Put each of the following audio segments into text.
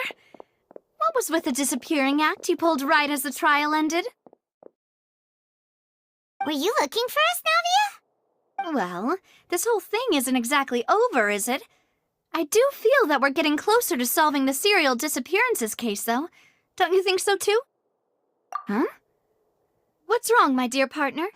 there? What was with the disappearing act you pulled right as the trial ended? Were you looking for us, Navia? Well, this whole thing isn't exactly over, is it? I do feel that we're getting closer to solving the serial disappearances case, though. Don't you think so, too? Huh? What's wrong, my dear partner?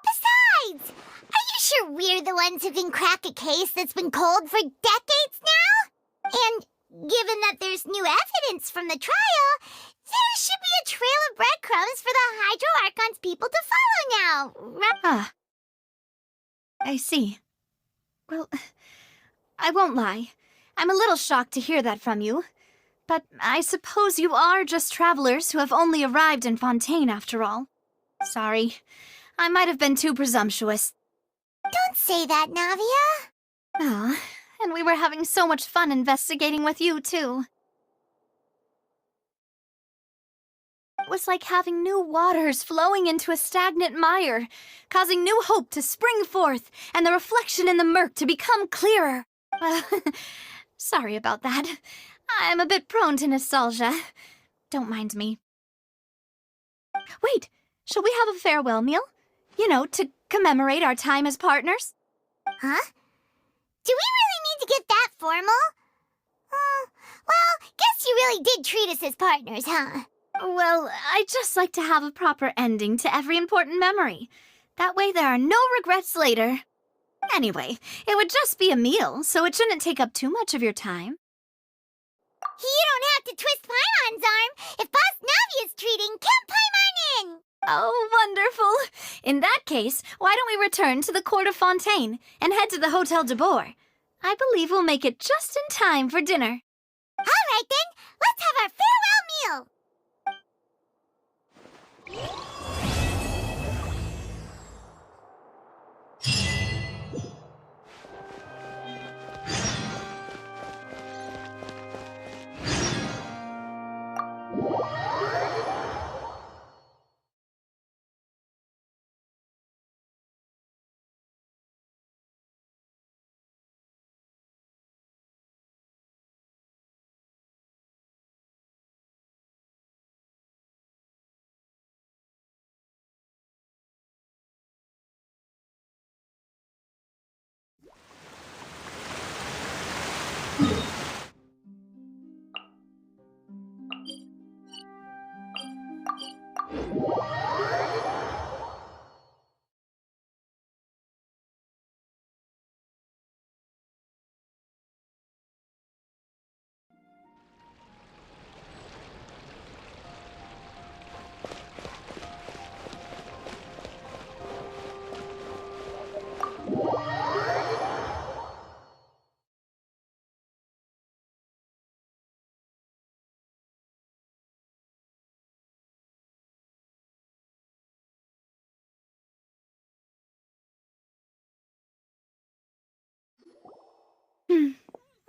Besides, are you sure we're the ones who can crack a case that's been cold for decades now? And given that there's new evidence from the trial, there should be a trail of breadcrumbs for the Hydro Archon's people to follow now, right? Ah. I see. Well, I won't lie. I'm a little shocked to hear that from you. But I suppose you are just travelers who have only arrived in Fontaine after all. Sorry. I might have been too presumptuous. Don't say that, Navia. Ah, and we were having so much fun investigating with you, too. It was like having new waters flowing into a stagnant mire, causing new hope to spring forth, and the reflection in the murk to become clearer. Sorry about that. I'm a bit prone to nostalgia. Don't mind me. Wait, shall we have a farewell meal? You know, to commemorate our time as partners? Huh? Do we really need to get that formal? Well, guess you really did treat us as partners, huh? Well, I'd just like to have a proper ending to every important memory. That way there are no regrets later. Anyway, it would just be a meal, so it shouldn't take up too much of your time. You don't have to twist Paimon's arm. If Boss Navi is treating, count Paimon in! Oh, wonderful! In that case, why don't we return to the Court of Fontaine and head to the Hotel de Boer? I believe we'll make it just in time for dinner. All right, then. Let's have our farewell meal.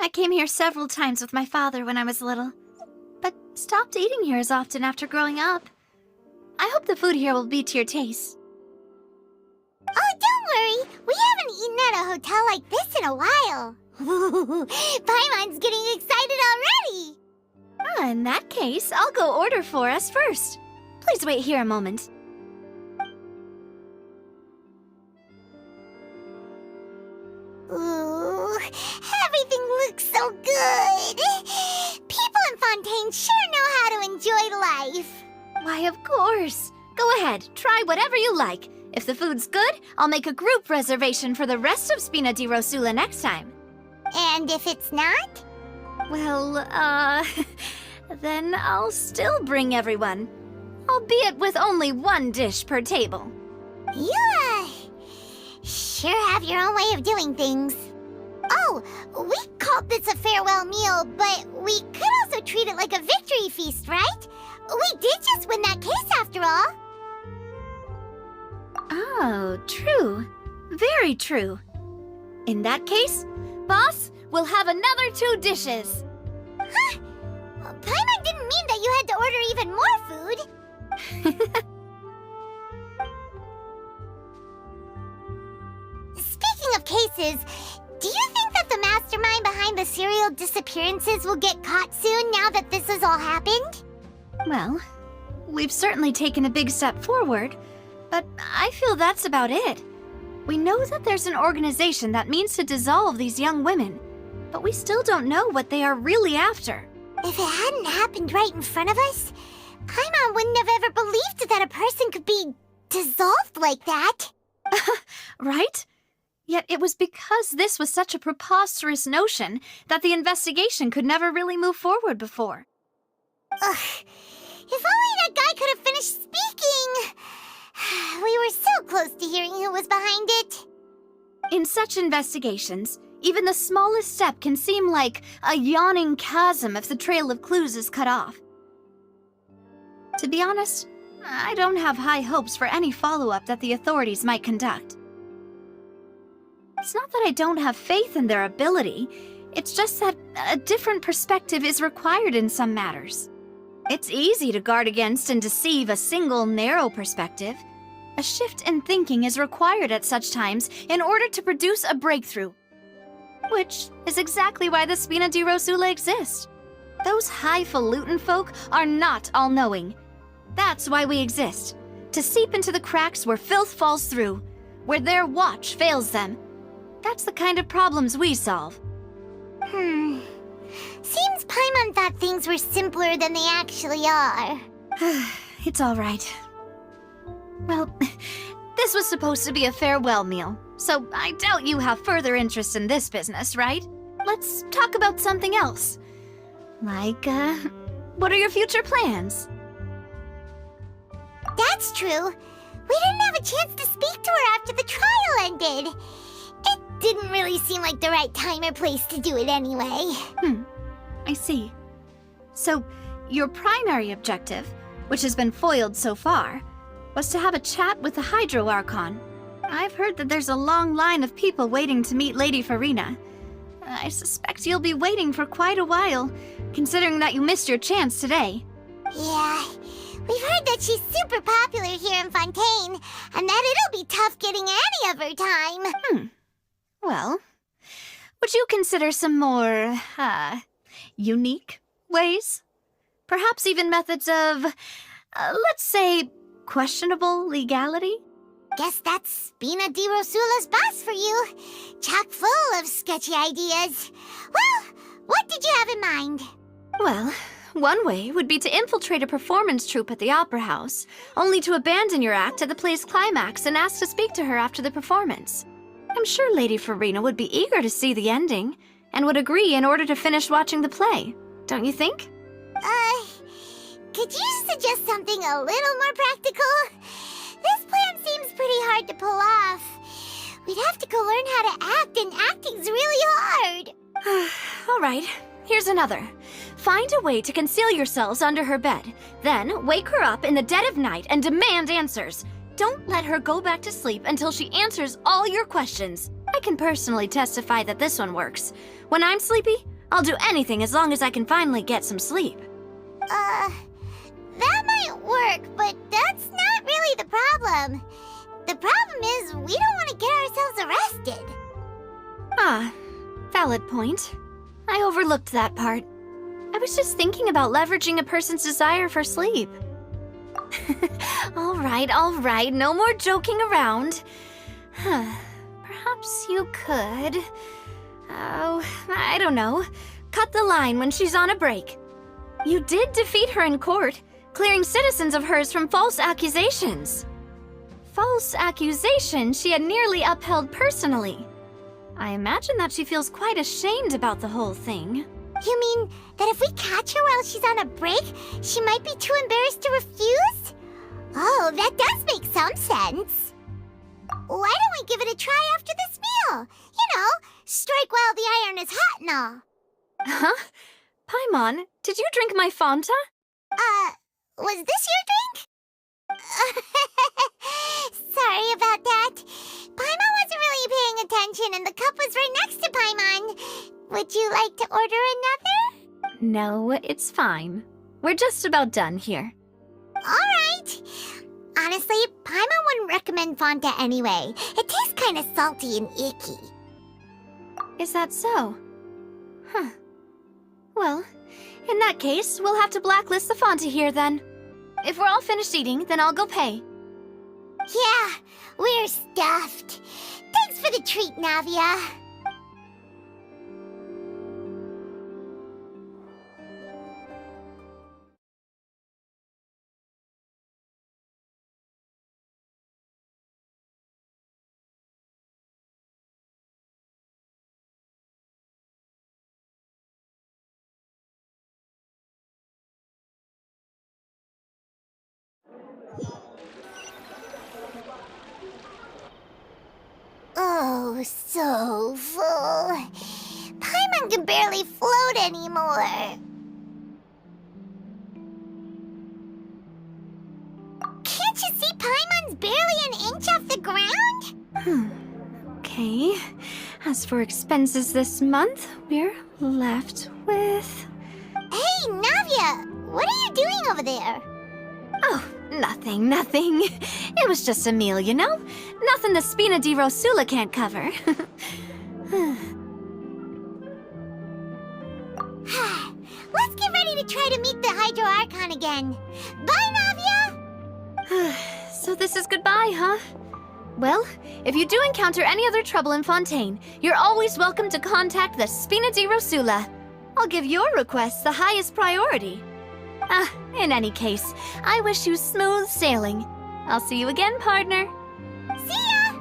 I came here several times with my father when I was little, but stopped eating here as often after growing up. I hope the food here will be to your taste. Oh, don't worry. We haven't eaten at a hotel like this in a while. Paimon's getting excited already. In that case, I'll go order for us first. Please wait here a moment. Ooh, everything looks so good. People in Fontaine sure know how to enjoy life. Why, of course. Go ahead, try whatever you like. If the food's good, I'll make a group reservation for the rest of Spina di Rosula next time. And if it's not? Well, then I'll still bring everyone. Albeit with only one dish per table. You, sure have your own way of doing things. Oh, we called this a farewell meal, but we could also treat it like a victory feast, right? We did just win that case after all. Oh, true. Very true. In that case, boss, we'll have another 2 dishes. Huh? Paimon didn't mean that you had to order even more food. 。 . 。 . 。 . 。 . 。 . 。 . 。 . 。 . 。 . . 。 . 。 . . 。 . . . . 。 . 。 . 。 . 。 . 。 . 。 . 。 . 。 . 。 . 。 . 。 . 。 . 。 . 。 . 。is, do you think that the mastermind behind the serial disappearances will get caught soon now that this has all happened? Well, we've certainly taken a big step forward, but I feel that's about it. We know that there's an organization that means to dissolve these young women, but we still don't know what they are really after. If it hadn't happened right in front of us, Paimon wouldn't have ever believed that a person could be dissolved like that. Right? Yet it was because this was such a preposterous notion that the investigation could never really move forward before. Ugh. If only that guy could have finished speaking! We were so close to hearing who was behind it. In such investigations, even the smallest step can seem like a yawning chasm if the trail of clues is cut off. To be honest, I don't have high hopes for any follow-up that the authorities might conduct. It's not that I don't have faith in their ability, it's just that a different perspective is required in some matters. It's easy to guard against and deceive a single narrow perspective. A shift in thinking is required at such times in order to produce a breakthrough. Which is exactly why the Spina di Rosula exists. Those highfalutin folk are not all-knowing. That's why we exist. To seep into the cracks where filth falls through, where their watch fails them. That's the kind of problems we solve. Seems Paimon thought things were simpler than they actually are. It's all right. Well, this was supposed to be a farewell meal, so I doubt you have further interest in this business, right? Let's talk about something else. Like, what are your future plans? That's true. We didn't have a chance to speak to her after the trial ended. It didn't really seem like the right time or place to do it anyway. I see. So, your primary objective, which has been foiled so far, was to have a chat with the Hydro Archon. I've heard that there's a long line of people waiting to meet Lady Farina. I suspect you'll be waiting for quite a while, considering that you missed your chance today. Yeah, we've heard that she's super popular here in Fontaine, and that it'll be tough getting any of her time. Well, would you consider some more, unique ways? Perhaps even methods of, let's say, questionable legality? Guess that's Spina di Rosula's boss for you. Chock full of sketchy ideas. Well, what did you have in mind? Well, one way would be to infiltrate a performance troupe at the Opera House, only to abandon your act at the play's climax and ask to speak to her after the performance. I'm sure Lady Farina would be eager to see the ending, and would agree in order to finish watching the play, don't you think? Could you suggest something a little more practical? This plan seems pretty hard to pull off. We'd have to go learn how to act, and acting's really hard. All right, here's another. Find a way to conceal yourselves under her bed. Then wake her up in the dead of night and demand answers. Don't let her go back to sleep until she answers all your questions. I can personally testify that this one works. When I'm sleepy, I'll do anything as long as I can finally get some sleep. That might work, but that's not really the problem. The problem is we don't want to get ourselves arrested. Ah, valid point. I overlooked that part. I was just thinking about leveraging a person's desire for sleep. All right, no more joking around. Perhaps you could... Oh, I don't know. Cut the line when she's on a break. You did defeat her in court, clearing citizens of hers from false accusations. False accusations she had nearly upheld personally. I imagine that she feels quite ashamed about the whole thing. You mean that if we catch her while she's on a break, she might be too embarrassed to refuse? Oh, that does make some sense. Why don't we give it a try after this meal? You know, strike while the iron is hot and all. Huh? Paimon, did you drink my Fanta? Was this your drink? Sorry about that. Paimon wasn't really paying attention and the cup was right next to Paimon. Would you like to order another? No, it's fine. We're just about done here. Alright. Honestly, Paimon wouldn't recommend Fanta anyway. It tastes kind of salty and icky. Is that so? Huh. Well, in that case, we'll have to blacklist the Fonta here then. If we're all finished eating, then I'll go pay. Yeah, we're stuffed. Thanks for the treat, Navia. Oh, so full. Paimon can barely float anymore. Can't you see Paimon's barely an inch off the ground? Okay. As for expenses this month, we're left with... Hey, Navia! What are you doing over there? Oh, nothing. It was just a meal, you know? Nothing the Spina di Rosula can't cover. Let's get ready to try to meet the Hydro Archon again. Bye, Navia! So this is goodbye, huh? Well, if you do encounter any other trouble in Fontaine, you're always welcome to contact the Spina di Rosula. I'll give your request the highest priority. In any case, I wish you smooth sailing. I'll see you again, partner. See ya!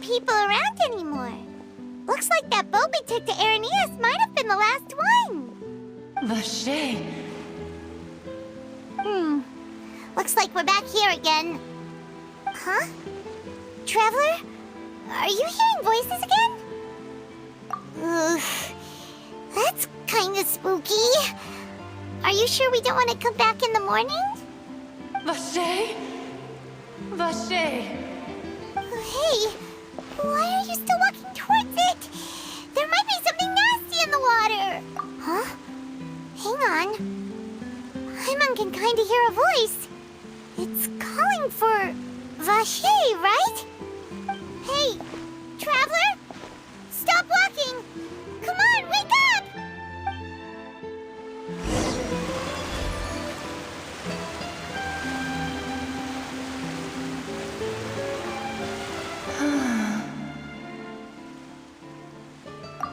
People around anymore. Looks like that boat we took to Araneas might have been the last one. Vache. Looks like we're back here again. Huh? Traveler? Are you hearing voices again? Ugh. That's kinda spooky. Are you sure we don't want to come back in the morning? Vache? Vache. Hey, why are you still walking towards it? There might be something nasty in the water. Huh? Hang on. Paimon can kinda hear a voice. It's calling for Vache, right? Hey, Traveler? Stop walking! Come on, wake up!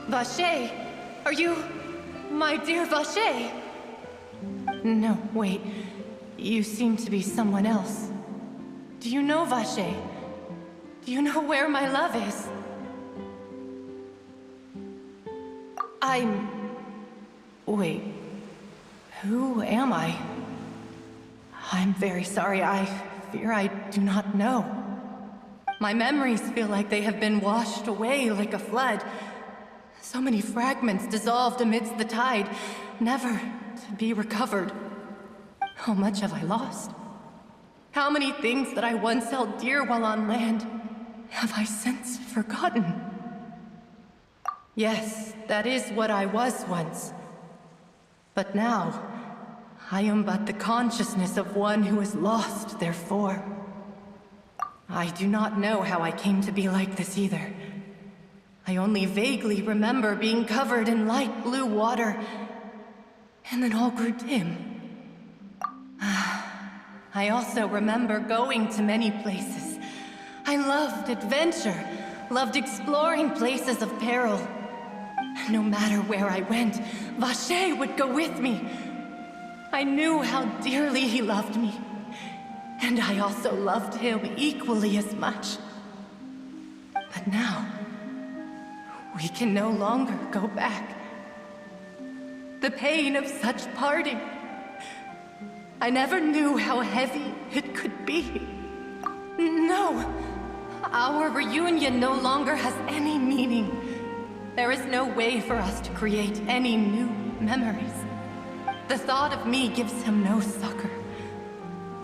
Vache, are you my dear Vache? No, wait. You seem to be someone else. Do you know Vache? Do you know where my love is? Wait. Who am I? I'm very sorry. I fear I do not know. My memories feel like they have been washed away like a flood. So many fragments dissolved amidst the tide, never to be recovered. How much have I lost? How many things that I once held dear while on land have I since forgotten? Yes, that is what I was once. But now, I am but the consciousness of one who is lost, therefore. I do not know how I came to be like this either. I only vaguely remember being covered in light blue water, and then all grew dim. I also remember going to many places. I loved adventure, loved exploring places of peril. No matter where I went, Vache would go with me. I knew how dearly he loved me, And I also loved him equally as much. But now, we can no longer go back. The pain of such parting. I never knew how heavy it could be. No, our reunion no longer has any meaning. There is no way for us to create any new memories. The thought of me gives him no succor.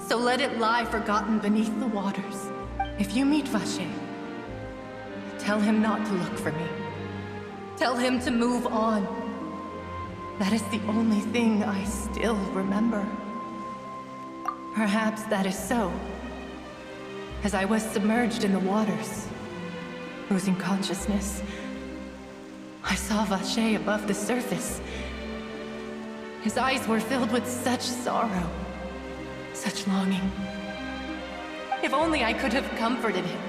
So let it lie forgotten beneath the waters. If you meet Vache, tell him not to look for me. Tell him to move on. That is the only thing I still remember. Perhaps that is so. As I was submerged in the waters, losing consciousness, I saw Vache above the surface. His eyes were filled with such sorrow, such longing. If only I could have comforted him,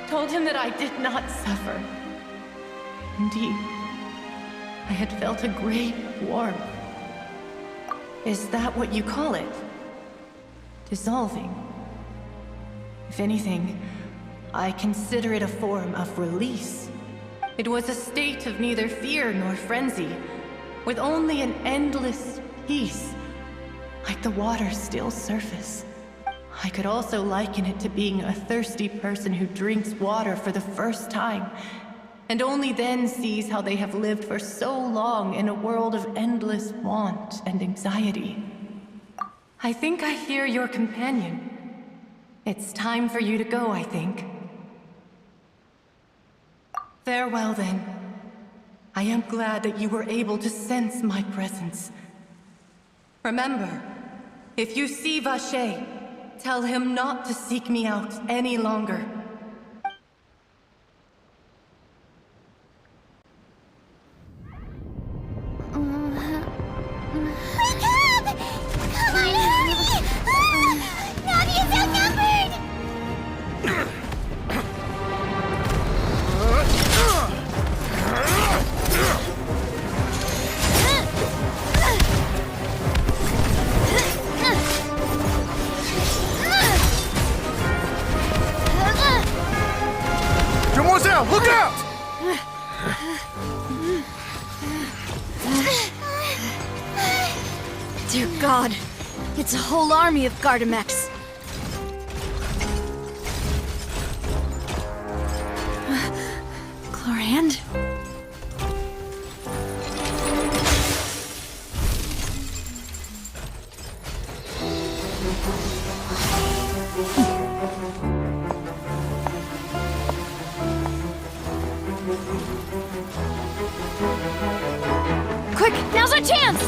told him that I did not suffer. Indeed, I had felt a great warmth. Is that what you call it? Dissolving? If anything, I consider it a form of release. It was a state of neither fear nor frenzy, with only an endless peace, like the water's still surface. I could also liken it to being a thirsty person who drinks water for the first time, and only then sees how they have lived for so long in a world of endless want and anxiety. I think I hear your companion. It's time for you to go, I think. Farewell, then. I am glad that you were able to sense my presence. Remember, if you see Vache, tell him not to seek me out any longer. Come on, hurry! Navi is outnumbered! Demoiselle, look out! Dear God, it's a whole army of Gardamex. Chlorand? Quick, now's our chance!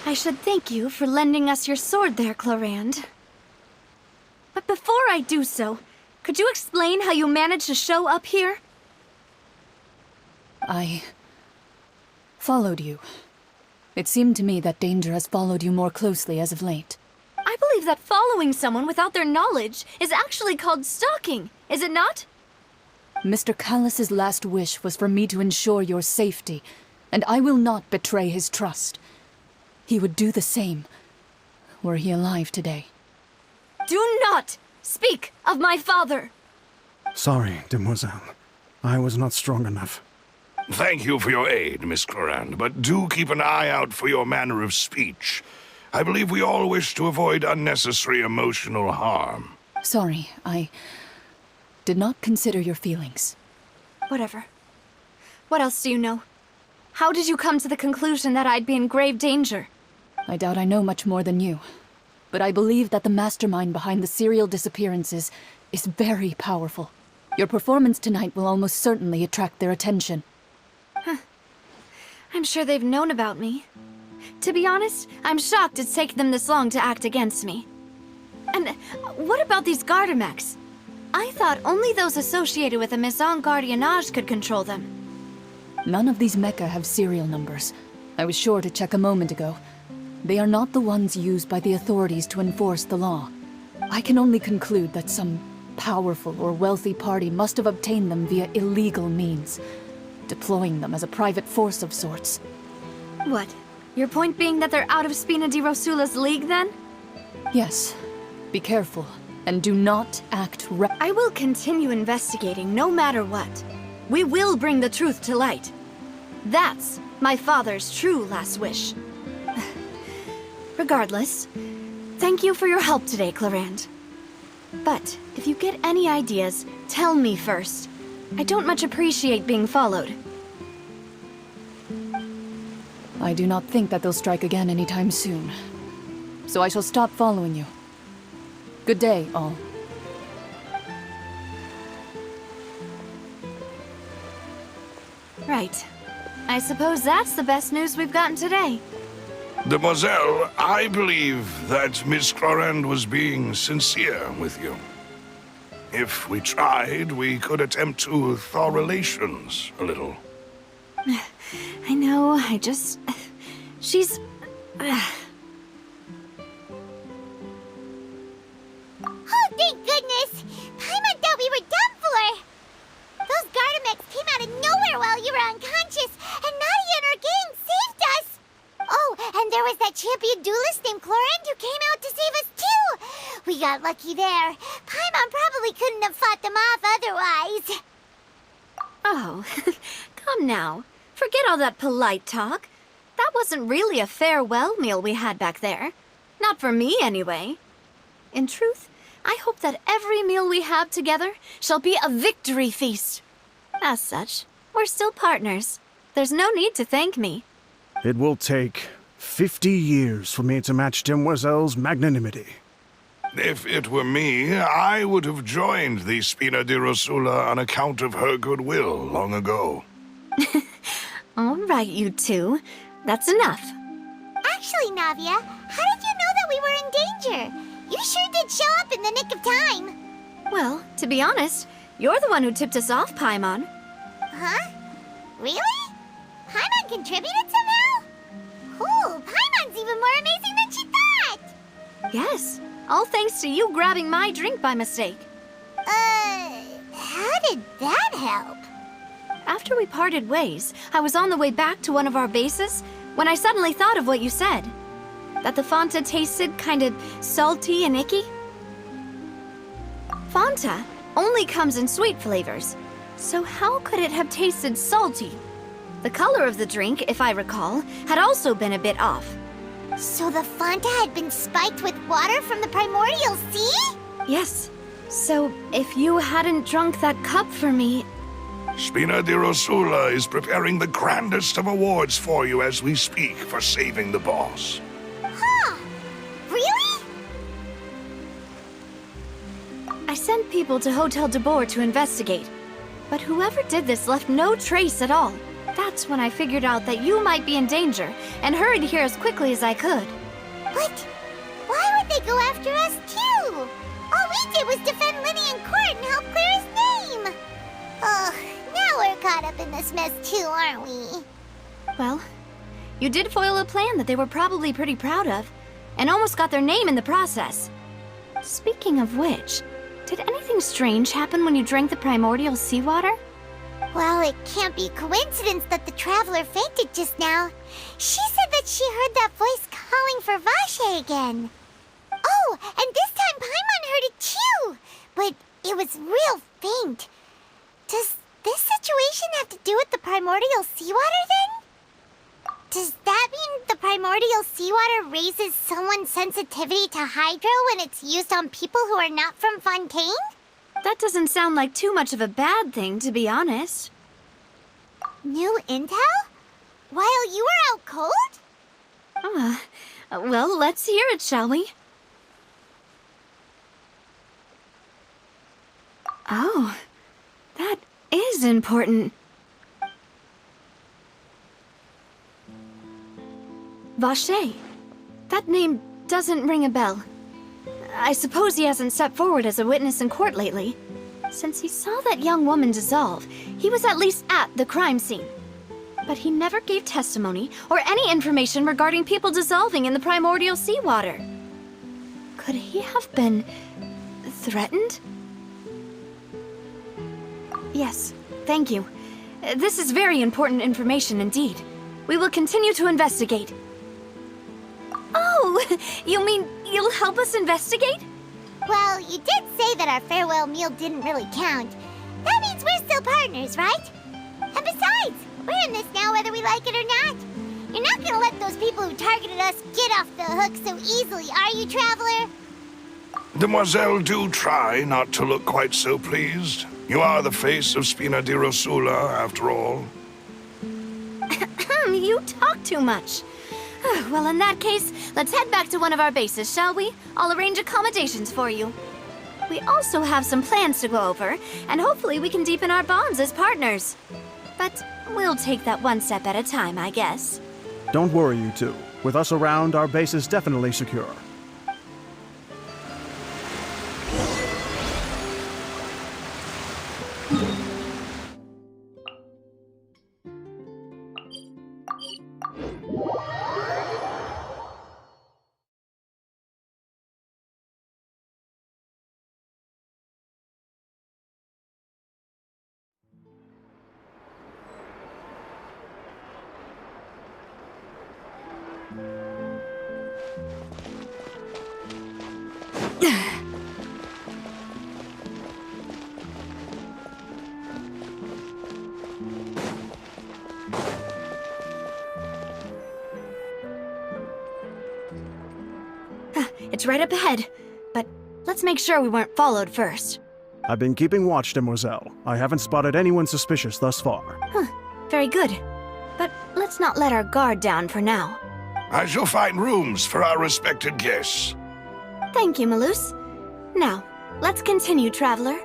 I should thank you for lending us your sword there, Chlorand. But before I do so, could you explain how you managed to show up here? I followed you. It seemed to me that danger has followed you more closely as of late. I believe that following someone without their knowledge is actually called stalking, is it not? Mr. Callus's last wish was for me to ensure your safety, and I will not betray his trust. He would do the same, were he alive today. Do not speak of my father! Sorry, Demoiselle. I was not strong enough. Thank you for your aid, Miss Clorand, but do keep an eye out for your manner of speech. I believe we all wish to avoid unnecessary emotional harm. Sorry, I did not consider your feelings. Whatever. What else do you know? How did you come to the conclusion that I'd be in grave danger? I doubt I know much more than you, but I believe that the mastermind behind the serial disappearances is very powerful. Your performance tonight will almost certainly attract their attention. I'm sure they've known about me. To be honest, I'm shocked it's taken them this long to act against me. And what about these Gardamex? I thought only those associated with a Maison Gardiennage could control them. None of these mecha have serial numbers. I was sure to check a moment ago. They are not the ones used by the authorities to enforce the law. I can only conclude that some powerful or wealthy party must have obtained them via illegal means, deploying them as a private force of sorts. What? Your point being that they're out of Spina di Rosula's league, then? Yes. Be careful, and do not act I will continue investigating no matter what. We will bring the truth to light. That's my father's true last wish. Regardless, thank you for your help today, Clarande. But if you get any ideas, tell me first. I don't much appreciate being followed. I do not think that they'll strike again anytime soon. So I shall stop following you. Good day, all. Right. I suppose that's the best news we've gotten today. Demoiselle, I believe that Miss Clarande was being sincere with you. If we tried, we could attempt to thaw relations a little. I know, she's... Oh, thank goodness! Paimon thought we were done for! Those Gardamex came out of nowhere while you were unconscious, and Nadia and her gang saved us! Oh, and there was that champion duelist named Clarande who came out to save us too! We got lucky there. Paimon probably couldn't have fought them off otherwise. Oh, come now. Forget all that polite talk. That wasn't really a farewell meal we had back there. Not for me, anyway. In truth, I hope that every meal we have together shall be a victory feast. As such, we're still partners. There's no need to thank me. It will take 50 years for me to match Demoiselle's magnanimity. If it were me, I would have joined the Spina di Rosula on account of her goodwill long ago. All right, you two. That's enough. Actually, Navia, how did you know that we were in danger? You sure did show up in the nick of time. Well, to be honest, you're the one who tipped us off, Paimon. Huh? Really? Paimon contributed somehow? Cool, Paimon's even more amazing than she thought! Yes, all thanks to you grabbing my drink by mistake. How did that help? After we parted ways, I was on the way back to one of our bases when I suddenly thought of what you said. That the Fanta tasted kind of salty and icky. Fanta only comes in sweet flavors, so how could it have tasted salty? The color of the drink, if I recall, had also been a bit off. So the Fanta had been spiked with water from the primordial sea? Yes. So if you hadn't drunk that cup for me... Spina di Rosula is preparing the grandest of awards for you as we speak for saving the boss. Huh. Really? I sent people to Hotel de Boer to investigate, but whoever did this left no trace at all. That's when I figured out that you might be in danger and hurried here as quickly as I could. But why would they go after us too? All we did was defend Linny in court and help clear his name. Ugh, now we're caught up in this mess too, aren't we? Well, you did foil a plan that they were probably pretty proud of, and almost got their name in the process. Speaking of which, did anything strange happen when you drank the primordial seawater? Well, it can't be coincidence that the traveler fainted just now. She said that she heard that voice calling for Vache again. Oh, and this time Paimon heard it too, but it was real faint. Does this situation have to do with the primordial seawater then? Does that mean the primordial seawater raises someone's sensitivity to hydro when it's used on people who are not from Fontaine? That doesn't sound like too much of a bad thing, to be honest. New intel? While you were out cold? Well, let's hear it, shall we? Oh, that is important. Vache. That name doesn't ring a bell. I suppose he hasn't stepped forward as a witness in court lately. Since he saw that young woman dissolve, he was at least at the crime scene. But he never gave testimony or any information regarding people dissolving in the primordial seawater. Could he have been threatened? Yes, thank you. This is very important information indeed. We will continue to investigate. Oh, you mean you'll help us investigate? Well, you did say that our farewell meal didn't really count. That means we're still partners, right? And besides, we're in this now whether we like it or not. You're not gonna let those people who targeted us get off the hook so easily, are you, Traveler? Demoiselle, do try not to look quite so pleased. You are the face of Spina di Rosula, after all. You talk too much. Well, in that case, let's head back to one of our bases, shall we? I'll arrange accommodations for you. We also have some plans to go over, and hopefully we can deepen our bonds as partners. But we'll take that one step at a time, I guess. Don't worry, you two. With us around, our base is definitely secure. It's right up ahead, but let's make sure we weren't followed first. I've been keeping watch, Demoiselle. I haven't spotted anyone suspicious thus far. Very good. But let's not let our guard down for now. I shall find rooms for our respected guests. Thank you, Malus. Now, let's continue, Traveler.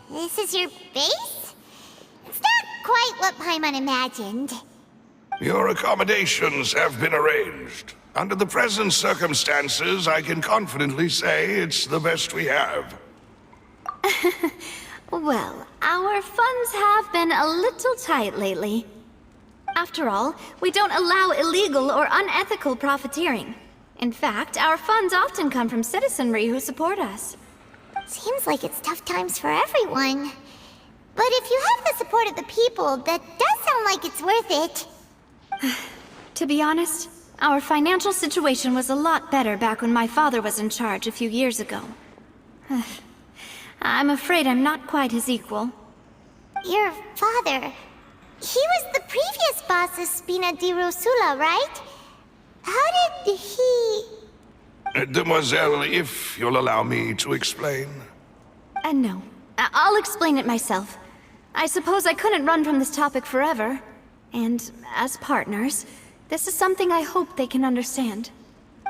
This is your base? It's not quite what Paimon imagined. Your accommodations have been arranged. Under the present circumstances, I can confidently say it's the best we have. Well, our funds have been a little tight lately. After all, we don't allow illegal or unethical profiteering. In fact, our funds often come from citizenry who support us. Seems like it's tough times for everyone. But if you have the support of the people, that does sound like it's worth it. To be honest, Our financial situation was a lot better back when my father was in charge a few years ago. I'm afraid I'm not quite his equal. Your father... He was the previous boss of Spina di Rosula, right? How did he... Demoiselle, if you'll allow me to explain. No. I'll explain it myself. I suppose I couldn't run from this topic forever. And as partners, this is something I hope they can understand.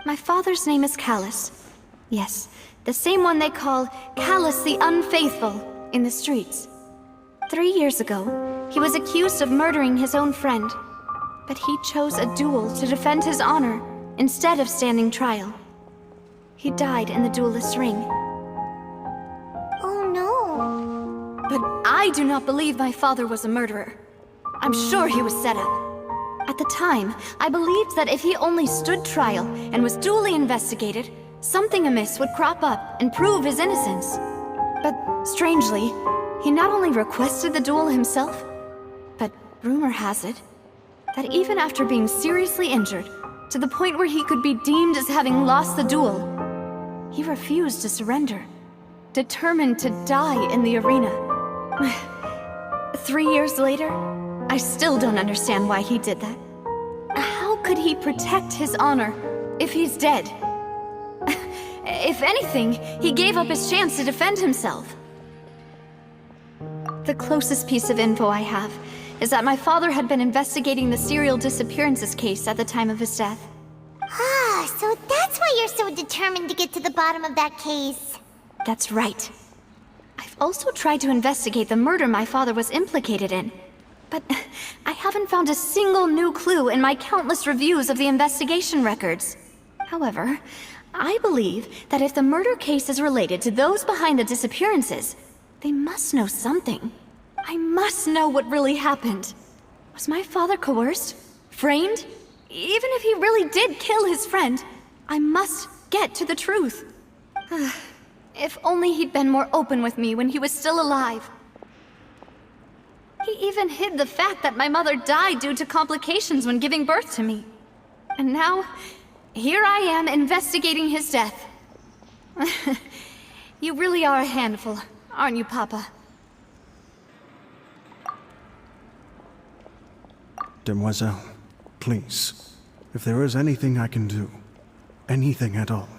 My father's name is Callus. Yes, the same one they call Callus the Unfaithful in the streets. 3 years ago, he was accused of murdering his own friend. But he chose a duel to defend his honor instead of standing trial. He died in the duelist's ring. Oh no. But I do not believe my father was a murderer. I'm sure he was set up. At the time, I believed that if he only stood trial and was duly investigated, something amiss would crop up and prove his innocence. But strangely, he not only requested the duel himself, but rumor has it that even after being seriously injured, to the point where he could be deemed as having lost the duel, he refused to surrender, determined to die in the arena. 3 years later, I still don't understand why he did that. How could he protect his honor if he's dead? If anything, he gave up his chance to defend himself. The closest piece of info I have is that my father had been investigating the serial disappearances case at the time of his death. Ah, so that's why you're so determined to get to the bottom of that case. That's right. I've also tried to investigate the murder my father was implicated in, but I haven't found a single new clue in my countless reviews of the investigation records. However, I believe that if the murder case is related to those behind the disappearances, they must know something. I must know what really happened. Was my father coerced? Framed? Even if he really did kill his friend, I must get to the truth. If only he'd been more open with me when he was still alive. He even hid the fact that my mother died due to complications when giving birth to me. And now, here I am investigating his death. You really are a handful, aren't you, Papa? Demoiselle, please, if there is anything I can do, anything at all.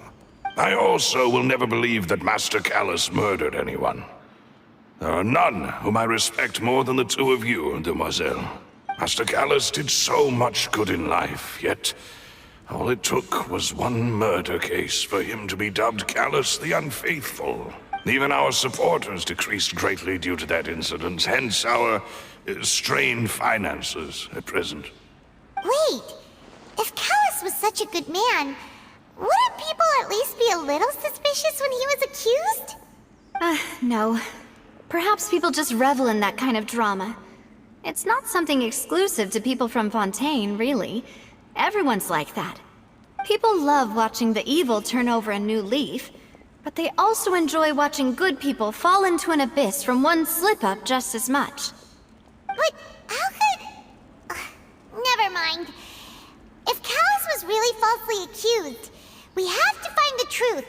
I also will never believe that Master Callus murdered anyone. There are none whom I respect more than the two of you, Demoiselle. Master Callus did so much good in life, yet all it took was one murder case for him to be dubbed Callus the Unfaithful. Even our supporters decreased greatly due to that incident, hence our strained finances at present. Wait, if Callus was such a good man, wouldn't people at least be a little suspicious when he was accused? No. Perhaps people just revel in that kind of drama. It's not something exclusive to people from Fontaine, really. Everyone's like that. People love watching the evil turn over a new leaf, but they also enjoy watching good people fall into an abyss from one slip-up just as much. But how could... never mind. If Callus was really falsely accused, we have to find the truth.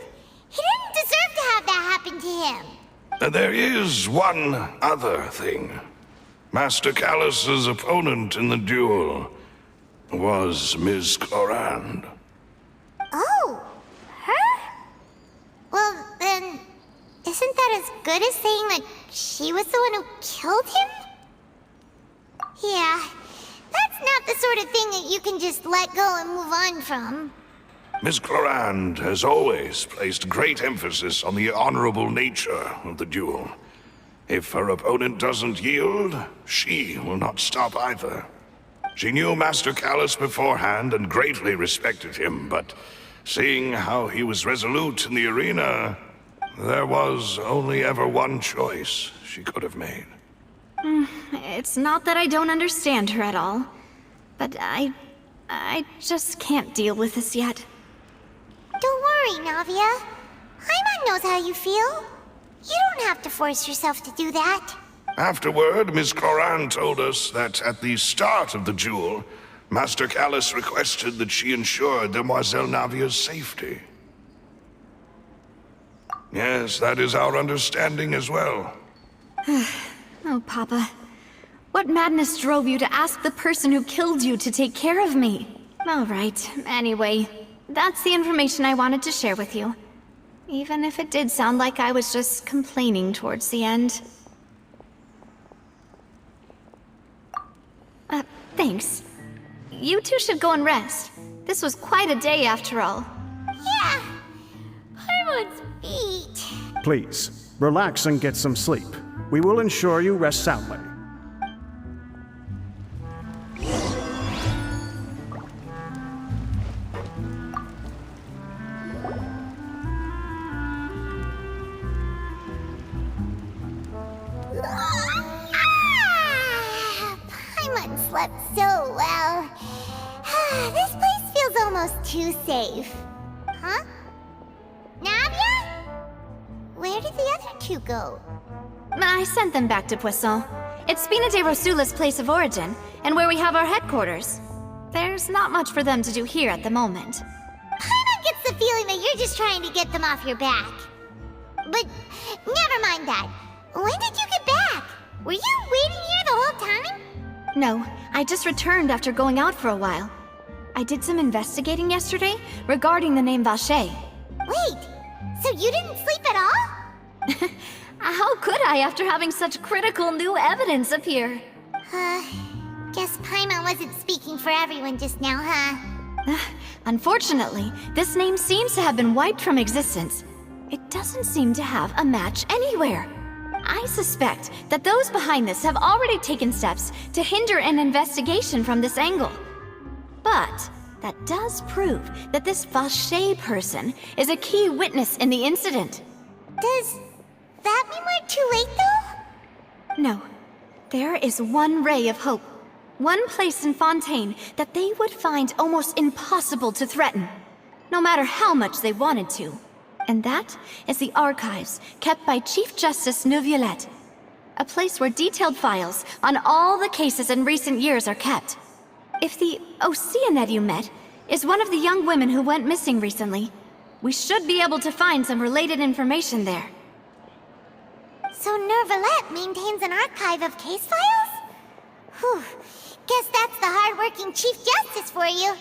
He didn't deserve to have that happen to him. There is one other thing. Master Callus's opponent in the duel was Ms. Clorand. Oh, her? Well, then, isn't that as good as saying that she was the one who killed him? Yeah, that's not the sort of thing that you can just let go and move on from. Ms. Clorand has always placed great emphasis on the honorable nature of the duel. If her opponent doesn't yield, she will not stop either. She knew Master Callus beforehand and greatly respected him, but seeing how he was resolute in the arena, there was only ever one choice she could have made. It's not that I don't understand her at all, but I just can't deal with this yet. Don't worry, Navia. Paimon knows how you feel. You don't have to force yourself to do that. Afterward, Ms. Clorand told us that at the start of the duel, Master Callus requested that she ensure Demoiselle Navia's safety. Yes, that is our understanding as well. Oh, Papa. What madness drove you to ask the person who killed you to take care of me? All right, anyway, that's the information I wanted to share with you. Even if it did sound like I was just complaining towards the end. Thanks. You two should go and rest. This was quite a day after all. Yeah, Paimon's beat. Please, relax and get some sleep. We will ensure you rest soundly. Paimon slept so well. This place feels almost too safe. Huh? Navia? Where did the other two go? I sent them back to Poisson. It's Spina de Rosula's place of origin, and where we have our headquarters. There's not much for them to do here at the moment. Paimon gets the feeling that you're just trying to get them off your back. But never mind that. When did you get back? Were you waiting here the whole time? No, I just returned after going out for a while. I did some investigating yesterday regarding the name Vacher. Wait, so you didn't sleep at all? How could I after having such critical new evidence appear? Guess Paimon wasn't speaking for everyone just now, huh? Unfortunately, this name seems to have been wiped from existence. It doesn't seem to have a match anywhere. I suspect that those behind this have already taken steps to hinder an investigation from this angle. But that does prove that this Vacher person is a key witness in the incident. Does that mean we're too late, though? No. There is one ray of hope. One place in Fontaine that they would find almost impossible to threaten, no matter how much they wanted to. And that is the archives kept by Chief Justice Neuvillette. A place where detailed files on all the cases in recent years are kept. If the Oceanette you met is one of the young women who went missing recently, we should be able to find some related information there. So Neuvillette maintains an archive of case files? Whew. Guess that's the hard-working Chief Justice for you.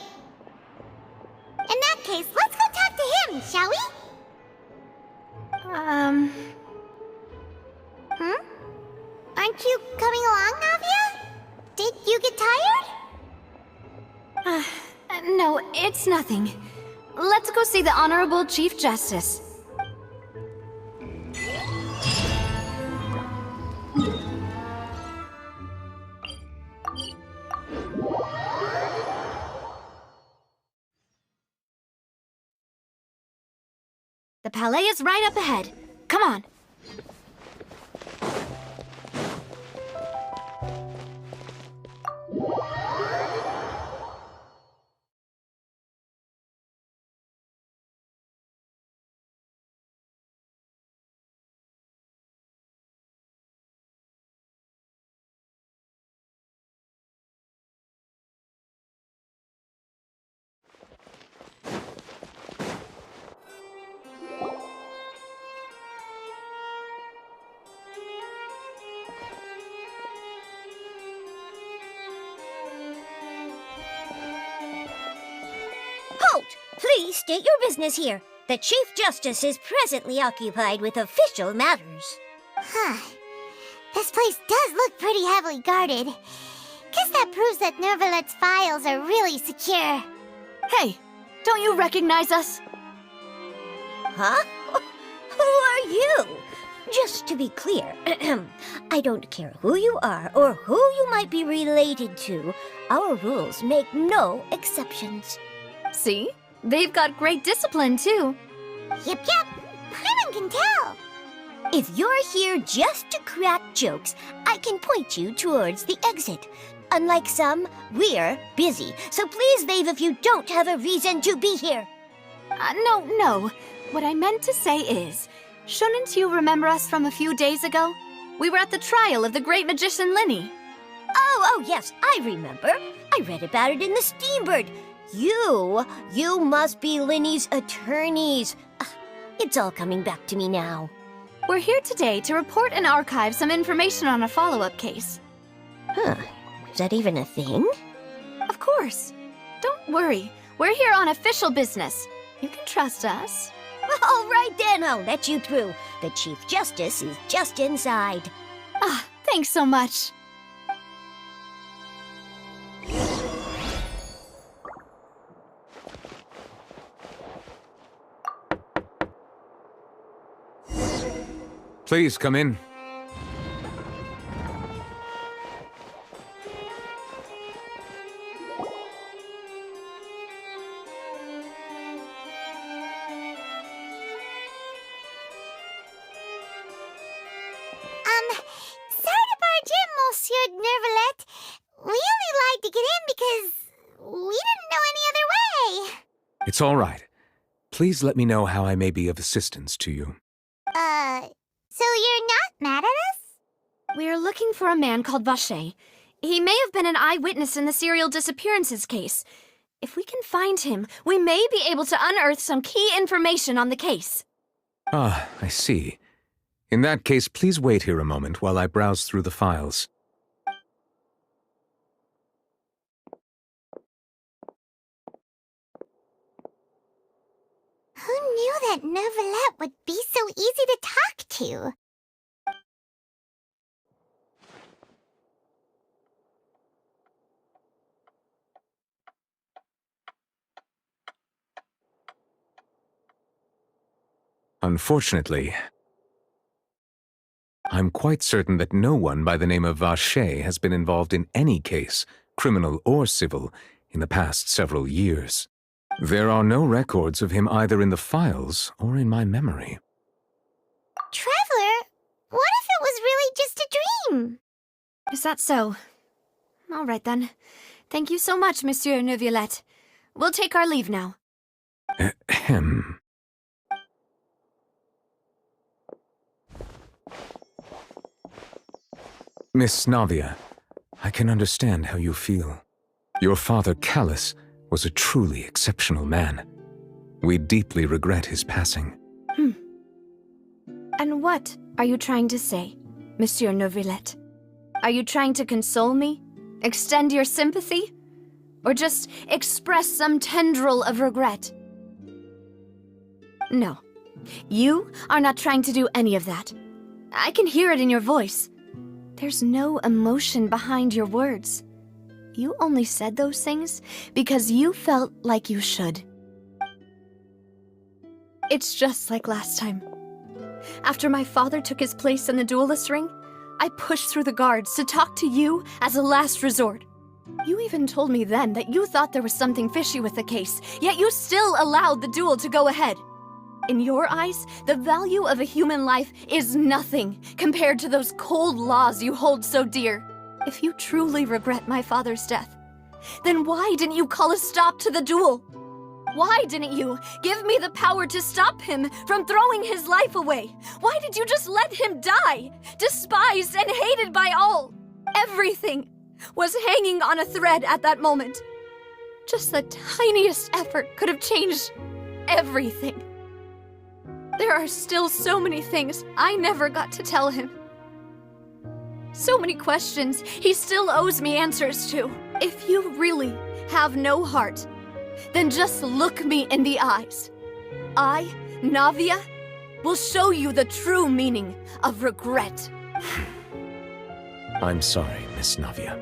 In that case, let's go talk to him, shall we? Aren't you coming along, Navia? Did you get tired? No, it's nothing. Let's go see the Honorable Chief Justice. The Palais is right up ahead. Come on. Halt! Please state your business here. The Chief Justice is presently occupied with official matters. This place does look pretty heavily guarded. Guess that proves that Neuvillette's files are really secure. Hey, don't you recognize us? Huh? Who are you? Just to be clear, I don't care who you are or who you might be related to. Our rules make no exceptions. See? They've got great discipline, too. Yep. Paimon can tell. If you're here just to crack jokes, I can point you towards the exit. Unlike some, we're busy, so please leave if you don't have a reason to be here. No. What I meant to say is, shouldn't you remember us from a few days ago? We were at the trial of the great magician Linny. Oh, yes, I remember. I read about it in the Steambird. You must be Linny's attorneys. It's all coming back to me now. We're here today to report and archive some information on a follow-up case. Huh. Is that even a thing? Of course. Don't worry. We're here on official business. You can trust us. All right then, I'll let you through. The Chief Justice is just inside. Ah, thanks so much. Please come in. Sorry to barge in, Monsieur Neuvillette. We only lied to get in because we didn't know any other way. It's all right. Please let me know how I may be of assistance to you. So you're not mad at us? We're looking for a man called Vacher. He may have been an eyewitness in the serial disappearances case. If we can find him, we may be able to unearth some key information on the case. Ah, I see. In that case, please wait here a moment while I browse through the files. Who knew that Neuvillette would be so easy to talk to? Unfortunately, I'm quite certain that no one by the name of Vacher has been involved in any case, criminal or civil, in the past several years. There are no records of him either in the files or in my memory. Traveler, what if it was really just a dream? Is that so? All right then. Thank you so much, Monsieur Neuvillette. We'll take our leave now. Ahem. Miss Navia, I can understand how you feel. Your father, Callus, was a truly exceptional man. We deeply regret his passing. And what are you trying to say, Monsieur Neuvillette? Are you trying to console me? Extend your sympathy? Or just express some tendril of regret? No. You are not trying to do any of that. I can hear it in your voice. There's no emotion behind your words. You only said those things because you felt like you should. It's just like last time. After my father took his place in the duelist ring, I pushed through the guards to talk to you as a last resort. You even told me then that you thought there was something fishy with the case, yet you still allowed the duel to go ahead. In your eyes, the value of a human life is nothing compared to those cold laws you hold so dear. If you truly regret my father's death, then why didn't you call a stop to the duel? Why didn't you give me the power to stop him from throwing his life away? Why did you just let him die, despised and hated by all? Everything was hanging on a thread at that moment. Just the tiniest effort could have changed everything. There are still so many things I never got to tell him. So many questions he still owes me answers to. If you really have no heart, then just look me in the eyes. I, Navia, will show you the true meaning of regret. I'm sorry, Miss Navia.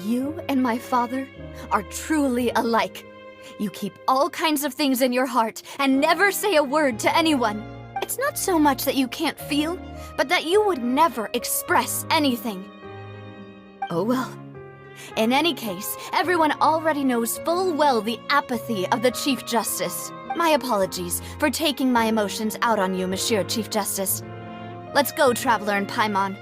You and my father are truly alike. You keep all kinds of things in your heart and never say a word to anyone. It's not so much that you can't feel, but that you would never express anything. Oh well. In any case, everyone already knows full well the apathy of the Chief Justice. My apologies for taking my emotions out on you, Monsieur Chief Justice. Let's go, Traveler and Paimon.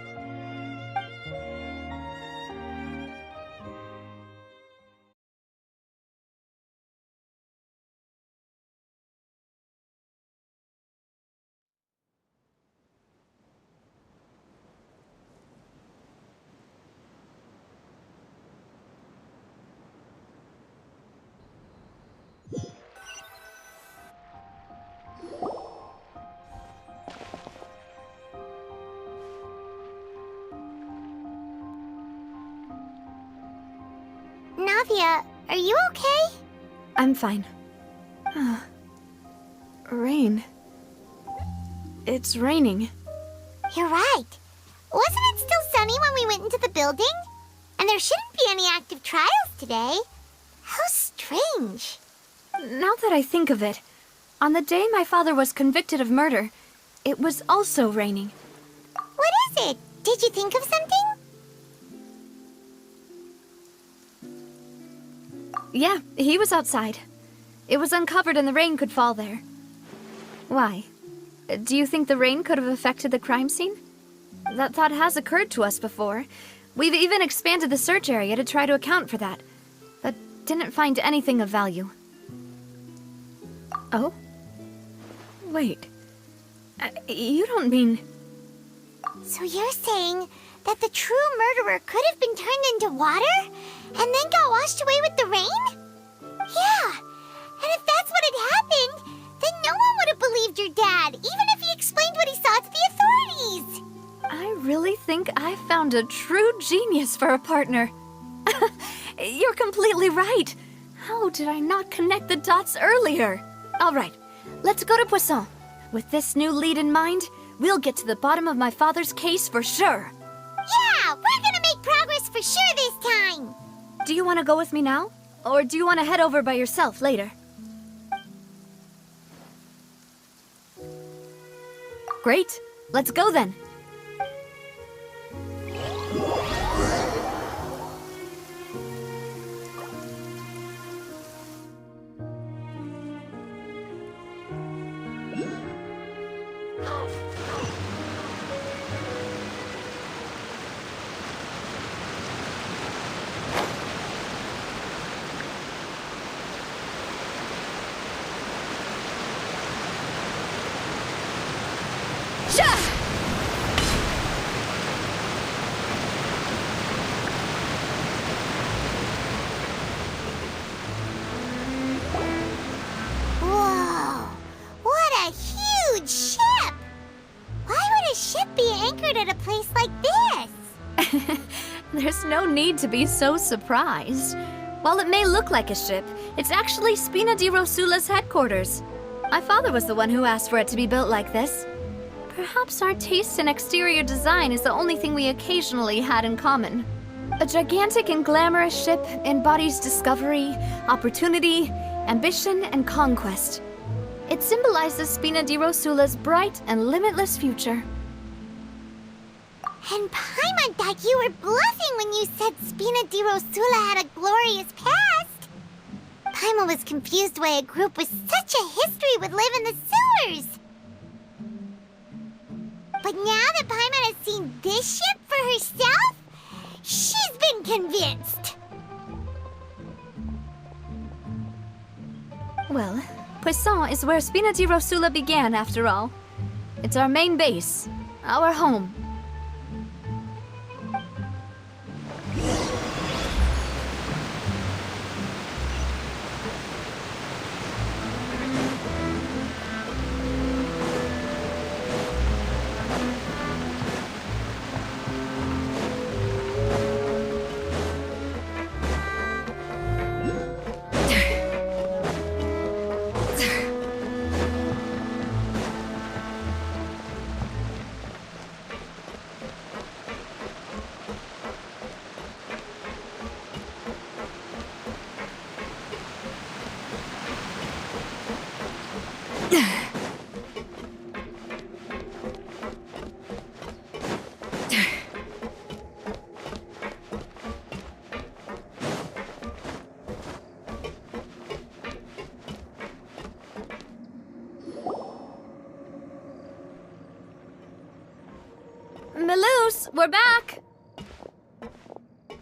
Are you okay? I'm fine. Rain. It's raining. You're right. Wasn't it still sunny when we went into the building? And there shouldn't be any active trials today. How strange. Now that I think of it, on the day my father was convicted of murder, it was also raining. What is it? Did you think of something? Yeah, he was outside. It was uncovered and the rain could fall there. Why? Do you think the rain could have affected the crime scene? That thought has occurred to us before. We've even expanded the search area to try to account for that, but didn't find anything of value. Oh? Wait. You don't mean... So you're saying that the true murderer could have been turned into water and then got washed away with the rain? Yeah, and if that's what had happened, then no one would have believed your dad, even if he explained what he saw to the authorities. I really think I found a true genius for a partner. You're completely right. How did I not connect the dots earlier? All right, let's go to Poisson. With this new lead in mind, we'll get to the bottom of my father's case for sure. Yeah, we're gonna make progress for sure this time. Do you want to go with me now? Or do you want to head over by yourself later? Great. Let's go then. Whoa, what a huge ship! Why would a ship be anchored at a place like this? There's no need to be so surprised. While it may look like a ship, it's actually Spina di Rosula's headquarters. My father was the one who asked for it to be built like this. Perhaps our taste in exterior design is the only thing we occasionally had in common. A gigantic and glamorous ship embodies discovery, opportunity, ambition, and conquest. It symbolizes Spina di Rosula's bright and limitless future. And Paimon thought you were bluffing when you said Spina di Rosula had a glorious past. Paimon was confused why a group with such a history would live in the sewers. But now that Paimon has seen this ship for herself, she's been convinced. Well, Poisson is where Spina di Rosula began, after all. It's our main base, our home. Melus, we're back!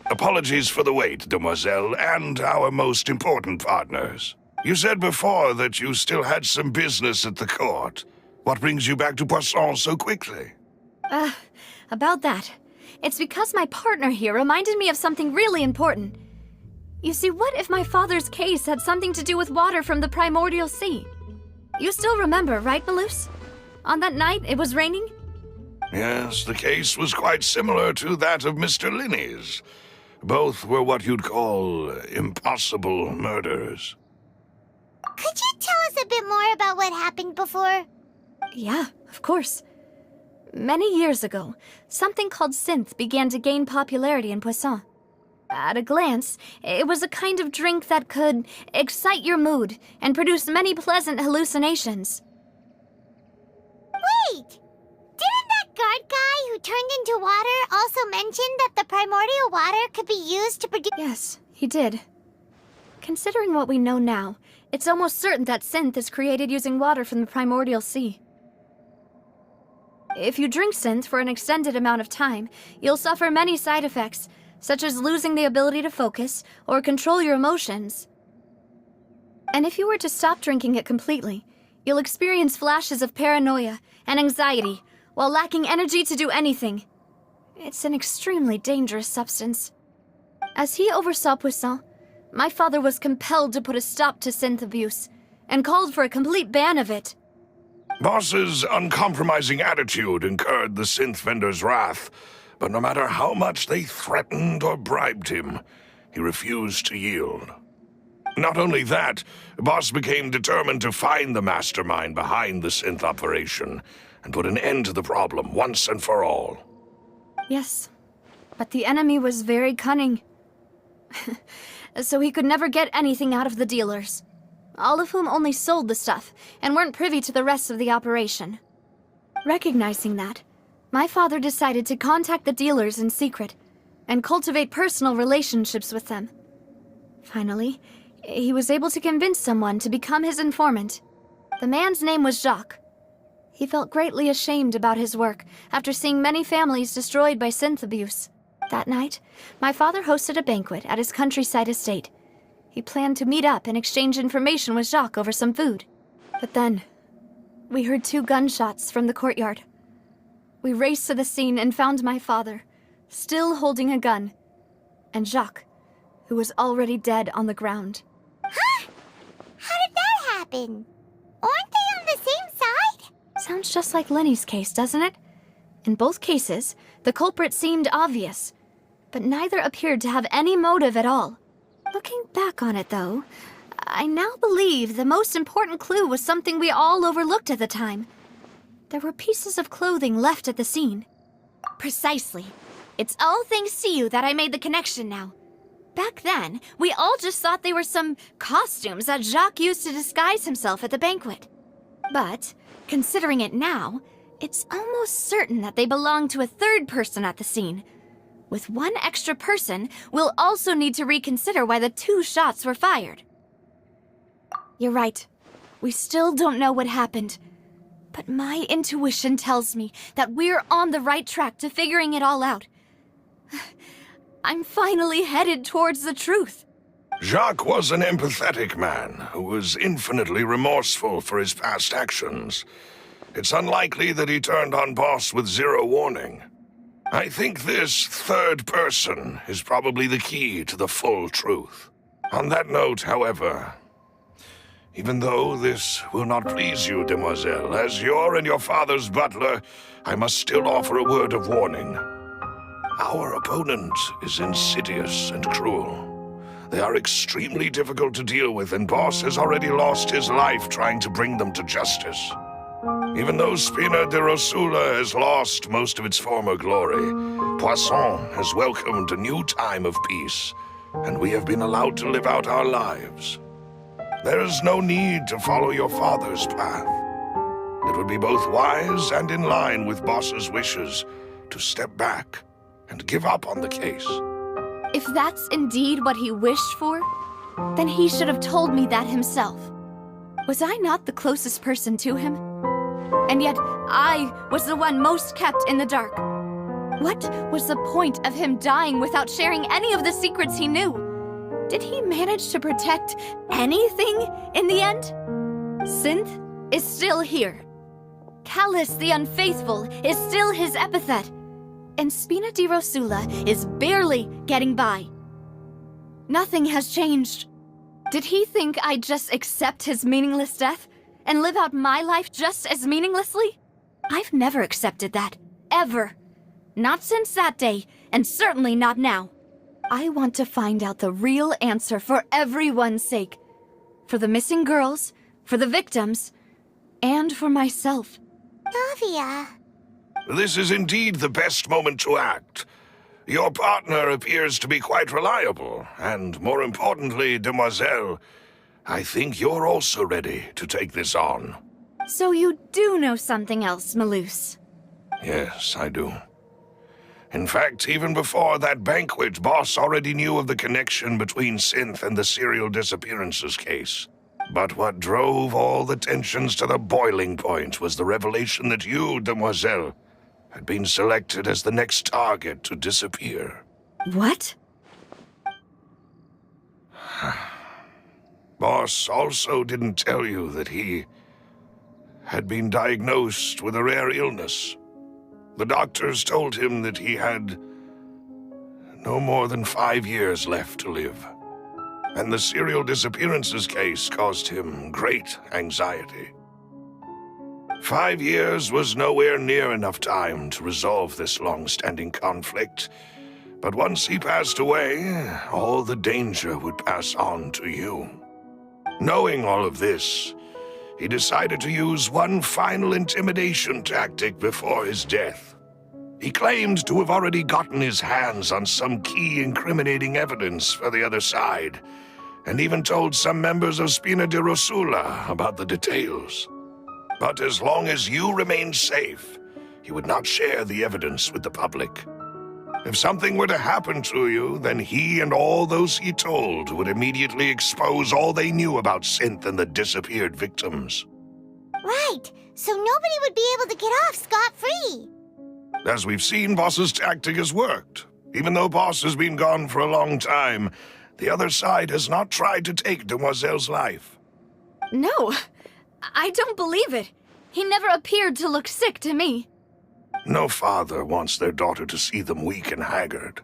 Apologies for the wait, demoiselle, and our most important partners. You said before that you still had some business at the court. What brings you back to Poisson so quickly? About that. It's because my partner here reminded me of something really important. You see, what if my father's case had something to do with water from the primordial sea? You still remember, right, Melus? On that night, it was raining? Yes, the case was quite similar to that of Mr. Linney's. Both were what you'd call impossible murders. Could you tell us a bit more about what happened before? Yeah, of course. Many years ago, something called synth began to gain popularity in Poisson. At a glance, it was a kind of drink that could excite your mood and produce many pleasant hallucinations. Wait! Didn't that guard guy who turned into water also mention that the primordial water could be used to produce— Yes, he did. Considering what we know now, it's almost certain that synth is created using water from the primordial sea. If you drink synth for an extended amount of time, you'll suffer many side effects, such as losing the ability to focus or control your emotions. And if you were to stop drinking it completely, you'll experience flashes of paranoia and anxiety while lacking energy to do anything. It's an extremely dangerous substance. As he oversaw Poisson, my father was compelled to put a stop to synth abuse and called for a complete ban of it. Boss's uncompromising attitude incurred the synth vendor's wrath, but no matter how much they threatened or bribed him, he refused to yield. Not only that, Boss became determined to find the mastermind behind the synth operation and put an end to the problem once and for all. Yes, but the enemy was very cunning. So he could never get anything out of the dealers, all of whom only sold the stuff and weren't privy to the rest of the operation. Recognizing that, my father decided to contact the dealers in secret and cultivate personal relationships with them. Finally, he was able to convince someone to become his informant. The man's name was Jacques. He felt greatly ashamed about his work after seeing many families destroyed by synth abuse. That night, my father hosted a banquet at his countryside estate. He planned to meet up and exchange information with Jacques over some food. But then, we heard 2 gunshots from the courtyard. We raced to the scene and found my father, still holding a gun, and Jacques, who was already dead on the ground. Huh? How did that happen? Aren't they on the same side? Sounds just like Lenny's case, doesn't it? In both cases, the culprit seemed obvious, but neither appeared to have any motive at all. Looking back on it, though, I now believe the most important clue was something we all overlooked at the time. There were pieces of clothing left at the scene. Precisely. It's all thanks to you that I made the connection now. Back then, we all just thought they were some costumes that Jacques used to disguise himself at the banquet. But, considering it now, it's almost certain that they belong to a third person at the scene. With one extra person, we'll also need to reconsider why the 2 shots were fired. You're right. We still don't know what happened. But my intuition tells me that we're on the right track to figuring it all out. I'm finally headed towards the truth. Jacques was an empathetic man who was infinitely remorseful for his past actions. It's unlikely that he turned on Boss with 0 warning. I think this third person is probably the key to the full truth. On that note, however, even though this will not please you, demoiselle, as your and your father's butler, I must still offer a word of warning. Our opponent is insidious and cruel. They are extremely difficult to deal with, and Boss has already lost his life trying to bring them to justice. Even though Spina de Rosula has lost most of its former glory, Poisson has welcomed a new time of peace, and we have been allowed to live out our lives. There is no need to follow your father's path. It would be both wise and in line with Boss's wishes to step back and give up on the case. If that's indeed what he wished for, then he should have told me that himself. Was I not the closest person to him? And yet, I was the one most kept in the dark. What was the point of him dying without sharing any of the secrets he knew? Did he manage to protect anything in the end? Synth is still here. Callus the Unfaithful is still his epithet. And Spina di Rosula is barely getting by. Nothing has changed. Did he think I'd just accept his meaningless death and live out my life just as meaninglessly? I've never accepted that. Ever. Not since that day, and certainly not now. I want to find out the real answer for everyone's sake. For the missing girls, for the victims, and for myself. Navia. This is indeed the best moment to act. Your partner appears to be quite reliable, and more importantly, demoiselle, I think you're also ready to take this on. So you do know something else, Malus? Yes, I do. In fact, even before that banquet, Boss already knew of the connection between Synth and the serial disappearances case. But what drove all the tensions to the boiling point was the revelation that you, demoiselle, had been selected as the next target to disappear. What? Boss also didn't tell you that he had been diagnosed with a rare illness. The doctors told him that he had no more than 5 years left to live. And the serial disappearances case caused him great anxiety. 5 years was nowhere near enough time to resolve this long-standing conflict. But once he passed away, all the danger would pass on to you. Knowing all of this, he decided to use one final intimidation tactic before his death. He claimed to have already gotten his hands on some key incriminating evidence for the other side, and even told some members of Spina di Rosula about the details. But as long as you remained safe, he would not share the evidence with the public. If something were to happen to you, then he and all those he told would immediately expose all they knew about Synth and the disappeared victims. Right, so nobody would be able to get off scot-free. As we've seen, Boss's tactic has worked. Even though Boss has been gone for a long time, the other side has not tried to take Demoiselle's life. No, I don't believe it. He never appeared to look sick to me. No father wants their daughter to see them weak and haggard,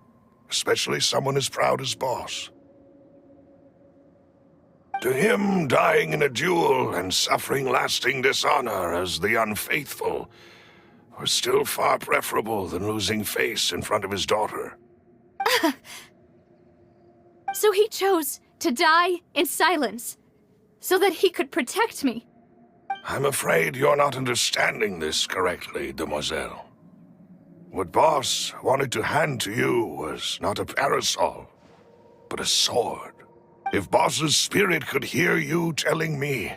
especially someone as proud as Boss. To him, dying in a duel and suffering lasting dishonor as the unfaithful were still far preferable than losing face in front of his daughter. So he chose to die in silence, so that he could protect me. I'm afraid you're not understanding this correctly, demoiselle. What Boss wanted to hand to you was not a parasol, but a sword. If Boss's spirit could hear you telling me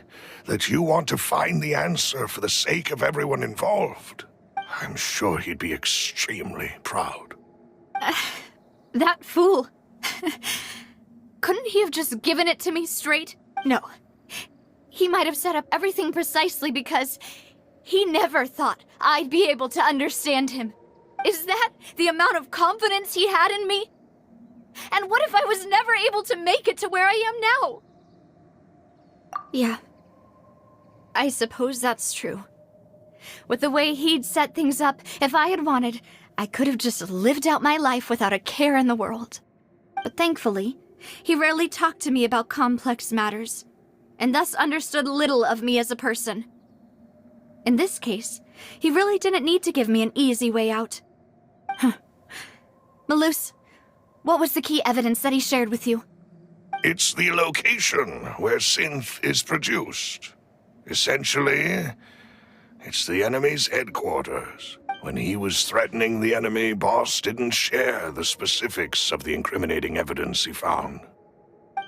that you want to find the answer for the sake of everyone involved, I'm sure he'd be extremely proud. That fool. Couldn't he have just given it to me straight? No. He might have set up everything precisely because he never thought I'd be able to understand him. Is that the amount of confidence he had in me? And what if I was never able to make it to where I am now? Yeah. I suppose that's true. With the way he'd set things up, if I had wanted, I could have just lived out my life without a care in the world. But thankfully, he rarely talked to me about complex matters, and thus understood little of me as a person. In this case, he really didn't need to give me an easy way out. Malus, what was the key evidence that he shared with you? It's the location where Synth is produced. Essentially, it's the enemy's headquarters. When he was threatening the enemy, Boss didn't share the specifics of the incriminating evidence he found.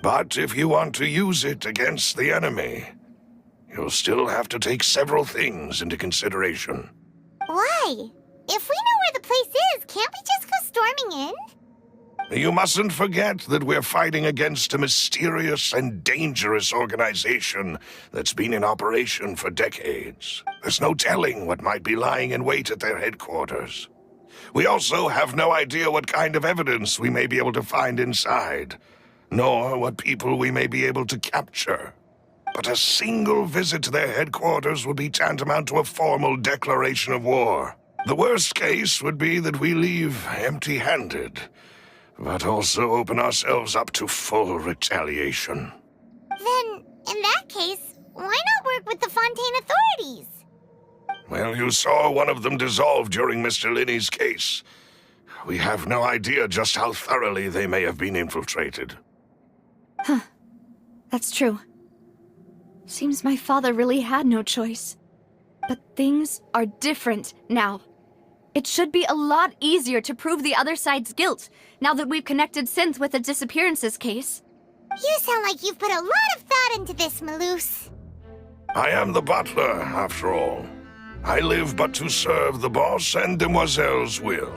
But if you want to use it against the enemy, you'll still have to take several things into consideration. Why? If we know where the place is, can't we just go storming in? You mustn't forget that we're fighting against a mysterious and dangerous organization that's been in operation for decades. There's no telling what might be lying in wait at their headquarters. We also have no idea what kind of evidence we may be able to find inside, nor what people we may be able to capture. But a single visit to their headquarters would be tantamount to a formal declaration of war. The worst case would be that we leave empty-handed, but also open ourselves up to full retaliation. Then, in that case, why not work with the Fontaine authorities? Well, you saw one of them dissolve during Mr. Linney's case. we have no idea just how thoroughly they may have been infiltrated. That's true. Seems my father really had no choice. But things are different now. It should be a lot easier to prove the other side's guilt, now that we've connected Synth with the disappearances case. You sound like you've put a lot of thought into this, Maloose. I am the butler, after all. I live but to serve the boss and Demoiselle's will.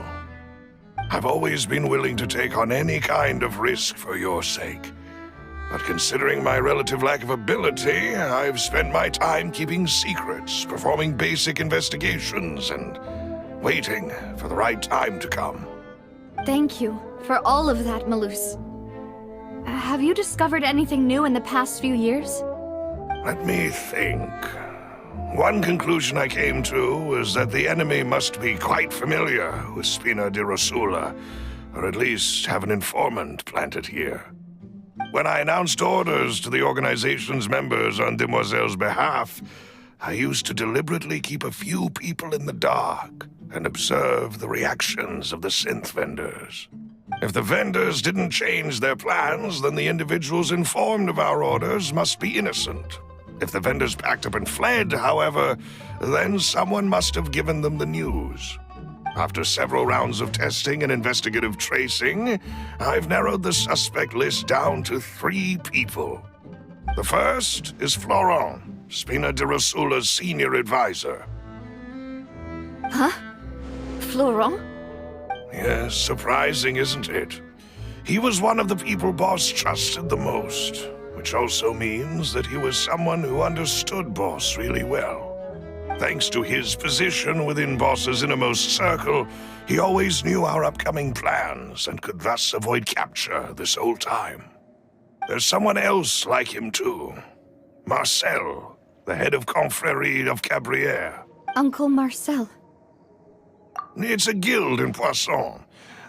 I've always been willing to take on any kind of risk for your sake. But considering my relative lack of ability, I've spent my time keeping secrets, performing basic investigations, and waiting for the right time to come. Thank you for all of that, Maloose. Have you discovered anything new in the past few years? Let me think. One conclusion I came to was that the enemy must be quite familiar with Spina di Rosula, or at least have an informant planted here. When I announced orders to the organization's members on Demoiselle's behalf, I used to deliberately keep a few people in the dark and observe the reactions of the synth vendors. If the vendors didn't change their plans, then the individuals informed of our orders must be innocent. If the vendors packed up and fled, however, then someone must have given them the news. After several rounds of testing and investigative tracing, I've narrowed the suspect list down to 3 people. The first is Florent, Spina di Rosula's senior advisor. Huh? Florent? Yes, surprising, isn't it? He was one of the people Boss trusted the most, which also means that he was someone who understood Boss really well. Thanks to his position within Boss's innermost circle, he always knew our upcoming plans and could thus avoid capture this whole time. There's someone else like him too. Marcel, the head of Confrérie of Cabrières. Uncle Marcel. It's a guild in Poisson.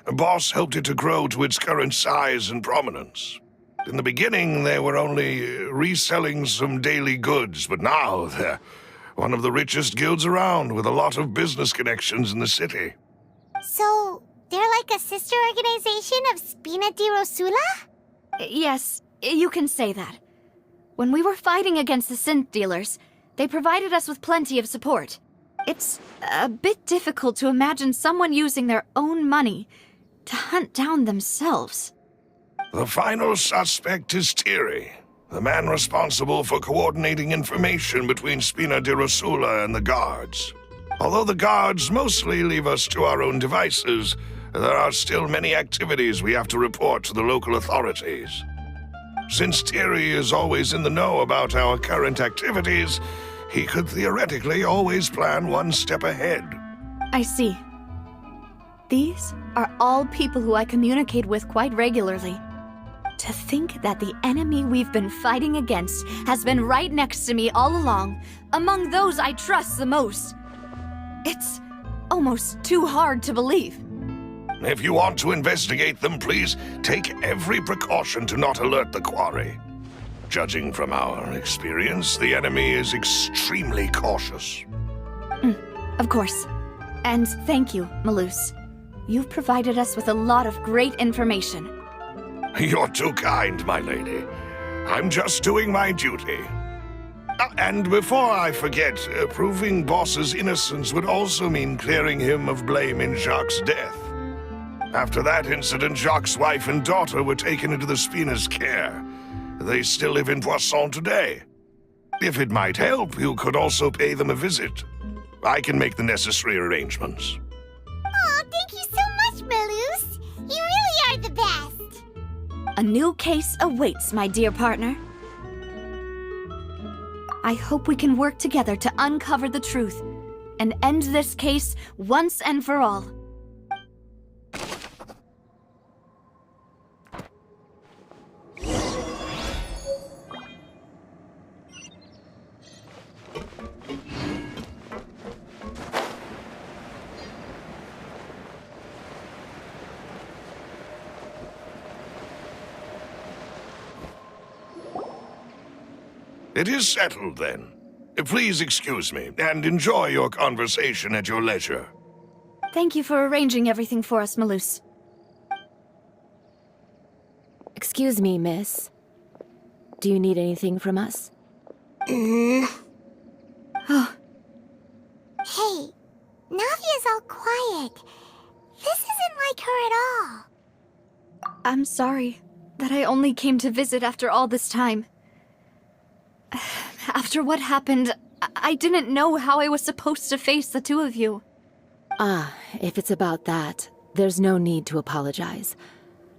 Boss helped it to grow to its current size and prominence. In the beginning, they were only reselling some daily goods, but now they're one of the richest guilds around, with a lot of business connections in the city. So, they're like a sister organization of Spina di Rosula? Yes, you can say that. When we were fighting against the synth dealers, they provided us with plenty of support. It's a bit difficult to imagine someone using their own money to hunt down themselves. The final suspect is Thierry, the man responsible for coordinating information between Spina di Rosula and the guards. Although the guards mostly leave us to our own devices, there are still many activities we have to report to the local authorities. Since Thierry is always in the know about our current activities, he could theoretically always plan one step ahead. I see. These are all people who I communicate with quite regularly. To think that the enemy we've been fighting against has been right next to me all along, among those I trust the most. It's almost too hard to believe. If you want to investigate them, please take every precaution to not alert the quarry. Judging from our experience, the enemy is extremely cautious. Of course. And thank you, Maloose. You've provided us with a lot of great information. You're too kind, my lady. I'm just doing my duty. And before I forget, proving Boss's innocence would also mean clearing him of blame in Jacques' death. After that incident, Jacques' wife and daughter were taken into the Spina's care. They still live in Poisson today. If it might help, you could also pay them a visit. I can make the necessary arrangements. Oh, thank you so much, Maloose. You really are the best. A new case awaits, my dear partner. I hope we can work together to uncover the truth and end this case once and for all. It is settled, then. Please excuse me, and enjoy your conversation at your leisure. Thank you for arranging everything for us, Malus. Excuse me, miss. Do you need anything from us? Hey, Navia's all quiet. This isn't like her at all. I'm sorry that I only came to visit after all this time. After what happened, I didn't know how I was supposed to face the two of you. Ah, if it's about that, there's no need to apologize.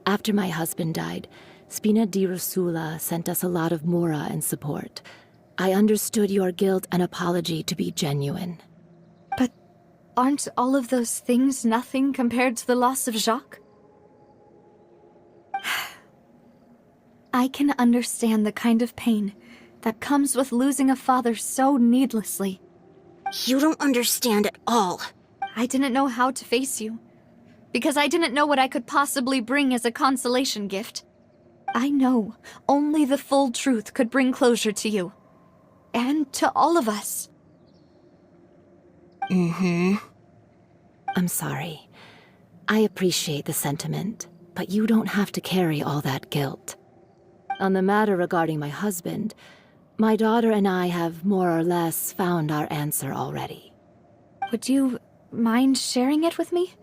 After my husband died, Spina di Rosula sent us a lot of mora and support. I understood your guilt and apology to be genuine. But aren't all of those things nothing compared to the loss of Jacques? I can understand the kind of pain that comes with losing a father so needlessly. You don't understand at all. I didn't know how to face you, because I didn't know what I could possibly bring as a consolation gift. I know only the full truth could bring closure to you. And to all of us. I'm sorry. I appreciate the sentiment, but you don't have to carry all that guilt. On the matter regarding my husband, my daughter and I have more or less found our answer already. Would you mind sharing it with me?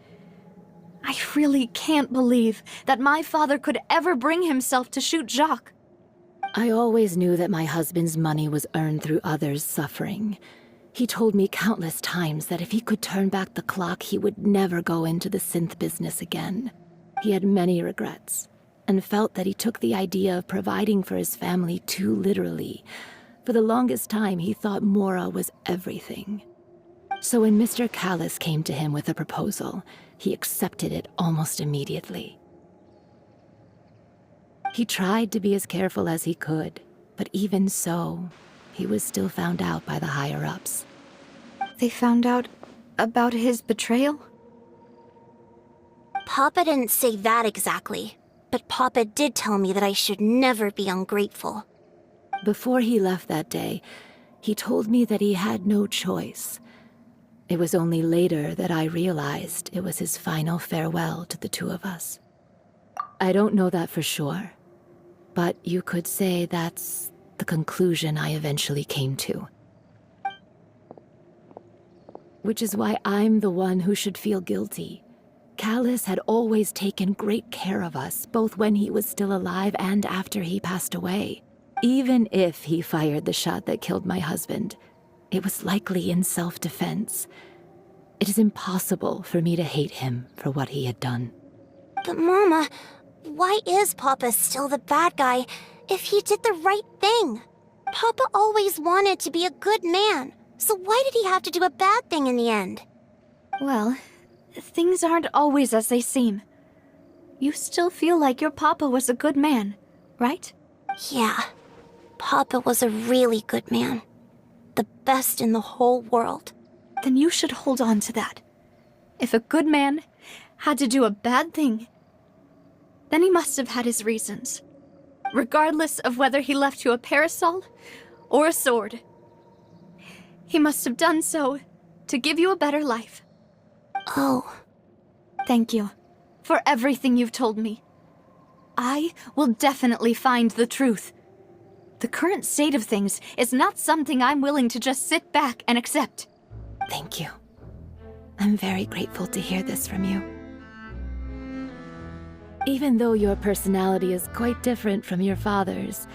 I really can't believe that my father could ever bring himself to shoot Jacques. I always knew that my husband's money was earned through others' suffering. He told me countless times that if he could turn back the clock, he would never go into the synth business again. He had many regrets, and felt that he took the idea of providing for his family too literally. For the longest time, he thought mora was everything. So when Mr. Callis came to him with a proposal, he accepted it almost immediately. He tried to be as careful as he could, but even so, he was still found out by the higher-ups. They found out about his betrayal? Papa didn't say that exactly, but Papa did tell me that I should never be ungrateful. Before he left that day, he told me that he had no choice. It was only later that I realized it was his final farewell to the two of us. I don't know that for sure, but you could say that's the conclusion I eventually came to. Which is why I'm the one who should feel guilty. Callis had always taken great care of us, both when he was still alive and after he passed away. Even if he fired the shot that killed my husband, it was likely in self-defense. It is impossible for me to hate him for what he had done. But Mama, why is Papa still the bad guy if he did the right thing? Papa always wanted to be a good man, so why did he have to do a bad thing in the end? Well, things aren't always as they seem. You still feel like your papa was a good man, right? Yeah, Papa was a really good man. The best in the whole world. Then you should hold on to that. If a good man had to do a bad thing, then he must have had his reasons. Regardless of whether he left you a parasol or a sword. He must have done so to give you a better life. Oh. Thank you for everything you've told me. I will definitely find the truth. The current state of things is not something I'm willing to just sit back and accept. Thank you. I'm very grateful to hear this from you. Even though your personality is quite different from your father's,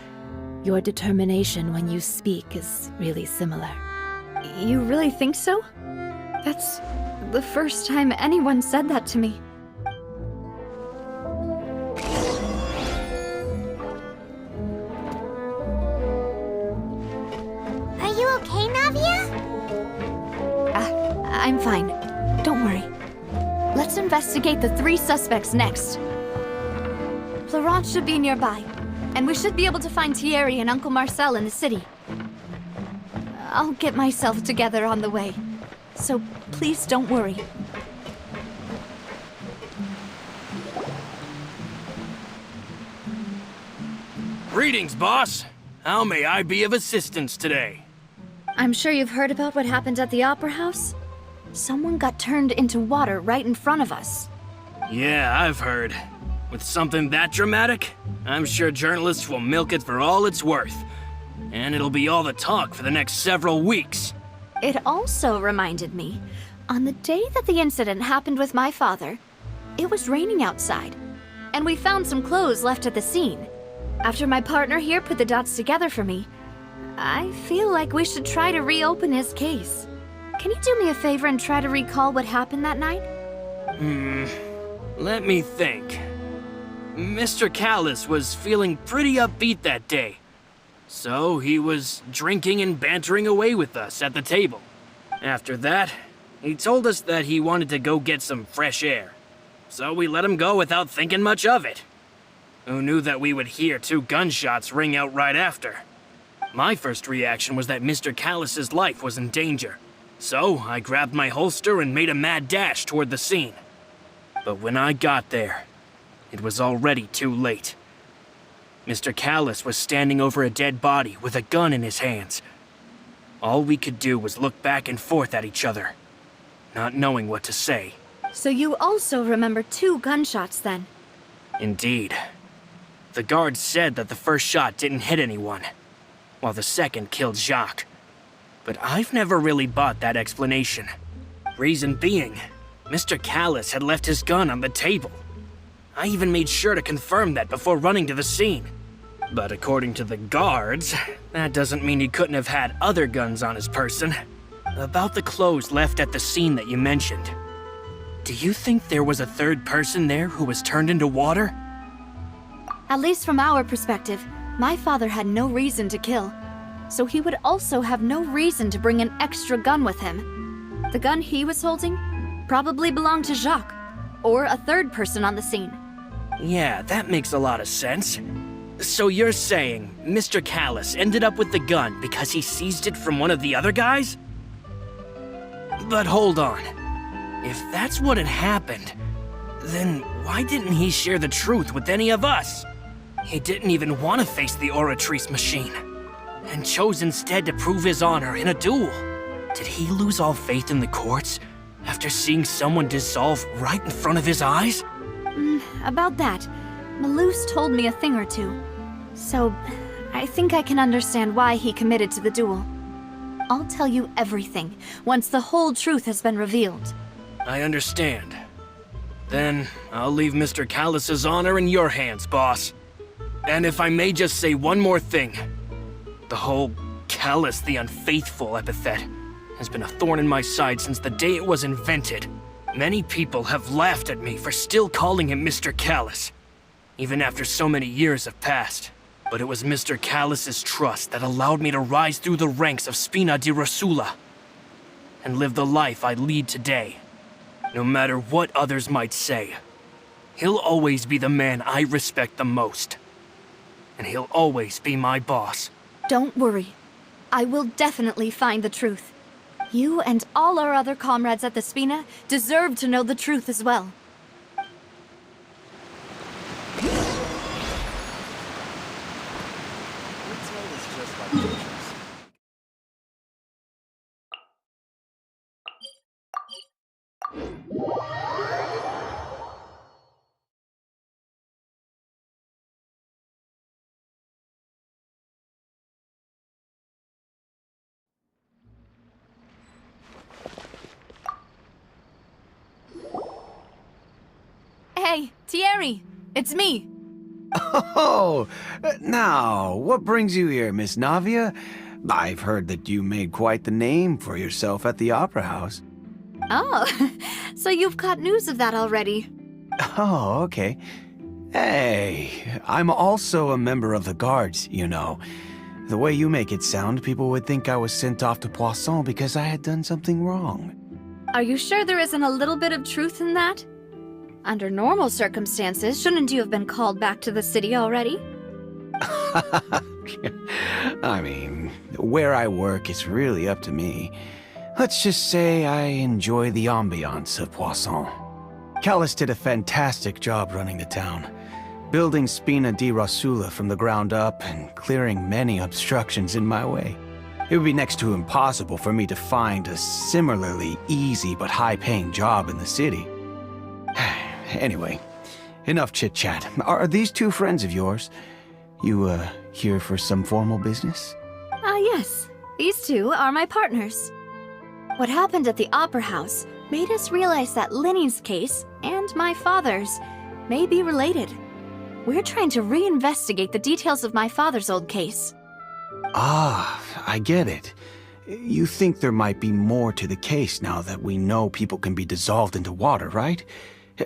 your determination when you speak is really similar. You really think so? That's the first time anyone said that to me. Are you okay, Navia? I'm fine. Don't worry. Let's investigate the 3 suspects next. Florence should be nearby, and we should be able to find Thierry and Uncle Marcel in the city. I'll get myself together on the way, so please don't worry. Greetings, boss. How may I be of assistance today? I'm sure you've heard about what happened at the Opera House? Someone got turned into water right in front of us. Yeah, I've heard. With something that dramatic, I'm sure journalists will milk it for all it's worth. And it'll be all the talk for the next several weeks. It also reminded me, on the day that the incident happened with my father, it was raining outside, and we found some clothes left at the scene. After my partner here put the dots together for me, I feel like we should try to reopen his case. Can you do me a favor and try to recall what happened that night? Let me think. Mr. Callis was feeling pretty upbeat that day. So he was drinking and bantering away with us at the table. After that, he told us that he wanted to go get some fresh air. So we let him go without thinking much of it. Who knew that we would hear 2 gunshots ring out right after? My first reaction was that Mr. Callis's life was in danger. So I grabbed my holster and made a mad dash toward the scene. But when I got there, it was already too late. Mr. Callis was standing over a dead body with a gun in his hands. All we could do was look back and forth at each other, not knowing what to say. So you also remember 2 gunshots then? Indeed. The guards said that the first shot didn't hit anyone, while the second killed Jacques. But I've never really bought that explanation. Reason being, Mr. Callis had left his gun on the table. I even made sure to confirm that before running to the scene. But according to the guards, that doesn't mean he couldn't have had other guns on his person. About the clothes left at the scene that you mentioned, do you think there was a third person there who was turned into water? At least from our perspective, my father had no reason to kill. So he would also have no reason to bring an extra gun with him. The gun he was holding probably belonged to Jacques, or a third person on the scene. Yeah, that makes a lot of sense. So you're saying Mr. Callis ended up with the gun because he seized it from one of the other guys? But hold on. If that's what had happened, then why didn't he share the truth with any of us? He didn't even want to face the Oratrice machine, and chose instead to prove his honor in a duel. Did he lose all faith in the courts after seeing someone dissolve right in front of his eyes? About that, Malouse told me a thing or two. So, I think I can understand why he committed to the duel. I'll tell you everything once the whole truth has been revealed. I understand. Then, I'll leave Mr. Callis's honor in your hands, boss. And if I may just say one more thing. The whole Callis the Unfaithful epithet has been a thorn in my side since the day it was invented. Many people have laughed at me for still calling him Mr. Callis, even after so many years have passed. But it was Mr. Callis's trust that allowed me to rise through the ranks of Spina di Rosula and live the life I lead today. No matter what others might say, he'll always be the man I respect the most. And he'll always be my boss. Don't worry. I will definitely find the truth. You and all our other comrades at the Spina deserve to know the truth as well. Hey, Thierry, it's me. Oh, now, what brings you here, Miss Navia? I've heard that you made quite the name for yourself at the Opera House. Oh, so you've got news of that already. Oh, okay. Hey, I'm also a member of the Guards, you know. The way you make it sound, people would think I was sent off to Poisson because I had done something wrong. Are you sure there isn't a little bit of truth in that? Under normal circumstances, shouldn't you have been called back to the city already? I mean, where I work is really up to me. Let's just say I enjoy the ambiance of Poisson. Callis did a fantastic job running the town, building Spina di Rosula from the ground up and clearing many obstructions in my way. It would be next to impossible for me to find a similarly easy but high-paying job in the city. Anyway, enough chit-chat. Are these two friends of yours? You, here for some formal business? Yes. These two are my partners. What happened at the Opera House made us realize that Linny's case and my father's may be related. We're trying to reinvestigate the details of my father's old case. Ah, I get it. You think there might be more to the case now that we know people can be dissolved into water, right?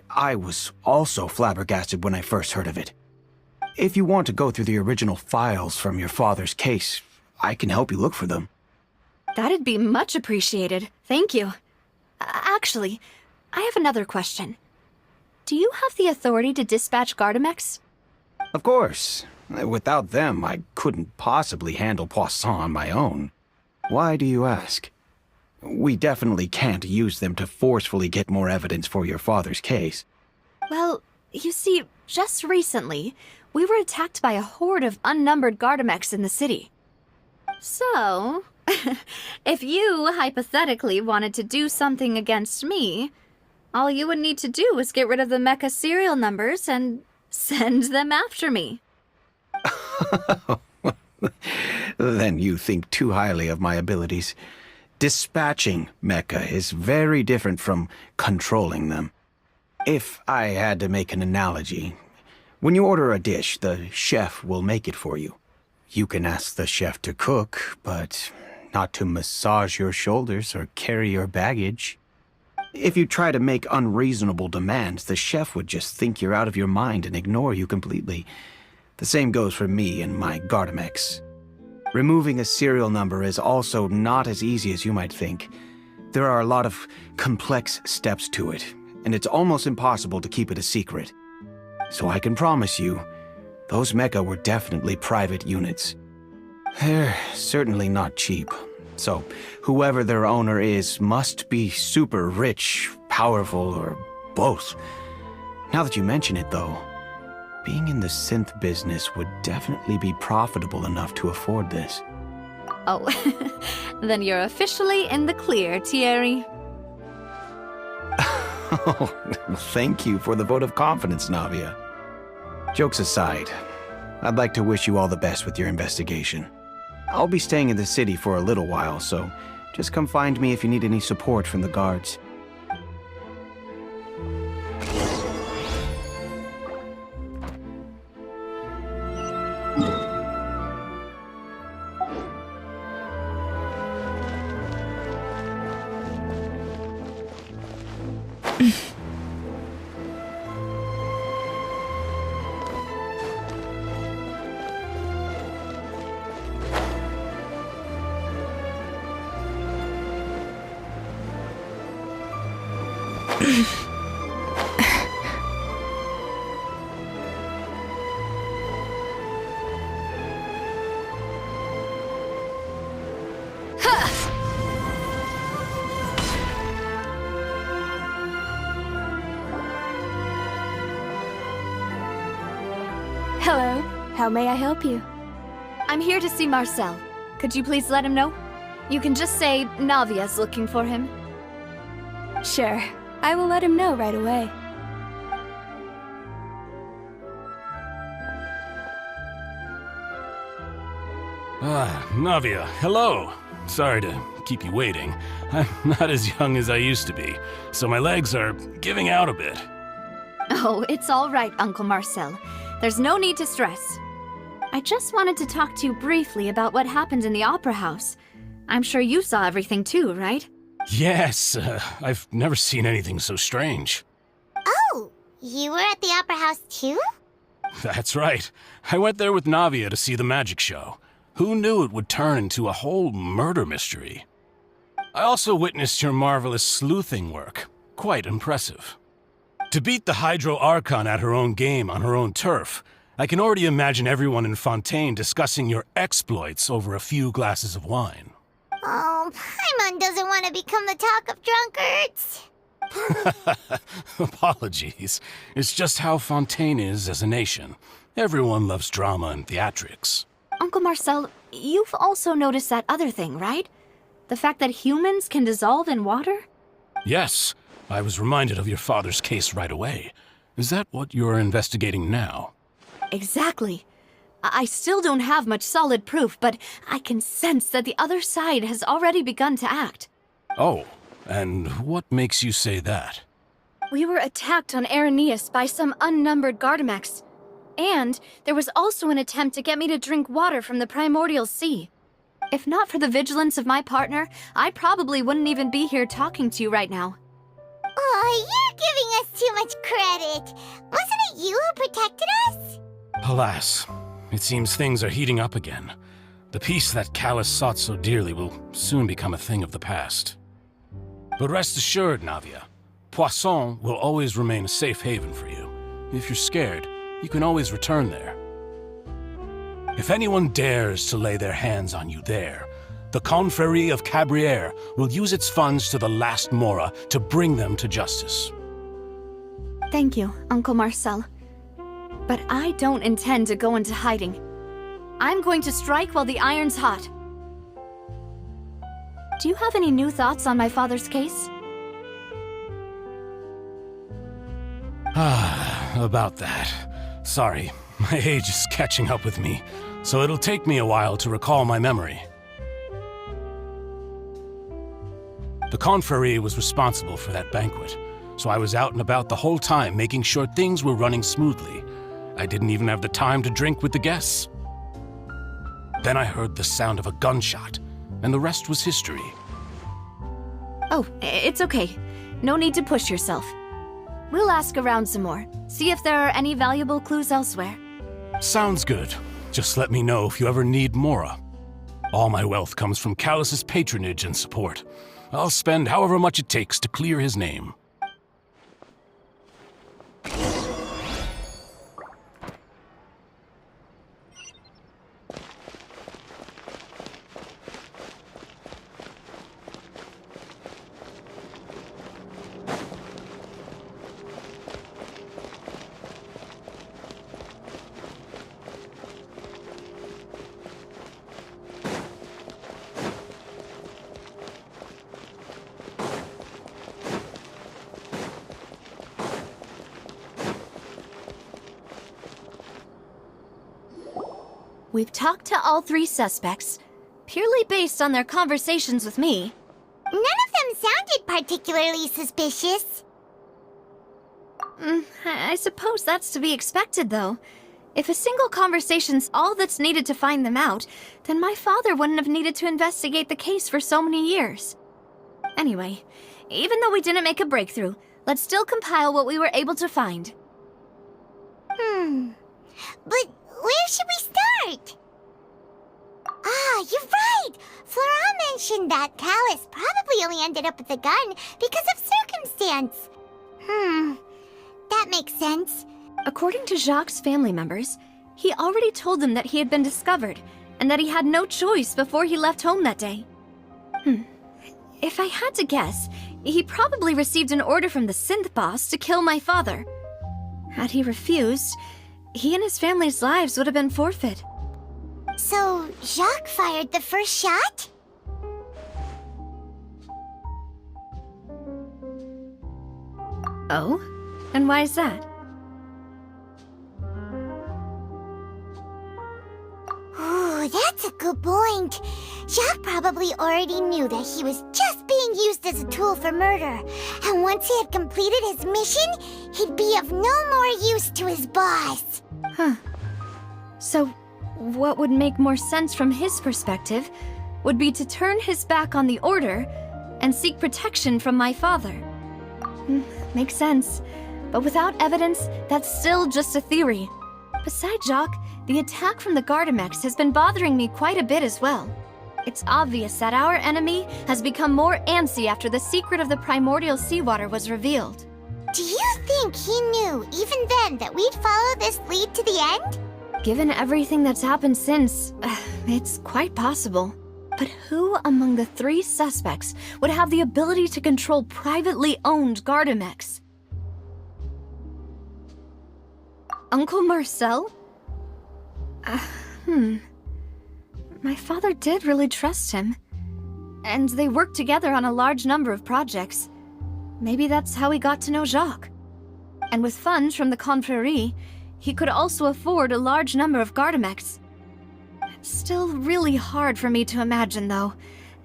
I was also flabbergasted when I first heard of it. If you want to go through the original files from your father's case, I can help you look for them. That'd be much appreciated. Thank you. Actually, I have another question. Do you have the authority to dispatch Gardamex? Of course. Without them, I couldn't possibly handle Poisson on my own. Why do you ask? We definitely can't use them to forcefully get more evidence for your father's case. Well, you see, just recently, we were attacked by a horde of unnumbered Gardamex in the city. So, if you hypothetically wanted to do something against me, all you would need to do is get rid of the mecha serial numbers and send them after me. Then you think too highly of my abilities. Dispatching mecha is very different from controlling them. If I had to make an analogy, when you order a dish, the chef will make it for you. You can ask the chef to cook, but not to massage your shoulders or carry your baggage. If you try to make unreasonable demands, the chef would just think you're out of your mind and ignore you completely. The same goes for me and my Gardamex. Removing a serial number is also not as easy as you might think. There are a lot of complex steps to it, and it's almost impossible to keep it a secret. So I can promise you, those mecha were definitely private units. They're certainly not cheap. So, whoever their owner is must be super rich, powerful, or both. Now that you mention it, though, being in the synth business would definitely be profitable enough to afford this. Oh, then you're officially in the clear, Thierry. Oh, thank you for the vote of confidence, Navia. Jokes aside, I'd like to wish you all the best with your investigation. I'll be staying in the city for a little while, so just come find me if you need any support from the guards. Hello, how may I help you? I'm here to see Marcel. Could you please let him know? You can just say Navia's looking for him. Sure, I will let him know right away. Navia, hello. Sorry to keep you waiting. I'm not as young as I used to be, so my legs are giving out a bit. Oh, it's all right, Uncle Marcel. There's no need to stress. I just wanted to talk to you briefly about what happened in the Opera House. I'm sure you saw everything too, right? Yes, I've never seen anything so strange. Oh, you were at the Opera House too? That's right. I went there with Navia to see the magic show. Who knew it would turn into a whole murder mystery? I also witnessed your marvelous sleuthing work. Quite impressive. To beat the Hydro Archon at her own game on her own turf, I can already imagine everyone in Fontaine discussing your exploits over a few glasses of wine. Oh, Paimon doesn't want to become the talk of drunkards. Apologies. It's just how Fontaine is as a nation. Everyone loves drama and theatrics. Uncle Marcel, you've also noticed that other thing, right? The fact that humans can dissolve in water? Yes, I was reminded of your father's case right away. Is that what you're investigating now? Exactly. I still don't have much solid proof, but I can sense that the other side has already begun to act. Oh, and what makes you say that? We were attacked on Araneus by some unnumbered Gardamex. And there was also an attempt to get me to drink water from the primordial sea. If not for the vigilance of my partner, I probably wouldn't even be here talking to you right now. Oh, you're giving us too much credit. Wasn't it you who protected us? Alas, it seems things are heating up again. The peace that Callus sought so dearly will soon become a thing of the past. But rest assured, Navia, Poisson will always remain a safe haven for you. If you're scared, you can always return there. If anyone dares to lay their hands on you there, the Confrérie of Cabrières will use its funds to the last Mora to bring them to justice. Thank you, Uncle Marcel. But I don't intend to go into hiding. I'm going to strike while the iron's hot. Do you have any new thoughts on my father's case? About that. Sorry, my age is catching up with me, so it'll take me a while to recall my memory. The Confrérie was responsible for that banquet, so I was out and about the whole time making sure things were running smoothly. I didn't even have the time to drink with the guests. Then I heard the sound of a gunshot, and the rest was history. Oh, it's okay. No need to push yourself. We'll ask around some more, see if there are any valuable clues elsewhere. Sounds good. Just let me know if you ever need Mora. All my wealth comes from Callus's patronage and support. I'll spend however much it takes to clear his name. We've talked to all three suspects, purely based on their conversations with me. None of them sounded particularly suspicious. I suppose that's to be expected, though. If a single conversation's all that's needed to find them out, then my father wouldn't have needed to investigate the case for so many years. Anyway, even though we didn't make a breakthrough, let's still compile what we were able to find. But where should we start? Ah, you're right! Florent mentioned that Callus probably only ended up with the gun because of circumstance. That makes sense. According to Jacques' family members, he already told them that he had been discovered, and that he had no choice before he left home that day. If I had to guess, he probably received an order from the synth boss to kill my father. Had he refused, he and his family's lives would have been forfeit. So, Jacques fired the first shot? Oh? And why is that? Ooh, that's a good point. Jacques probably already knew that he was just being used as a tool for murder. And once he had completed his mission, he'd be of no more use to his boss. So, what would make more sense from his perspective would be to turn his back on the Order and seek protection from my father. Makes sense. But without evidence, that's still just a theory. Besides Jacques, the attack from the Gardamex has been bothering me quite a bit as well. It's obvious that our enemy has become more antsy after the secret of the primordial seawater was revealed. Do you think he knew, even then, that we'd follow this lead to the end? Given everything that's happened since, it's quite possible. But who among the three suspects would have the ability to control privately owned Gardamex? Uncle Marcel? My father did really trust him. And they worked together on a large number of projects. Maybe that's how he got to know Jacques. And with funds from the Confrérie, he could also afford a large number of Gardamecs. It's still really hard for me to imagine, though.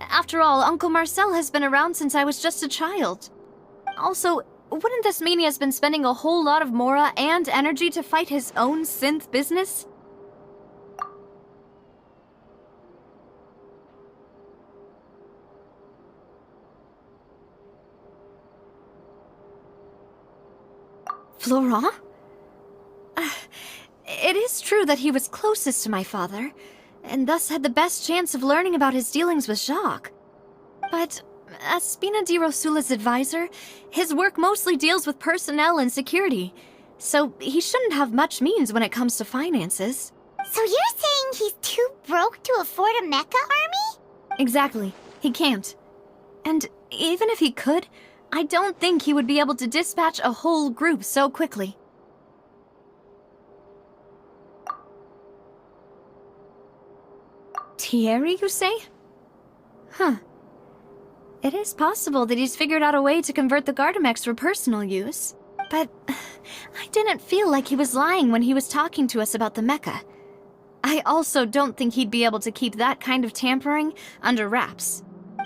After all, Uncle Marcel has been around since I was just a child. Also, wouldn't this mean he has been spending a whole lot of mora and energy to fight his own synth business? Florent? It is true that he was closest to my father, and thus had the best chance of learning about his dealings with Jacques. But as Spina di Rosula's advisor, his work mostly deals with personnel and security, so he shouldn't have much means when it comes to finances. So you're saying he's too broke to afford a mecha army? Exactly. He can't. And even if he could, I don't think he would be able to dispatch a whole group so quickly. Thierry, you say? Huh. It is possible that he's figured out a way to convert the Gardamecs for personal use. But I didn't feel like he was lying when he was talking to us about the mecha. I also don't think he'd be able to keep that kind of tampering under wraps.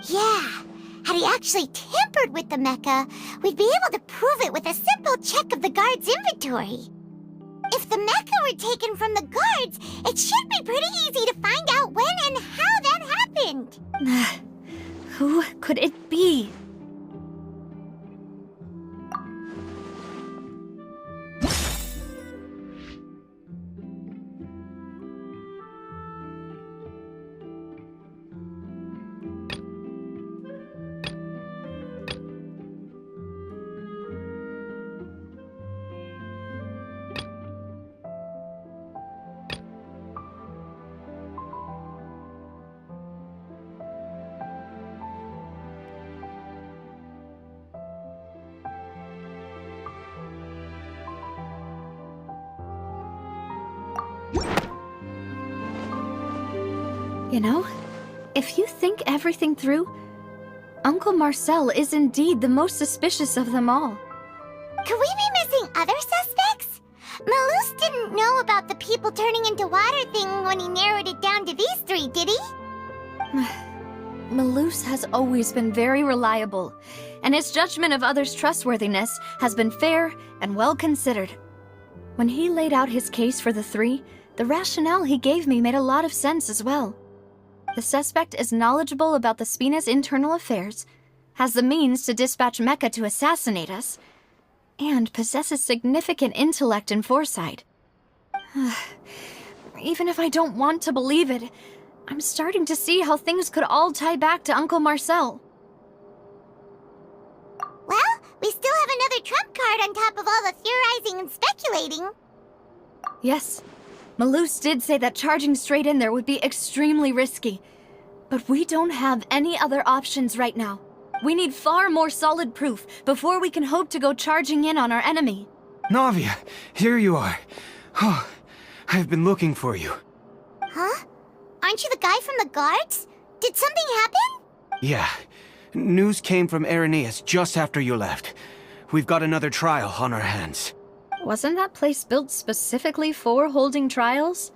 Yeah. Had he actually tampered with the mecha, we'd be able to prove it with a simple check of the guard's inventory. If the mecha were taken from the guards, it should be pretty easy to find out when and how that happened. Who could it be? You know, if you think everything through, Uncle Marcel is indeed the most suspicious of them all. Could we be missing other suspects? Malus didn't know about the people turning into water thing when he narrowed it down to these three, did he? Malus has always been very reliable, and his judgment of others' trustworthiness has been fair and well considered. When he laid out his case for the three, the rationale he gave me made a lot of sense as well. The suspect is knowledgeable about the Spina's internal affairs, has the means to dispatch Mecha to assassinate us, and possesses significant intellect and foresight. Even if I don't want to believe it, I'm starting to see how things could all tie back to Uncle Marcel. Well, we still have another trump card on top of all the theorizing and speculating. Yes, Malus did say that charging straight in there would be extremely risky. But we don't have any other options right now. We need far more solid proof before we can hope to go charging in on our enemy. Navia, here you are. Oh, I've been looking for you. Huh? Aren't you the guy from the guards? Did something happen? Yeah. News came from Irenaeus just after you left. We've got another trial on our hands. Wasn't that place built specifically for holding trials?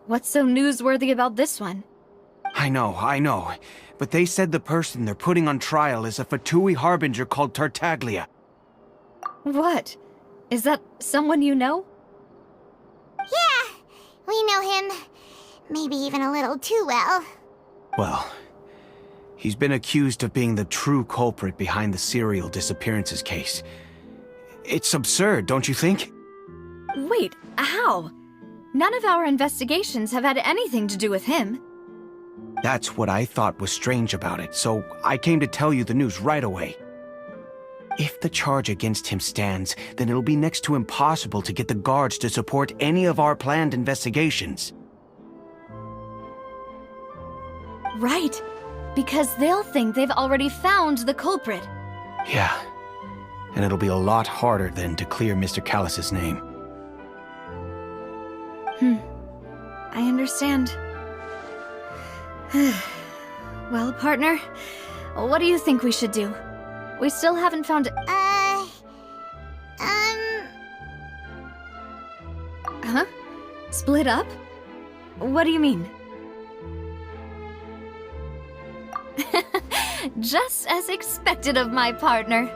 What's so newsworthy about this one? I know. But they said the person they're putting on trial is a Fatui harbinger called Tartaglia. What? Is that someone you know? Yeah, we know him. Maybe even a little too well. Well, he's been accused of being the true culprit behind the serial disappearances case. It's absurd, don't you think? Wait, how? None of our investigations have had anything to do with him. That's what I thought was strange about it, so I came to tell you the news right away. If the charge against him stands, then it'll be next to impossible to get the guards to support any of our planned investigations. Right, because they'll think they've already found the culprit. Yeah, and it'll be a lot harder then to clear Mr. Callus's name. I understand. Well, partner, what do you think we should do? We still haven't found... Huh? Split up? What do you mean? Just as expected of my partner.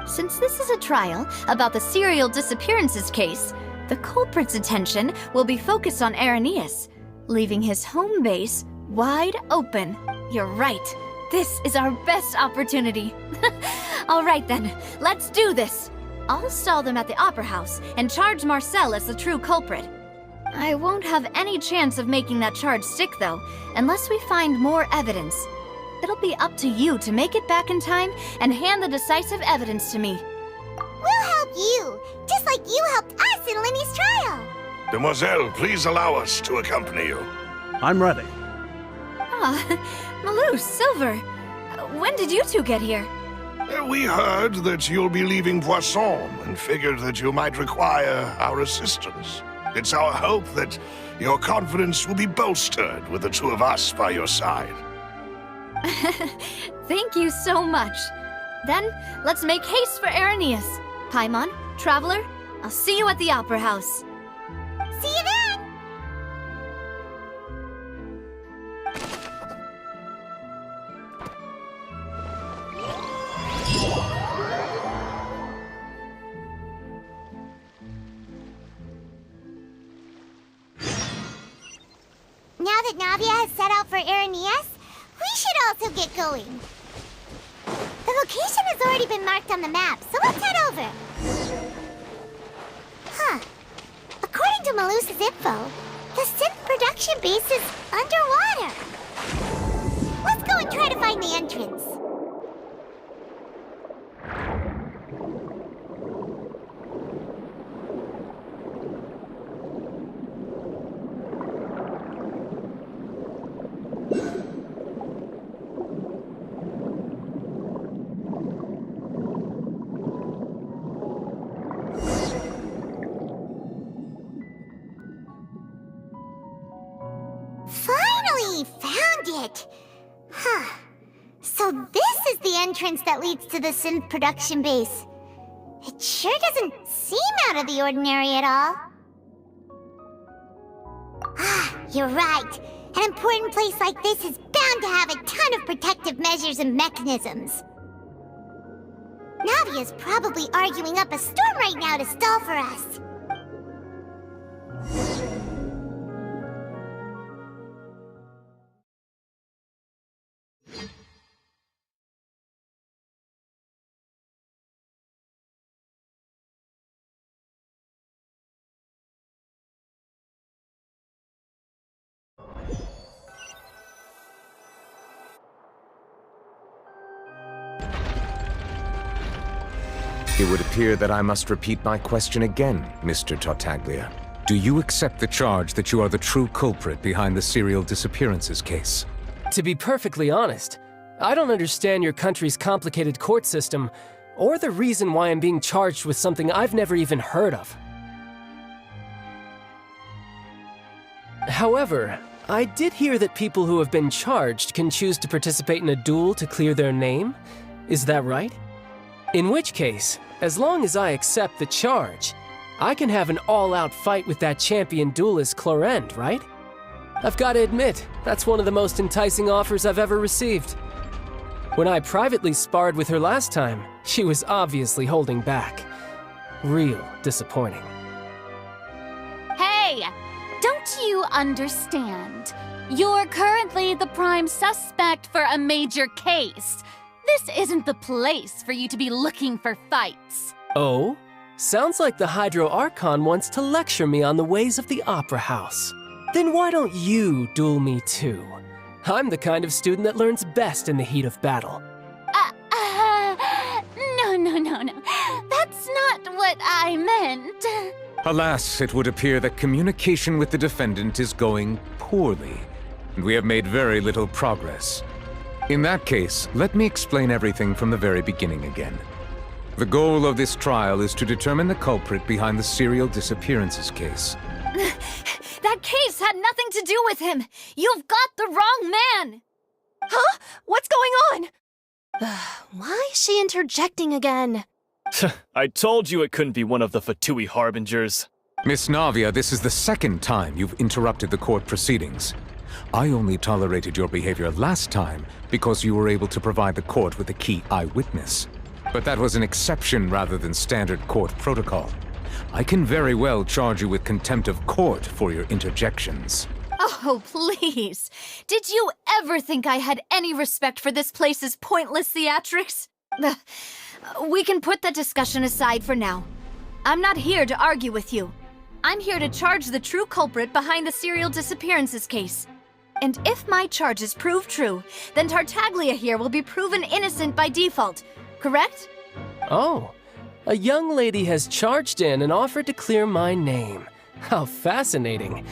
Since this is a trial about the serial disappearances case, the culprit's attention will be focused on Irenaeus, leaving his home base wide open. You're right. This is our best opportunity. All right then, let's do this. I'll stall them at the Opera House and charge Marcel as the true culprit. I won't have any chance of making that charge stick, though, unless we find more evidence. It'll be up to you to make it back in time and hand the decisive evidence to me. We'll help you, just like you helped us in Lenny's trial. Demoiselle, please allow us to accompany you. I'm ready. Malou, Silver, when did you two get here? We heard that you'll be leaving Poisson and figured that you might require our assistance. It's our hope that your confidence will be bolstered with the two of us by your side. Thank you so much. Then, let's make haste for Irenaeus. Paimon, Traveler, I'll see you at the Opera House. See you then! Now that Navia has set out for Irenaeus, we should also get going. The location has already been marked on the map, so let's head over. Huh. According to Malusa's info, the synth production base is underwater. Let's go and try to find the entrance. Finally found it! Huh. So this is the entrance that leads to the synth production base. It sure doesn't seem out of the ordinary at all. Ah, you're right. An important place like this is bound to have a ton of protective measures and mechanisms. Navia's probably arguing up a storm right now to stall for us. It would appear that I must repeat my question again, Mr. Tartaglia. Do you accept the charge that you are the true culprit behind the serial disappearances case? To be perfectly honest, I don't understand your country's complicated court system, or the reason why I'm being charged with something I've never even heard of. However, I did hear that people who have been charged can choose to participate in a duel to clear their name. Is that right? In which case, as long as I accept the charge, I can have an all-out fight with that champion duelist Clorend, right? I've got to admit, that's one of the most enticing offers I've ever received. When I privately sparred with her last time, she was obviously holding back. Real disappointing. Hey! Don't you understand? You're currently the prime suspect for a major case. This isn't the place for you to be looking for fights. Oh? Sounds like the Hydro Archon wants to lecture me on the ways of the Opera House. Then why don't you duel me too? I'm the kind of student that learns best in the heat of battle. No. That's not what I meant. Alas, it would appear that communication with the defendant is going poorly, and we have made very little progress. In that case, let me explain everything from the very beginning again. The goal of this trial is to determine the culprit behind the serial disappearances case. That case had nothing to do with him! You've got the wrong man! Huh? What's going on? Why is she interjecting again? I told you it couldn't be one of the Fatui harbingers. Miss Navia, this is the second time you've interrupted the court proceedings. I only tolerated your behavior last time because you were able to provide the court with a key eyewitness. But that was an exception rather than standard court protocol. I can very well charge you with contempt of court for your interjections. Oh, please. Did you ever think I had any respect for this place's pointless theatrics? We can put that discussion aside for now. I'm not here to argue with you. I'm here to charge the true culprit behind the serial disappearances case. And if my charges prove true, then Tartaglia here will be proven innocent by default, correct? Oh, a young lady has charged in and offered to clear my name. How fascinating.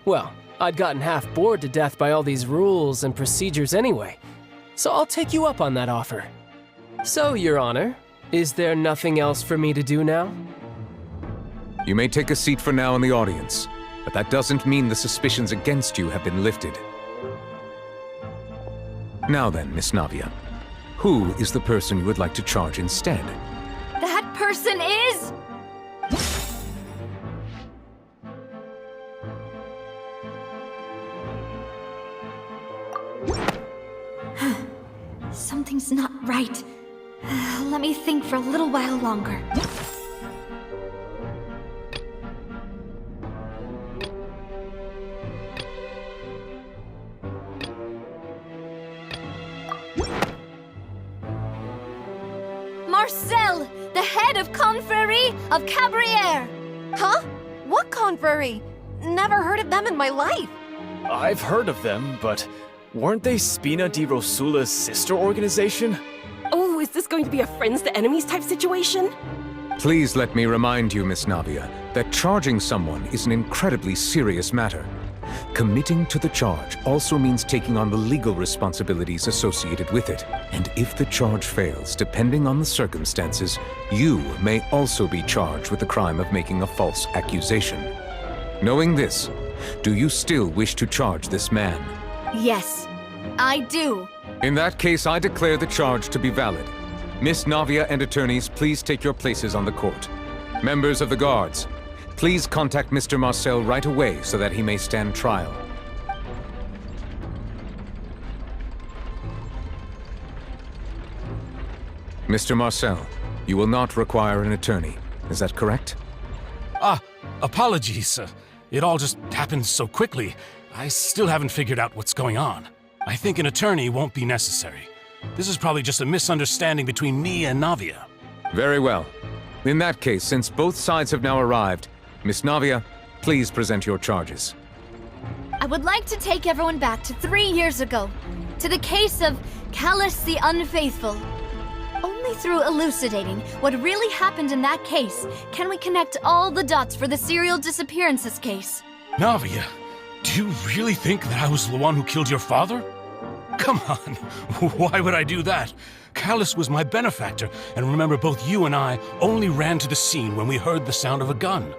Well, I'd gotten half bored to death by all these rules and procedures anyway, so I'll take you up on that offer. So, Your Honor, is there nothing else for me to do now? You may take a seat for now in the audience, but that doesn't mean the suspicions against you have been lifted. Now then, Miss Navia, who is the person you would like to charge instead? That person is... Something's not right. Let me think for a little while longer. Marcel, the head of Confrérie of Cabrières! Huh? What confrérie? Never heard of them in my life. I've heard of them, but weren't they Spina di Rosula's sister organization? Oh, is this going to be a friends to enemies type situation? Please let me remind you, Miss Navia, that charging someone is an incredibly serious matter. Committing to the charge also means taking on the legal responsibilities associated with it. And if the charge fails, depending on the circumstances, you may also be charged with the crime of making a false accusation. Knowing this, do you still wish to charge this man? Yes, I do. In that case, I declare the charge to be valid. Miss Navia and attorneys, please take your places on the court. Members of the guards, please contact Mr. Marcel right away so that he may stand trial. Mr. Marcel, you will not require an attorney. Is that correct? Apologies. It all just happened so quickly. I still haven't figured out what's going on. I think an attorney won't be necessary. This is probably just a misunderstanding between me and Navia. Very well. In that case, since both sides have now arrived, Miss Navia, please present your charges. I would like to take everyone back to 3 years ago, to the case of Childe the Unfaithful. Only through elucidating what really happened in that case can we connect all the dots for the serial disappearances case. Navia, do you really think that I was the one who killed your father? Come on, why would I do that? Childe was my benefactor, and remember both you and I only ran to the scene when we heard the sound of a gun.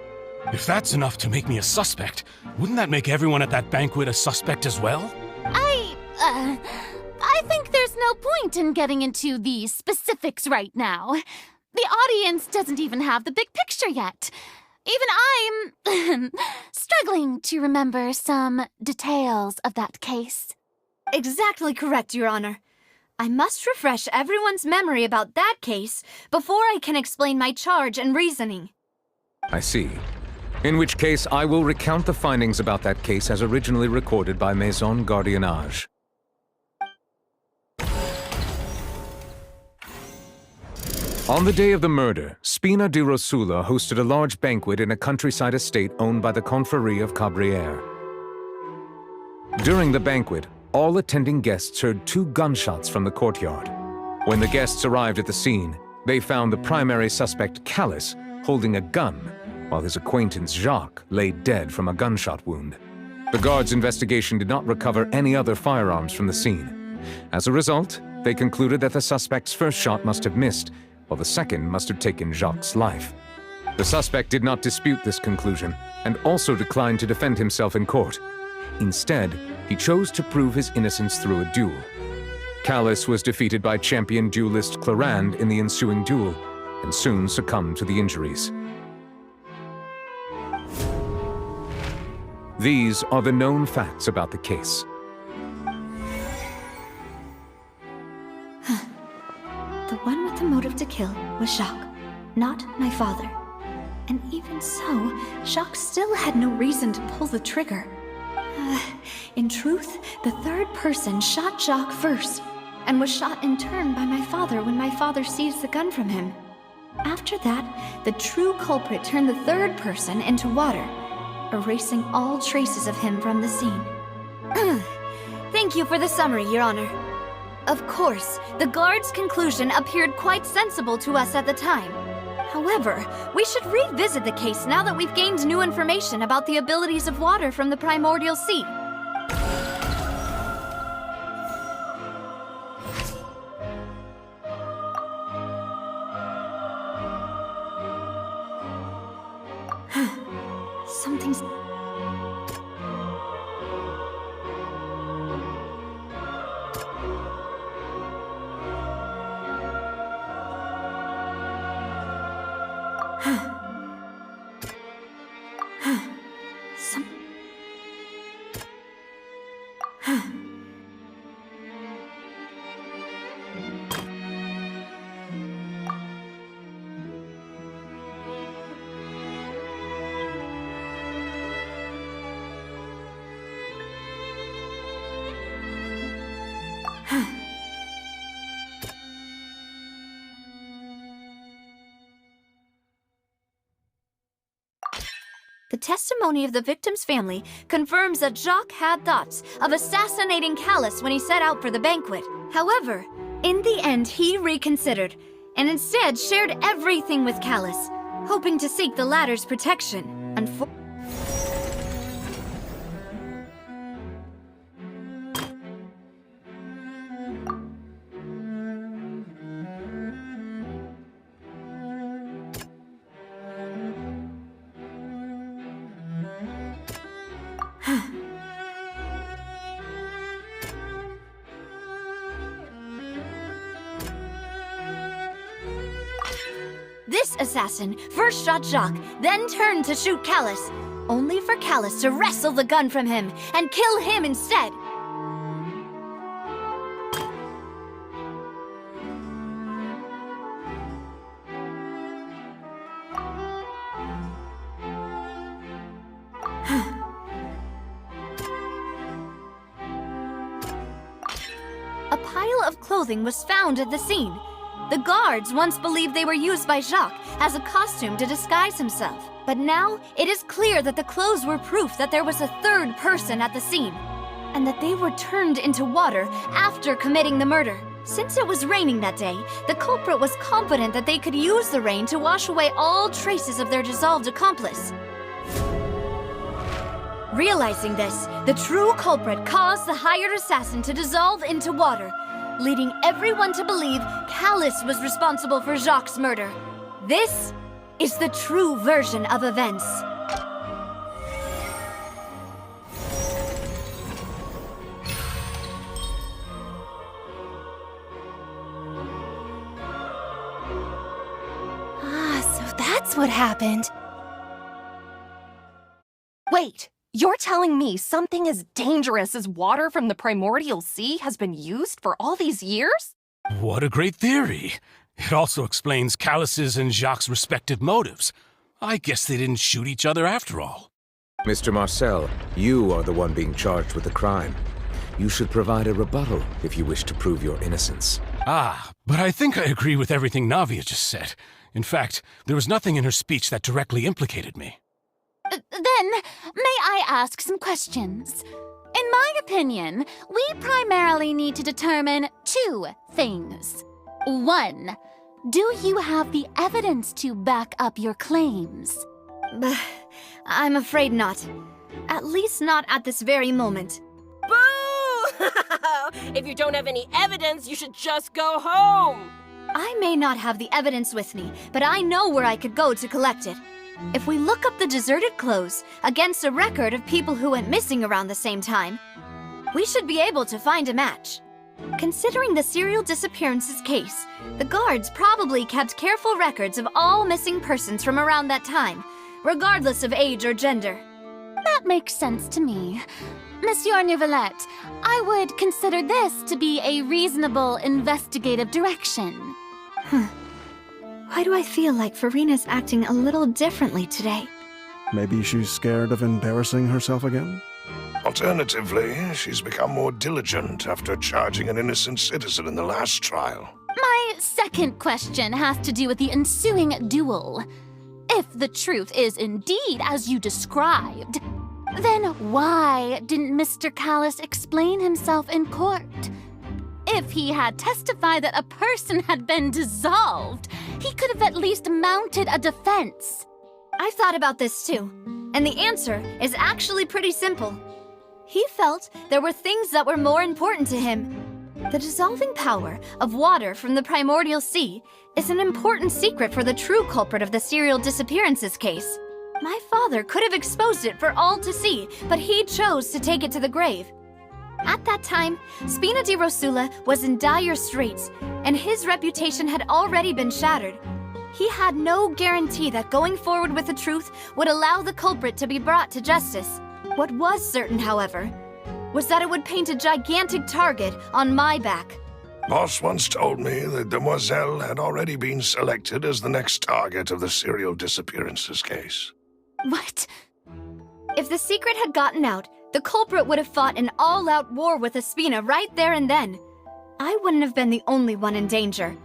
If that's enough to make me a suspect, wouldn't that make everyone at that banquet a suspect as well? I think there's no point in getting into the specifics right now. The audience doesn't even have the big picture yet. Even I'm struggling to remember some details of that case. Exactly correct, Your Honor. I must refresh everyone's memory about that case before I can explain my charge and reasoning. I see. In which case, I will recount the findings about that case as originally recorded by Maison Gardiennage. On the day of the murder, Spina di Rosula hosted a large banquet in a countryside estate owned by the Confrérie of Cabrières. During the banquet, all attending guests heard 2 gunshots from the courtyard. When the guests arrived at the scene, they found the primary suspect, Childe, holding a gun, while his acquaintance, Jacques, lay dead from a gunshot wound. The guards' investigation did not recover any other firearms from the scene. As a result, they concluded that the suspect's first shot must have missed, while the second must have taken Jacques' life. The suspect did not dispute this conclusion, and also declined to defend himself in court. Instead, he chose to prove his innocence through a duel. Callus was defeated by champion duelist Clarand in the ensuing duel, and soon succumbed to the injuries. These are the known facts about the case. The one with the motive to kill was Jacques, not my father. And even so, Jacques still had no reason to pull the trigger. In truth, the third person shot Jacques first, and was shot in turn by my father when my father seized the gun from him. After that, the true culprit turned the third person into water, erasing all traces of him from the scene. Thank you for the summary, Your Honor. Of course, the guard's conclusion appeared quite sensible to us at the time. However, we should revisit the case now that we've gained new information about the abilities of water from the primordial sea. Something's... The testimony of the victim's family confirms that Jacques had thoughts of assassinating Callus when he set out for the banquet. However, in the end, he reconsidered, and instead shared everything with Callus, hoping to seek the latter's protection. This assassin first shot Jacques, then turned to shoot Callus, only for Callus to wrestle the gun from him and kill him instead. A pile of clothing was found at the scene. The guards once believed they were used by Jacques as a costume to disguise himself. But now, it is clear that the clothes were proof that there was a third person at the scene, and that they were turned into water after committing the murder. Since it was raining that day, the culprit was confident that they could use the rain to wash away all traces of their dissolved accomplice. Realizing this, the true culprit caused the hired assassin to dissolve into water, leading everyone to believe Callus was responsible for Jacques' murder. This is the true version of events. So that's what happened. Wait, you're telling me something as dangerous as water from the primordial sea has been used for all these years? What a great theory. It also explains Callus's and Jacques' respective motives. I guess they didn't shoot each other after all. Mr. Marcel, you are the one being charged with the crime. You should provide a rebuttal if you wish to prove your innocence. But I think I agree with everything Neuvillette just said. In fact, there was nothing in her speech that directly implicated me. Then, may I ask some questions? In my opinion, we primarily need to determine two things. One, do you have the evidence to back up your claims? I'm afraid not. At least not at this very moment. Boo! If you don't have any evidence, you should just go home! I may not have the evidence with me, but I know where I could go to collect it. If we look up the deserted clothes against a record of people who went missing around the same time, we should be able to find a match. Considering the serial disappearances case, the guards probably kept careful records of all missing persons from around that time, regardless of age or gender. That makes sense to me. Monsieur Neuvillette, I would consider this to be a reasonable investigative direction. Why do I feel like Farina's acting a little differently today? Maybe she's scared of embarrassing herself again? Alternatively, she's become more diligent after charging an innocent citizen in the last trial. My second question has to do with the ensuing duel. If the truth is indeed as you described, then why didn't Mr. Callis explain himself in court? If he had testified that a person had been dissolved, he could have at least mounted a defense. I've thought about this too, and the answer is actually pretty simple. He felt there were things that were more important to him. The dissolving power of water from the primordial sea is an important secret for the true culprit of the serial disappearances case. My father could have exposed it for all to see, but he chose to take it to the grave. At that time, Spina di Rosula was in dire straits, and his reputation had already been shattered. He had no guarantee that going forward with the truth would allow the culprit to be brought to justice. What was certain, however, was that it would paint a gigantic target on my back. Boss once told me that Demoiselle had already been selected as the next target of the serial disappearances case. What? If the secret had gotten out, the culprit would have fought an all-out war with Espina right there and then. I wouldn't have been the only one in danger.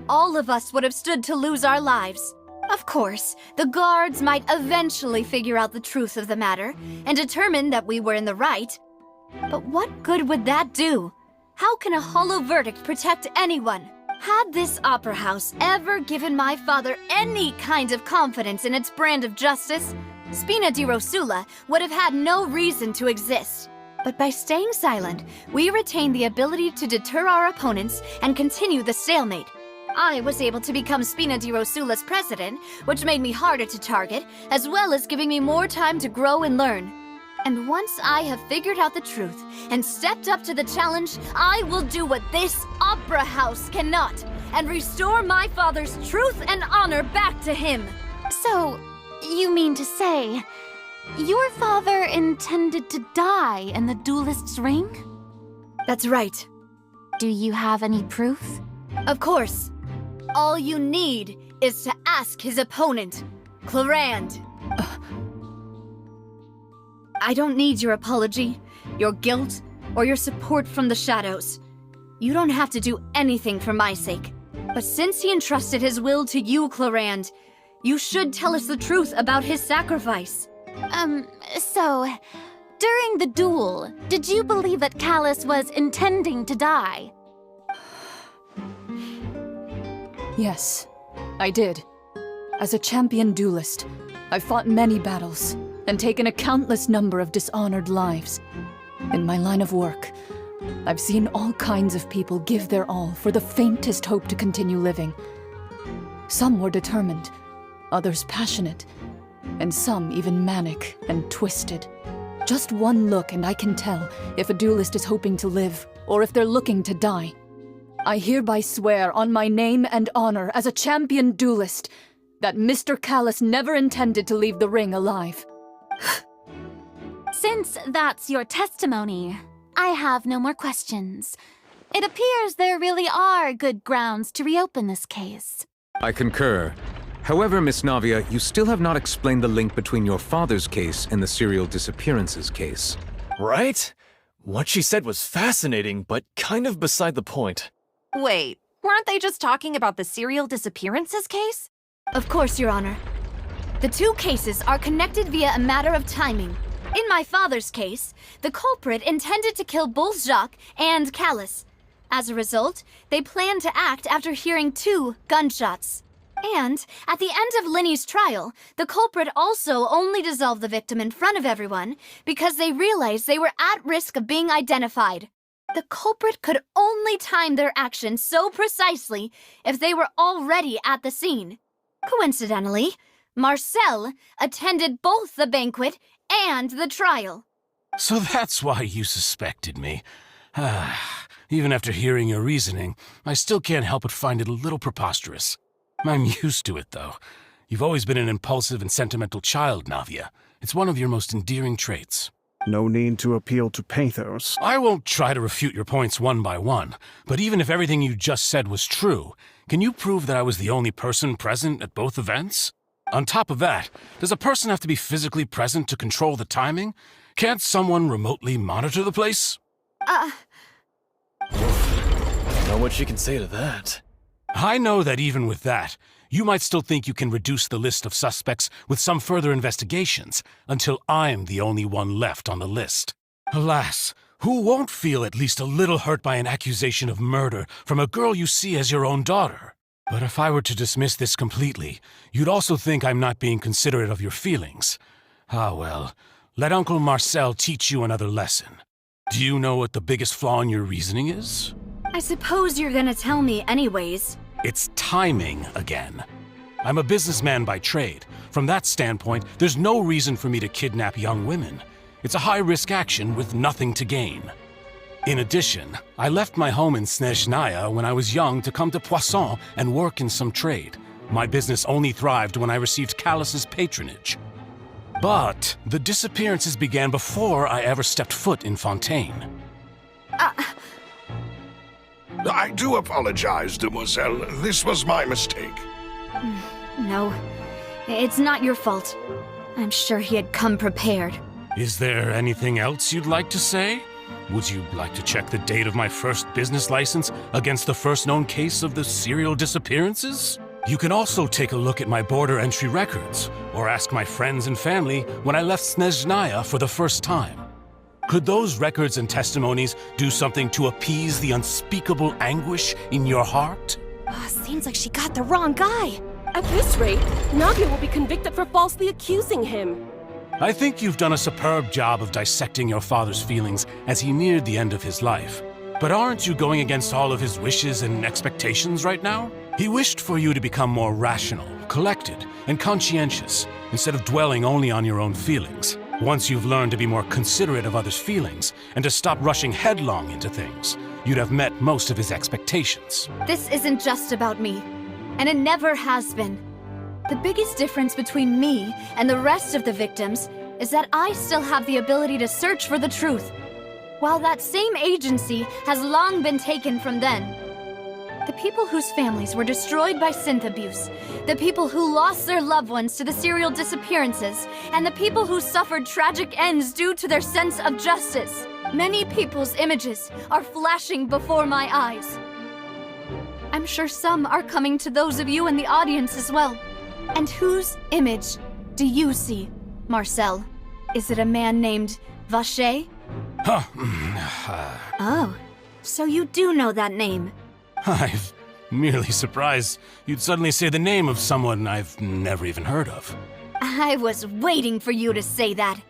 All of us would have stood to lose our lives. Of course, the guards might eventually figure out the truth of the matter and determine that we were in the right. But what good would that do? How can a hollow verdict protect anyone? Had this opera house ever given my father any kind of confidence in its brand of justice, Spina di Rosula would have had no reason to exist. But by staying silent, we retained the ability to deter our opponents and continue the stalemate. I was able to become Spina di Rosula's president, which made me harder to target, as well as giving me more time to grow and learn. And once I have figured out the truth and stepped up to the challenge, I will do what this opera house cannot, and restore my father's truth and honor back to him. So, you mean to say, your father intended to die in the duelist's ring? That's right. Do you have any proof? Of course. All you need is to ask his opponent, Clarande. I don't need your apology, your guilt, or your support from the shadows. You don't have to do anything for my sake. But since he entrusted his will to you, Clarande, you should tell us the truth about his sacrifice. So, during the duel, did you believe that Callis was intending to die? Yes, I did. As a champion duelist, I've fought many battles and taken a countless number of dishonored lives. In my line of work, I've seen all kinds of people give their all for the faintest hope to continue living. Some were determined, others passionate, and some even manic and twisted. Just one look and I can tell if a duelist is hoping to live or if they're looking to die. I hereby swear on my name and honor as a champion duelist that Mr. Callis never intended to leave the ring alive. Since that's your testimony, I have no more questions. It appears there really are good grounds to reopen this case. I concur. However, Miss Navia, you still have not explained the link between your father's case and the serial disappearances case. Right? What she said was fascinating, but kind of beside the point. Wait, weren't they just talking about the serial disappearances case? Of course, Your Honor. The two cases are connected via a matter of timing. In my father's case, the culprit intended to kill both Jacques and Callis. As a result, they planned to act after hearing 2 gunshots. And at the end of Linny's trial, the culprit also only dissolved the victim in front of everyone because they realized they were at risk of being identified. The culprit could only time their actions so precisely if they were already at the scene. Coincidentally, Marcel attended both the banquet and the trial. So that's why you suspected me. Even after hearing your reasoning, I still can't help but find it a little preposterous. I'm used to it, though. You've always been an impulsive and sentimental child, Navia. It's one of your most endearing traits. No need to appeal to pathos. I won't try to refute your points one by one, but even if everything you just said was true, can you prove that I was the only person present at both events? On top of that, does a person have to be physically present to control the timing? Can't someone remotely monitor the place? Not much you can say to that. I know that even with that, you might still think you can reduce the list of suspects with some further investigations until I'm the only one left on the list. Alas, who won't feel at least a little hurt by an accusation of murder from a girl you see as your own daughter? But if I were to dismiss this completely, you'd also think I'm not being considerate of your feelings. Ah well, let Uncle Marcel teach you another lesson. Do you know what the biggest flaw in your reasoning is? I suppose you're gonna tell me anyways. It's timing again. I'm a businessman by trade. From that standpoint, there's no reason for me to kidnap young women. It's a high-risk action with nothing to gain. In addition, I left my home in Snezhnaya when I was young to come to Poisson and work in some trade. My business only thrived when I received Callus's patronage. But the disappearances began before I ever stepped foot in Fontaine. I do apologize, demoiselle. This was my mistake. No, it's not your fault. I'm sure he had come prepared. Is there anything else you'd like to say? Would you like to check the date of my first business license against the first known case of the serial disappearances? You can also take a look at my border entry records, or ask my friends and family when I left Snezhnaya for the first time. Could those records and testimonies do something to appease the unspeakable anguish in your heart? Seems like she got the wrong guy. At this rate, Navia will be convicted for falsely accusing him. I think you've done a superb job of dissecting your father's feelings as he neared the end of his life. But aren't you going against all of his wishes and expectations right now? He wished for you to become more rational, collected, and conscientious, instead of dwelling only on your own feelings. Once you've learned to be more considerate of others' feelings, and to stop rushing headlong into things, you'd have met most of his expectations. This isn't just about me, and it never has been. The biggest difference between me and the rest of the victims is that I still have the ability to search for the truth, while that same agency has long been taken from them. The people whose families were destroyed by synth abuse, the people who lost their loved ones to the serial disappearances, and the people who suffered tragic ends due to their sense of justice. Many people's images are flashing before my eyes. I'm sure some are coming to those of you in the audience as well. And whose image do you see, Marcel? Is it a man named Vacher? Oh, so you do know that name. I'm merely surprised you'd suddenly say the name of someone I've never even heard of. I was waiting for you to say that.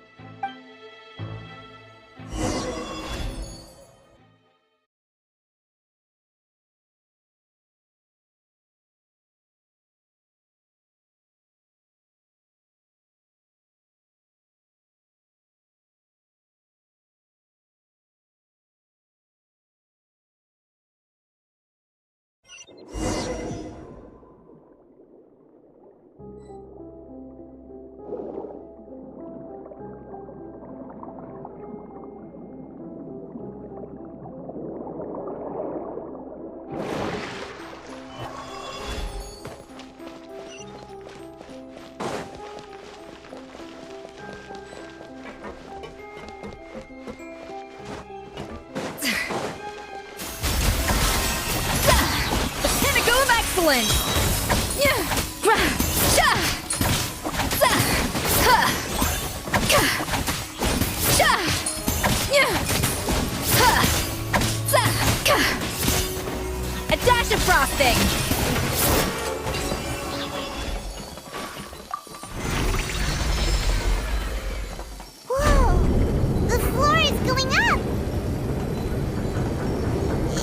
Excellent! A dash of frosting! Whoa! The floor is going up!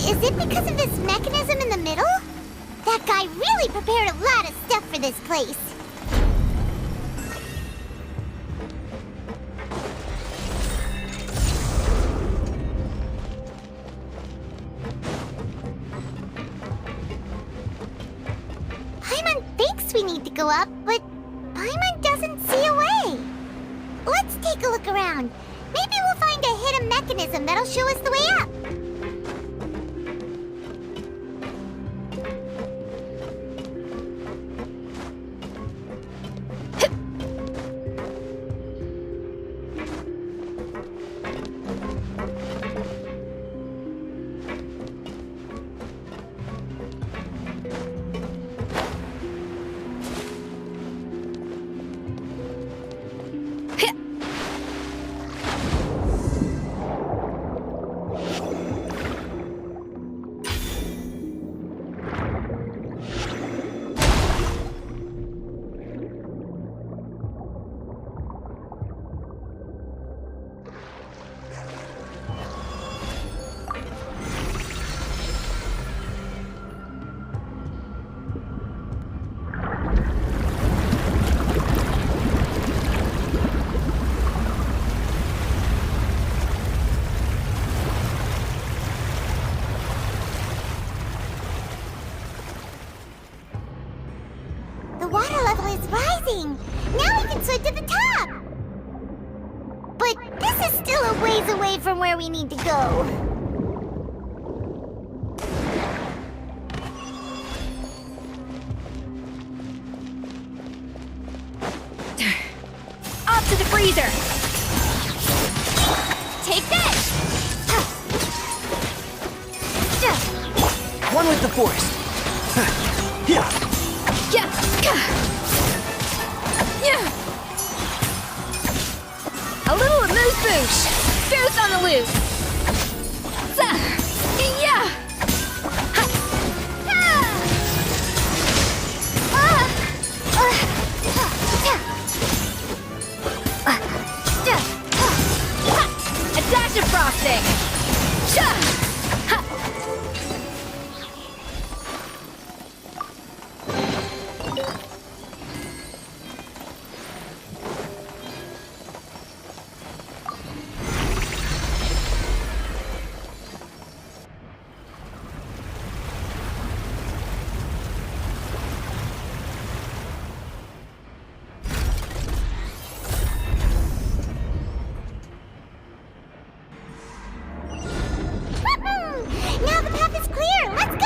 Is it because of this mechanism in the middle? That guy really prepared a lot of stuff for this place. we need to go up, but Paimon doesn't see a way. Let's take a look around. Maybe we'll find a hidden mechanism that'll show us the way up. Now we can swim to the top! But this is still a ways away from where we need to go. Off to the freezer! Take this! One with the force. Yeah. A little amuse-bouche! Goose on the loose! Yeah! A dash of frosting! Now the path is clear! Let's go!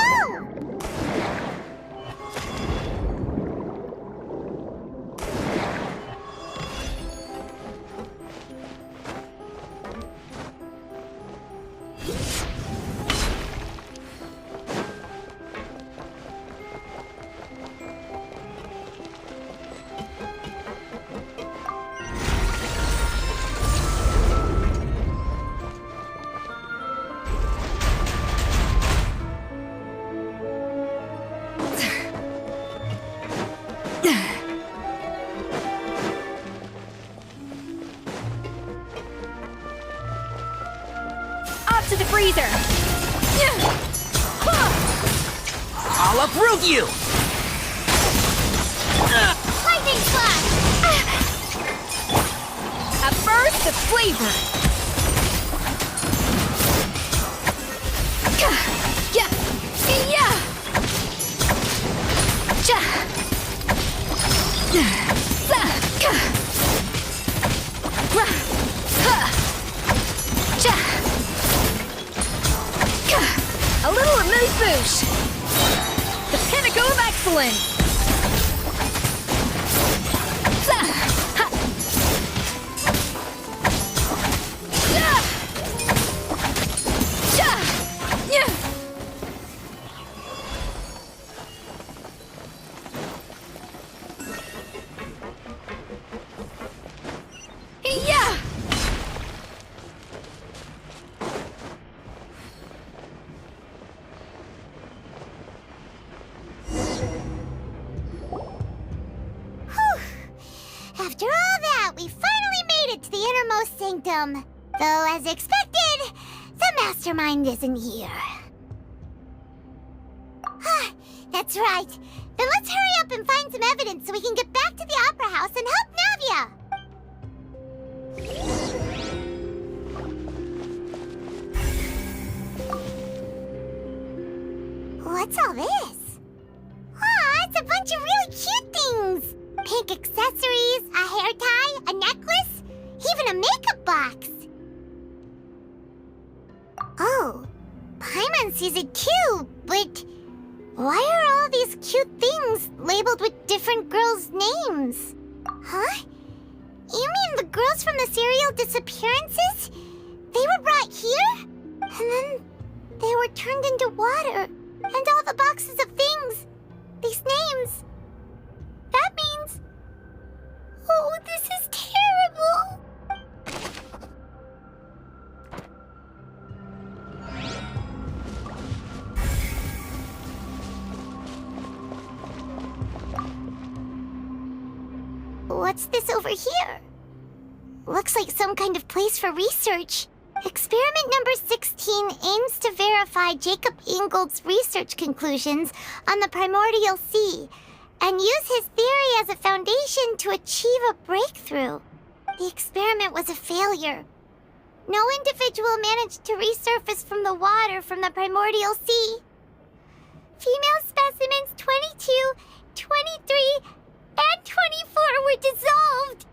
Off to the freezer! I'll uproot you! Lightning slash! A burst of flavor! A little amuse-bouche! The pinnacle of excellence! After all that, we finally made it to the innermost sanctum. Though, as expected, the mastermind isn't here. That's right. Then let's hurry up and find some evidence so we can get back to the Opera House and help Navia. What's all this? Aw, it's a bunch of really cute things! things. Pink accessories, a hair tie, a necklace, even a makeup box. Oh, Paimon sees it too, but why are all these cute things labeled with different girls' names? Huh? You mean the girls from the serial disappearances? They were brought here? And then they were turned into water. And all the boxes of things. These names. That means... Oh, this is terrible! What's this over here? Looks like some kind of place for research. Experiment number 16 aims to verify Jacob Ingold's research conclusions on the primordial sea and use his theory as a foundation to achieve a breakthrough. The experiment was a failure. No individual managed to resurface from the water from the primordial sea. Female specimens 22, 23, and 24 were dissolved.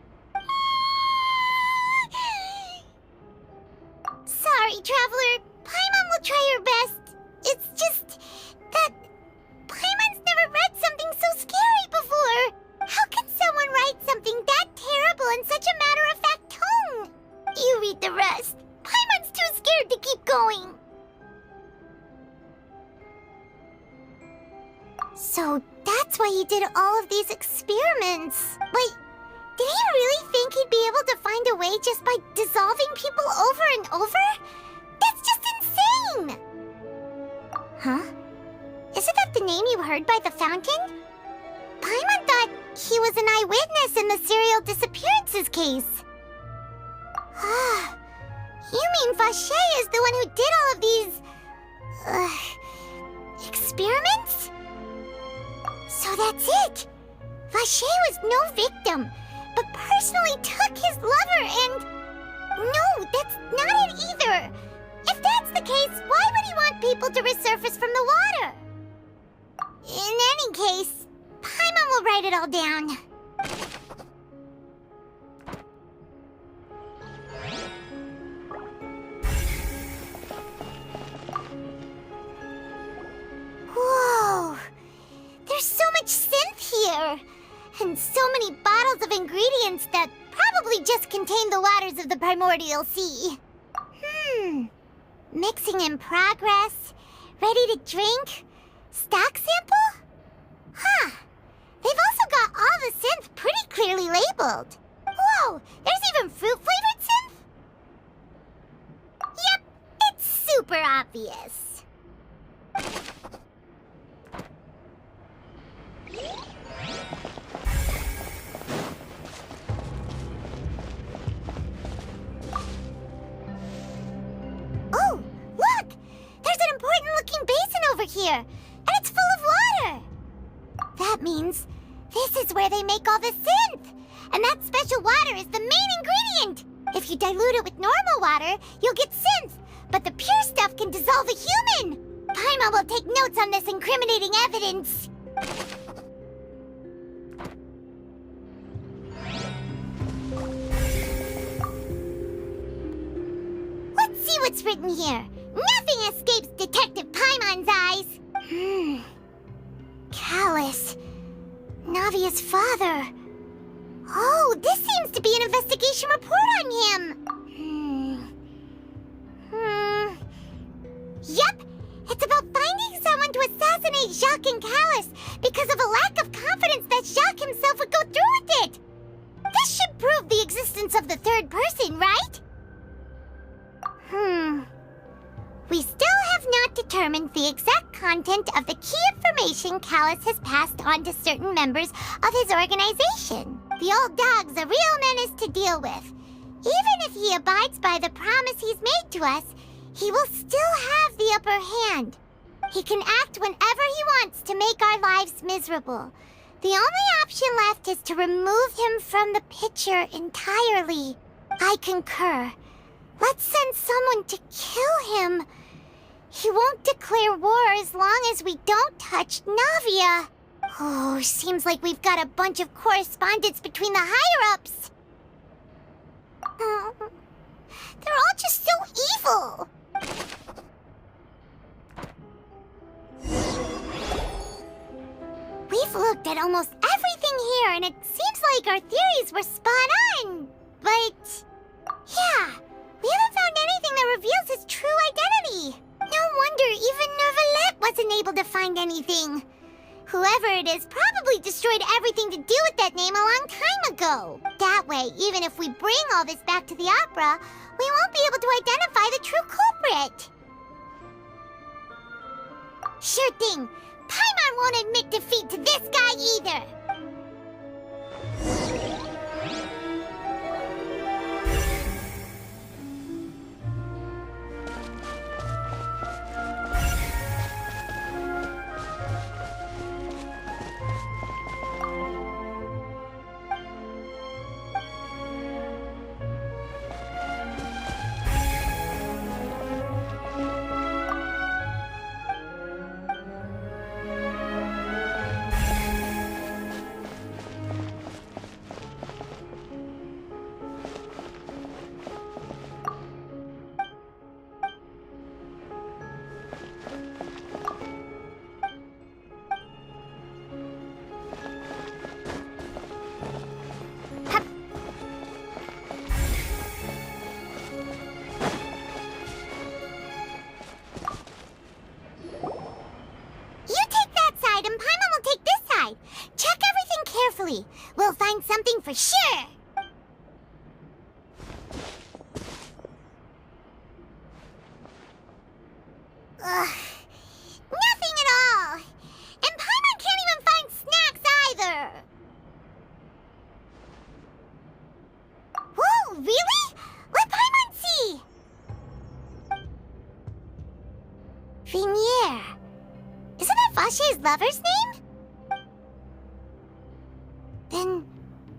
Sorry, Traveler. Paimon will try her best. It's just that Paimon's never read something so scary before. How can someone write something that terrible in such a matter-of-fact tone? You read the rest. Paimon's too scared to keep going. So that's why he did all of these experiments. But did he really think he'd be able to find a way just by dissolving people over and over? That's just insane! Huh? Isn't that the name you heard by the fountain? Paimon thought he was an eyewitness in the serial disappearances case. Ah, you mean Vache is the one who did all of these... experiments? So that's it! Vache was no victim, but personally took his lover and... No, that's not it either! If that's the case, why would he want people to resurface from the water? In any case, Paimon will write it all down. Whoa! There's so much synth here! And so many bottles of ingredients that probably just contain the waters of the primordial sea. Mixing in progress, ready to drink, stock sample? Huh. They've also got all the synth pretty clearly labeled. Whoa, there's even fruit-flavored synth? Yep, it's super obvious. Oh, look! There's an important-looking basin over here, and it's full of water! That means this is where they make all the synth! And that special water is the main ingredient! If you dilute it with normal water, you'll get synth, but the pure stuff can dissolve a human! Paimon will take notes on this incriminating evidence! Let's see what's written here. Nothing escapes Detective Paimon's eyes. Callus. Navia's father. Oh, this seems to be an investigation report on him. Yep, it's about finding someone to assassinate Jacques and Callus because of a lack of confidence that Jacques himself would go through with it. This should prove the existence of the third person, right? We still have not determined the exact content of the key information Callus has passed on to certain members of his organization. The old dog's a real menace to deal with. Even if he abides by the promise he's made to us, he will still have the upper hand. He can act whenever he wants to make our lives miserable. The only option left is to remove him from the picture entirely. I concur. Let's send someone to kill him. He won't declare war as long as we don't touch Navia. Oh, seems like we've got a bunch of correspondence between the higher-ups. They're all just so evil. We've looked at almost everything here, and it seems like our theories were spot on. But yeah, we haven't found anything that reveals his true identity. No wonder even Neuvillette wasn't able to find anything. Whoever it is probably destroyed everything to do with that name a long time ago. That way, even if we bring all this back to the opera, we won't be able to identify the true culprit. Sure thing. Paimon won't admit defeat to this guy either. We'll find something for sure. Ugh. Nothing at all. And Paimon can't even find snacks either. Whoa, really? Let Paimon see. Vignier. Isn't that Vache's lover's name? Then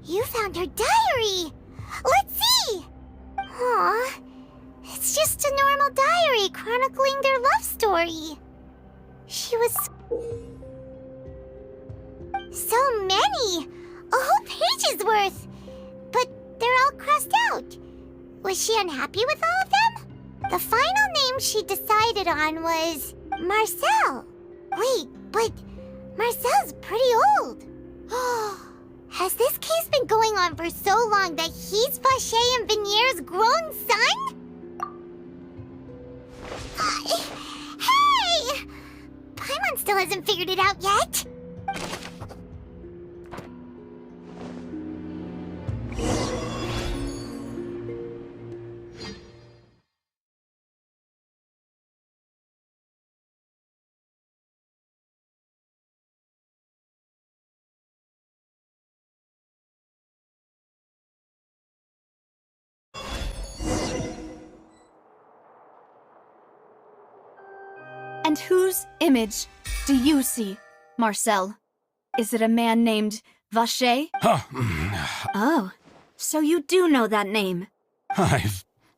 you found her diary. Let's see. Aw, it's just a normal diary chronicling their love story. She was... so many. A whole page's worth. But they're all crossed out. Was she unhappy with all of them? The final name she decided on was Marcel. Wait, but Marcel's pretty old. Has this case been going on for so long that he's Vache and Vignier's grown son? Hey! Paimon still hasn't figured it out yet. And whose image do you see, Marcel? Is it a man named Vache? Oh, so you do know that name. I'm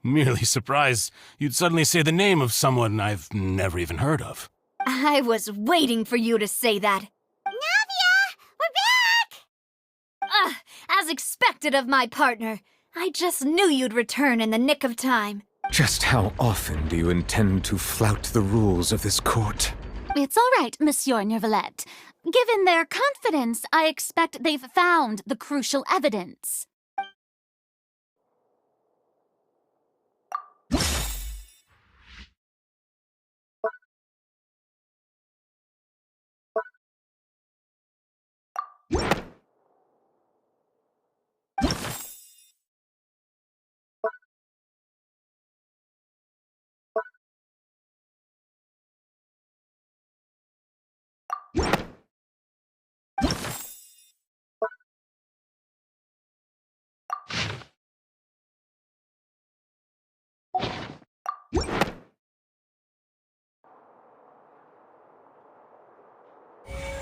merely surprised you'd suddenly say the name of someone I've never even heard of. I was waiting for you to say that. Navia! We're back! As expected of my partner. I just knew you'd return in the nick of time. Just how often do you intend to flout the rules of this court? It's all right, Monsieur Neuvillette. Given their confidence, I expect they've found the crucial evidence.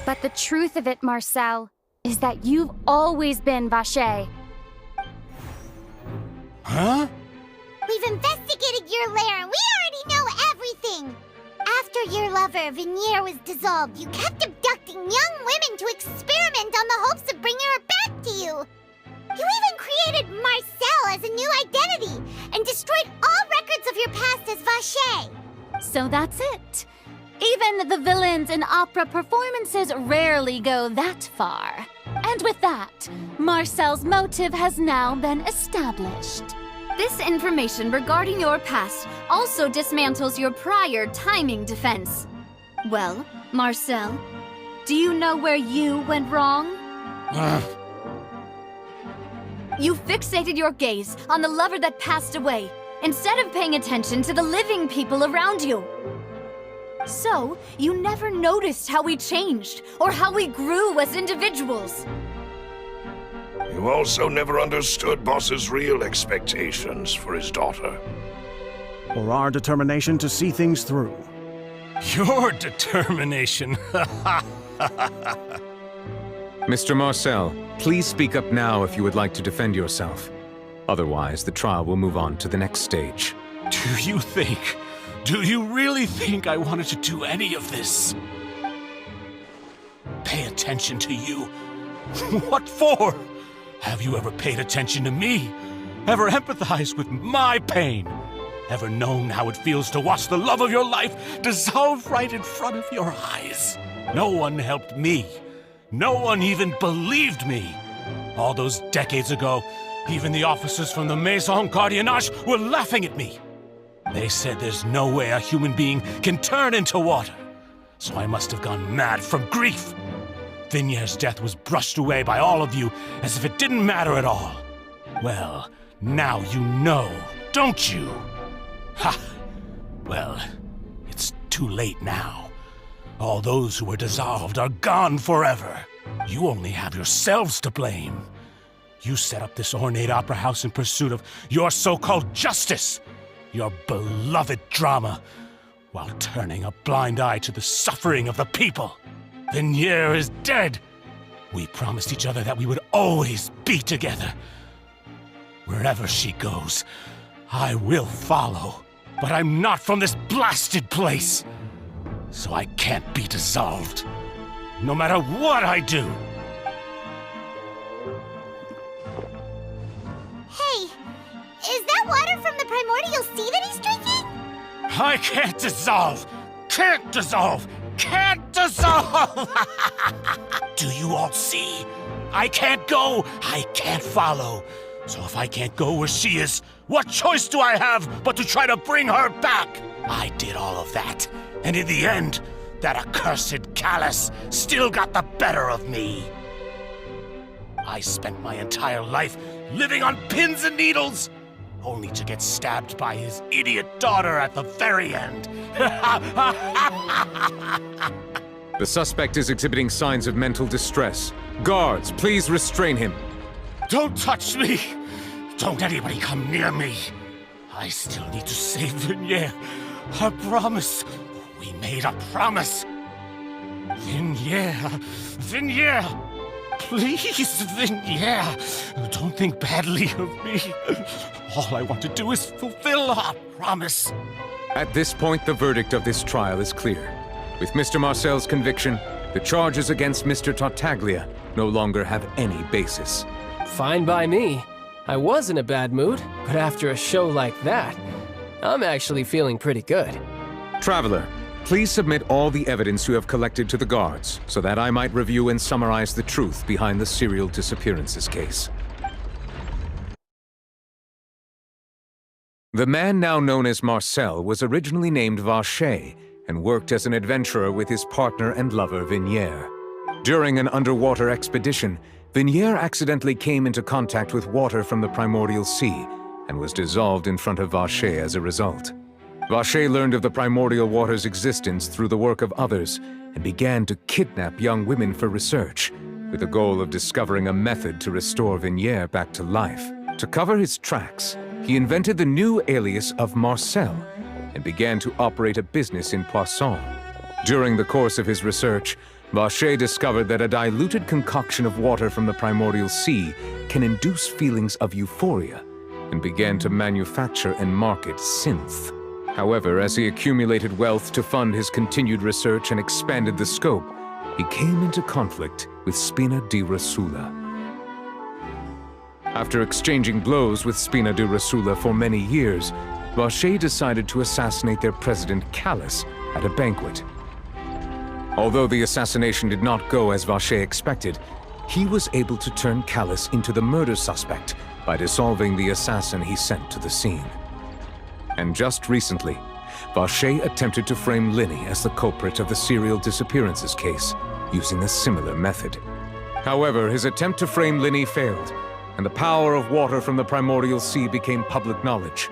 But the truth of it, Marcel, is that you've always been Vache. Huh? We've investigated your lair and we already know everything. after your lover, Vignier, was dissolved, you kept abducting young women to experiment on the hopes of bringing her back to you. You even created Marcel as a new identity and destroyed all records of your past as Vacher. So that's it. Even the villains in opera performances rarely go that far. And with that, Marcel's motive has now been established. This information regarding your past also dismantles your prior timing defense. Well, Marcel, do you know where you went wrong? You fixated your gaze on the lover that passed away, instead of paying attention to the living people around you. So, you never noticed how we changed, or how we grew as individuals. You also never understood Boss's real expectations for his daughter. Or our determination to see things through. Your determination. Mr. Marcel, please speak up now if you would like to defend yourself. Otherwise, the trial will move on to the next stage. Do you really think I wanted to do any of this? Pay attention to you? What for? Have you ever paid attention to me? Ever empathized with my pain? Ever known how it feels to watch the love of your life dissolve right in front of your eyes? No one helped me. No one even believed me. All those decades ago, even the officers from the Maison Gardiennage were laughing at me. They said there's no way a human being can turn into water. So I must have gone mad from grief. Vignier's death was brushed away by all of you as if it didn't matter at all. Well, now you know, don't you? Ha! Well, it's too late now. All those who were dissolved are gone forever. You only have yourselves to blame. You set up this ornate opera house in pursuit of your so-called justice, your beloved drama, while turning a blind eye to the suffering of the people. Vignier is dead. We promised each other that we would always be together. Wherever she goes, I will follow. But I'm not from this blasted place, so I can't be dissolved, no matter what I do. Hey, is that water from the primordial sea that he's drinking? I can't dissolve! Can't dissolve! Can't dissolve! Do you all see? I can't go, I can't follow. So if I can't go where she is, what choice do I have but to try to bring her back? I did all of that, and in the end, that accursed Callus still got the better of me. I spent my entire life living on pins and needles, only to get stabbed by his idiot daughter at the very end. The suspect is exhibiting signs of mental distress. Guards, please restrain him. Don't touch me! Don't anybody come near me! I still need to save Vignier. A promise. We made a promise. Vignier. Vignier! Please, Vignier. Don't think badly of me. All I want to do is fulfill our promise. At this point, the verdict of this trial is clear. With Mr. Marcel's conviction, the charges against Mr. Tartaglia no longer have any basis. Fine by me. I was in a bad mood, but after a show like that, I'm actually feeling pretty good. Traveler, please submit all the evidence you have collected to the guards, so that I might review and summarize the truth behind the serial disappearances case. The man now known as Marcel was originally named Vacher and worked as an adventurer with his partner and lover Vignier. During an underwater expedition, Vignier accidentally came into contact with water from the primordial sea and was dissolved in front of Vacher as a result. Vacher learned of the primordial water's existence through the work of others and began to kidnap young women for research, with the goal of discovering a method to restore Vignier back to life. To cover his tracks, he invented the new alias of Marcel and began to operate a business in Poisson. During the course of his research, Vacher discovered that a diluted concoction of water from the primordial sea can induce feelings of euphoria, and began to manufacture and market synth. However, as he accumulated wealth to fund his continued research and expanded the scope, he came into conflict with Spina di Rosula. After exchanging blows with Spina di Rosula for many years, Vacher decided to assassinate their president Callus at a banquet. Although the assassination did not go as Vacher expected, he was able to turn Callus into the murder suspect by dissolving the assassin he sent to the scene. And just recently, Vacher attempted to frame Linny as the culprit of the serial disappearances case, using a similar method. However, his attempt to frame Linny failed, and the power of water from the primordial sea became public knowledge.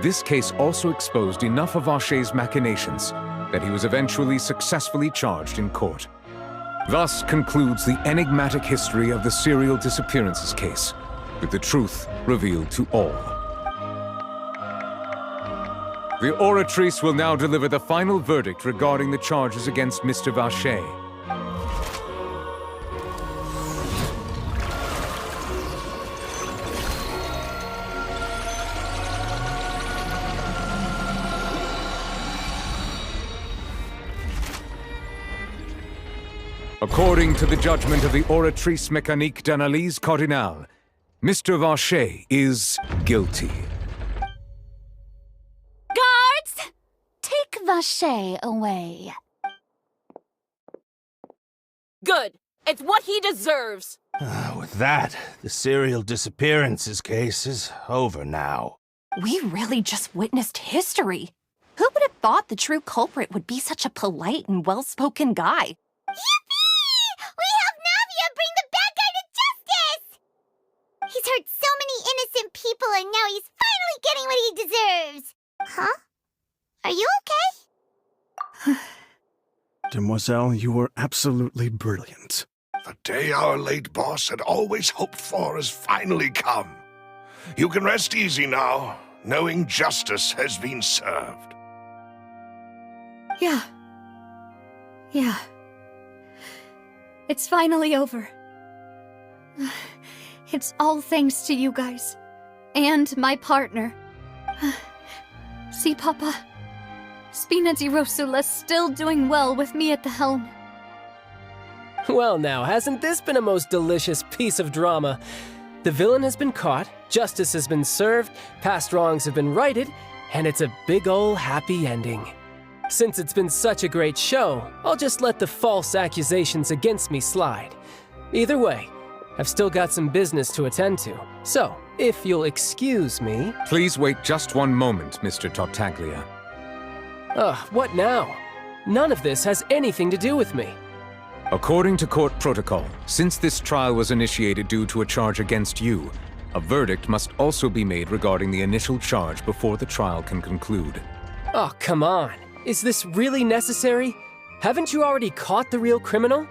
This case also exposed enough of Vacher's machinations that he was eventually successfully charged in court. Thus concludes the enigmatic history of the serial disappearances case, with the truth revealed to all. The Oratrice will now deliver the final verdict regarding the charges against Mr. Vacher. According to the judgment of the Oratrice Mécanique d'Analyse Cardinale, Mr. Vacher is guilty. Guards! Take Vacher away. Good. It's what he deserves. With that, the serial disappearances case is over now. We really just witnessed history. Who would have thought the true culprit would be such a polite and well-spoken guy? Yippee! We helped Navia bring the bad guy to justice! He's hurt so many innocent people and now he's finally getting what he deserves. Huh? Are you okay? Demoiselle, you were absolutely brilliant. The day our late boss had always hoped for has finally come. You can rest easy now, knowing justice has been served. Yeah. It's finally over. It's all thanks to you guys. And my partner. See, Papa? Spina di Rosula's still doing well with me at the helm. Well now, hasn't this been a most delicious piece of drama? The villain has been caught, justice has been served, past wrongs have been righted, and it's a big ol' happy ending. Since it's been such a great show, I'll just let the false accusations against me slide. Either way, I've still got some business to attend to, so if you'll excuse me... Please wait just one moment, Mr. Tartaglia. What now? None of this has anything to do with me. According to court protocol, since this trial was initiated due to a charge against you, a verdict must also be made regarding the initial charge before the trial can conclude. Oh, come on. Is this really necessary? Haven't you already caught the real criminal?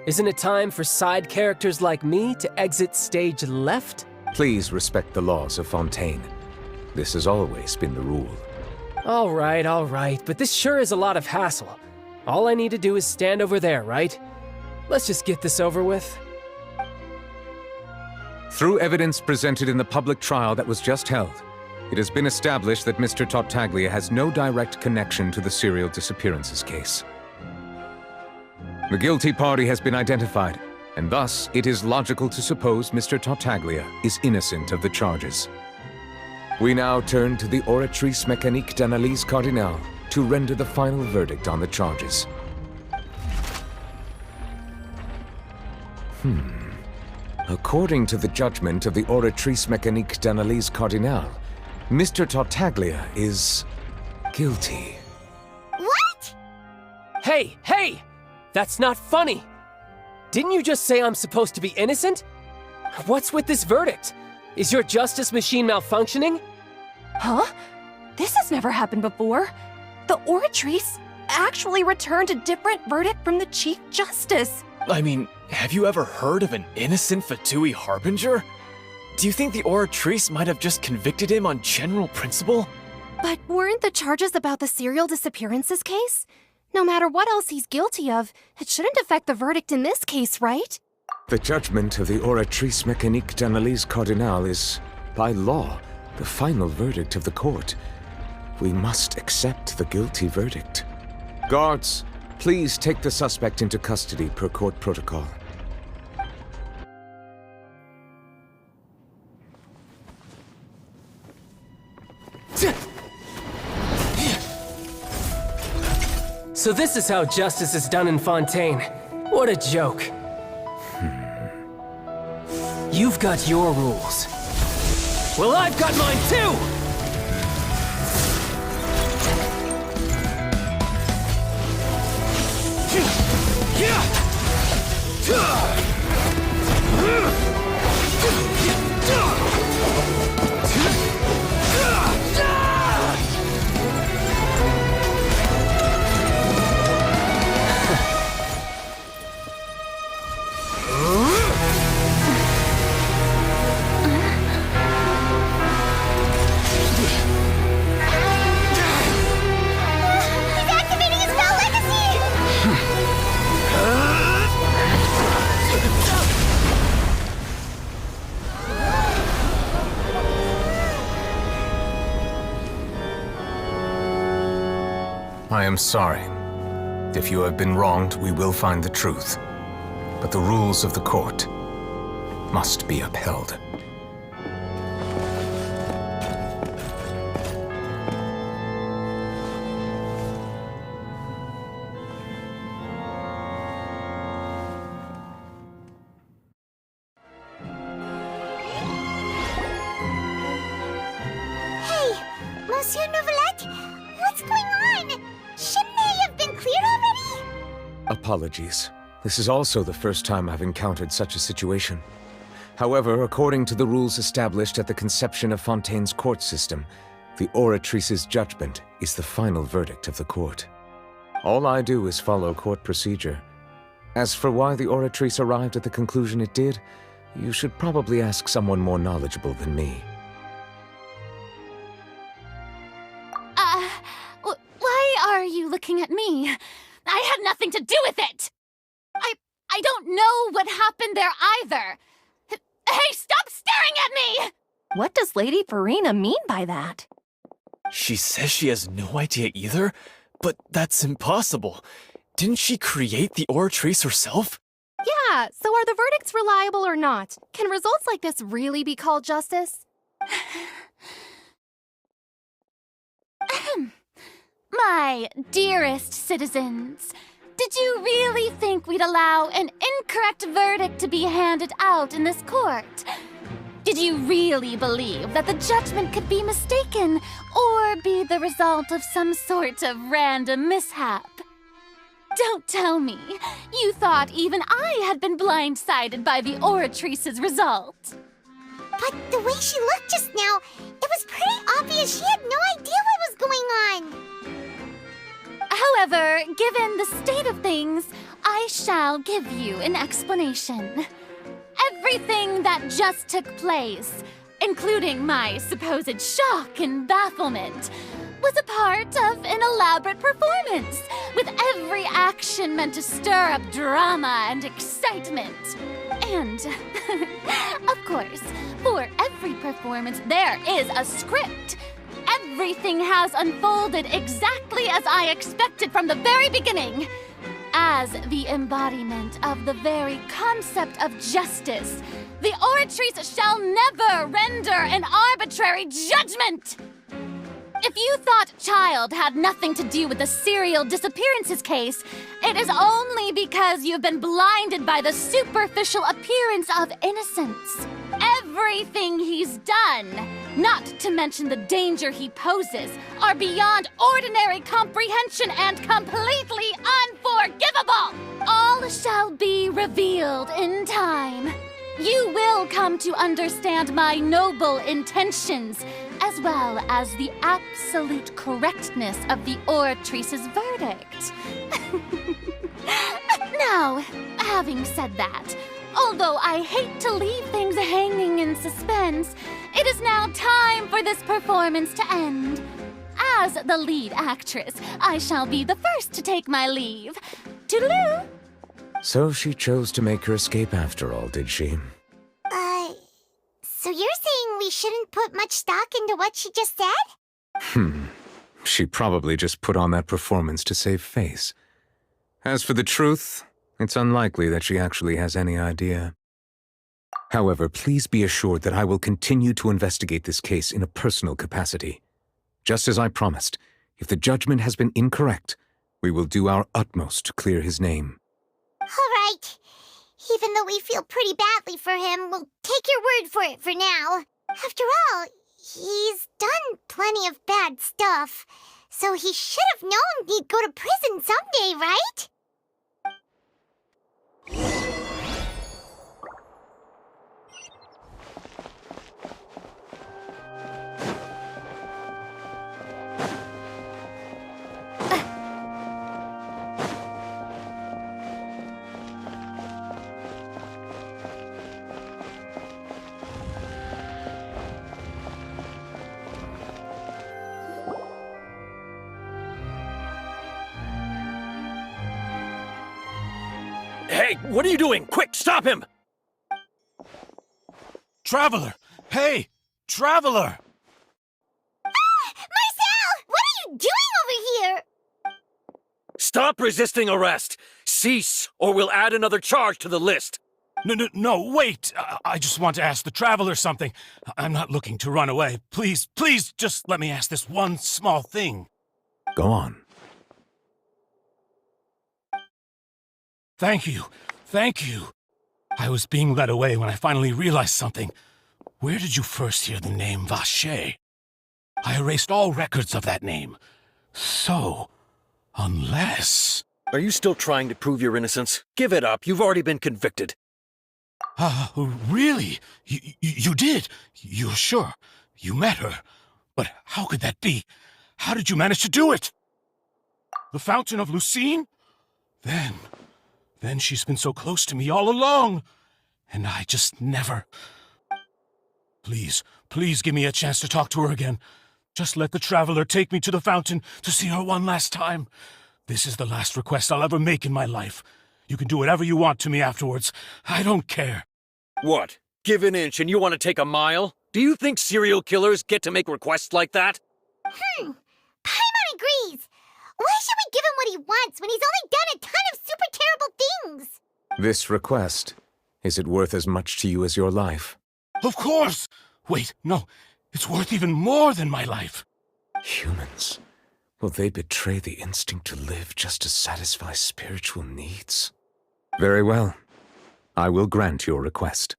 Isn't it time for side characters like me to exit stage left? Please respect the laws of Fontaine. This has always been the rule. All right, but this sure is a lot of hassle. All I need to do is stand over there, right? Let's just get this over with. Through evidence presented in the public trial that was just held, it has been established that Mr. Tartaglia has no direct connection to the serial disappearances case. The guilty party has been identified, and thus it is logical to suppose Mr. Tartaglia is innocent of the charges. We now turn to the Oratrice Mécanique d'Analyse Cardinale to render the final verdict on the charges. According to the judgment of the Oratrice Mécanique d'Analyse Cardinale, Mr. Tartaglia is guilty. What? Hey! That's not funny! Didn't you just say I'm supposed to be innocent? What's with this verdict? Is your justice machine malfunctioning? Huh? This has never happened before. The Oratrice actually returned a different verdict from the Chief Justice. I mean, have you ever heard of an innocent Fatui Harbinger? Do you think the Oratrice might have just convicted him on general principle? But weren't the charges about the serial disappearances case? No matter what else he's guilty of, it shouldn't affect the verdict in this case, right? The judgment of the Oratrice Mécanique d'Analyse Cardinale is, by law, the final verdict of the court. We must accept the guilty verdict. Guards, please take the suspect into custody per court protocol. So this is how justice is done in Fontaine. What a joke. You've got your rules. Well, I've got mine too! I am sorry. If you have been wronged, we will find the truth. But the rules of the court must be upheld. Hey, Monsieur Neuvillette, what's going on? Shouldn't they have been cleared already? Apologies. This is also the first time I've encountered such a situation. However, according to the rules established at the conception of Fontaine's court system, the Oratrice's judgment is the final verdict of the court. All I do is follow court procedure. As for why the Oratrice arrived at the conclusion it did, you should probably ask someone more knowledgeable than me. Why are you looking at me? I had nothing to do with it! I don't know what happened there either! Hey, stop staring at me! What does Lady Farina mean by that? She says she has no idea either, but that's impossible. Didn't she create the Oratrice herself? Yeah, so are the verdicts reliable or not? Can results like this really be called justice? My dearest citizens, did you really think we'd allow an incorrect verdict to be handed out in this court? Did you really believe that the judgment could be mistaken or be the result of some sort of random mishap? Don't tell me you thought even I had been blindsided by the Oratrice's result. But the way she looked just now, it was pretty obvious she had no idea what was going on. However, given the state of things, I shall give you an explanation. Everything that just took place, including my supposed shock and bafflement, was a part of an elaborate performance, with every action meant to stir up drama and excitement. And, of course, for every performance there is a script. Everything has unfolded exactly as I expected from the very beginning. As the embodiment of the very concept of justice, the Oratrice shall never render an arbitrary judgment! If you thought Childe had nothing to do with the serial disappearances case, it is only because you've been blinded by the superficial appearance of innocence. Everything he's done, not to mention the danger he poses, are beyond ordinary comprehension and completely unforgivable! All shall be revealed in time. You will come to understand my noble intentions, as well as the absolute correctness of the Oratrice's verdict. Now, having said that, although I hate to leave things hanging in suspense, it is now time for this performance to end. As the lead actress, I shall be the first to take my leave. Toodaloo! So she chose to make her escape after all, did she? So you're saying we shouldn't put much stock into what she just said? She probably just put on that performance to save face. As for the truth, it's unlikely that she actually has any idea. However, please be assured that I will continue to investigate this case in a personal capacity. Just as I promised, if the judgment has been incorrect, we will do our utmost to clear his name. All right. Even though we feel pretty badly for him, we'll take your word for it for now. After all, he's done plenty of bad stuff, so he should have known he'd go to prison someday, right? Hey, what are you doing? Quick, stop him! Traveler! Hey! Traveler! Marcel! What are you doing over here? Stop resisting arrest! Cease, or we'll add another charge to the list! No, wait! I just want to ask the Traveler something. I'm not looking to run away. Please, just let me ask this one small thing. Go on. Thank you. I was being led away when I finally realized something. Where did you first hear the name Vacher? I erased all records of that name. So, unless... Are you still trying to prove your innocence? Give it up. You've already been convicted. Really? You did? You're sure? You met her? But how could that be? How did you manage to do it? The Fountain of Lucine? Then she's been so close to me all along. And I just never... Please give me a chance to talk to her again. Just let the Traveler take me to the fountain to see her one last time. This is the last request I'll ever make in my life. You can do whatever you want to me afterwards. I don't care. What? Give an inch and you want to take a mile? Do you think serial killers get to make requests like that? Paimon agrees. Why should we give him what he wants when he's only done a ton of super terrible things? This request, is it worth as much to you as your life? Of course! Wait, no. It's worth even more than my life. Humans. Will they betray the instinct to live just to satisfy spiritual needs? Very well. I will grant your request.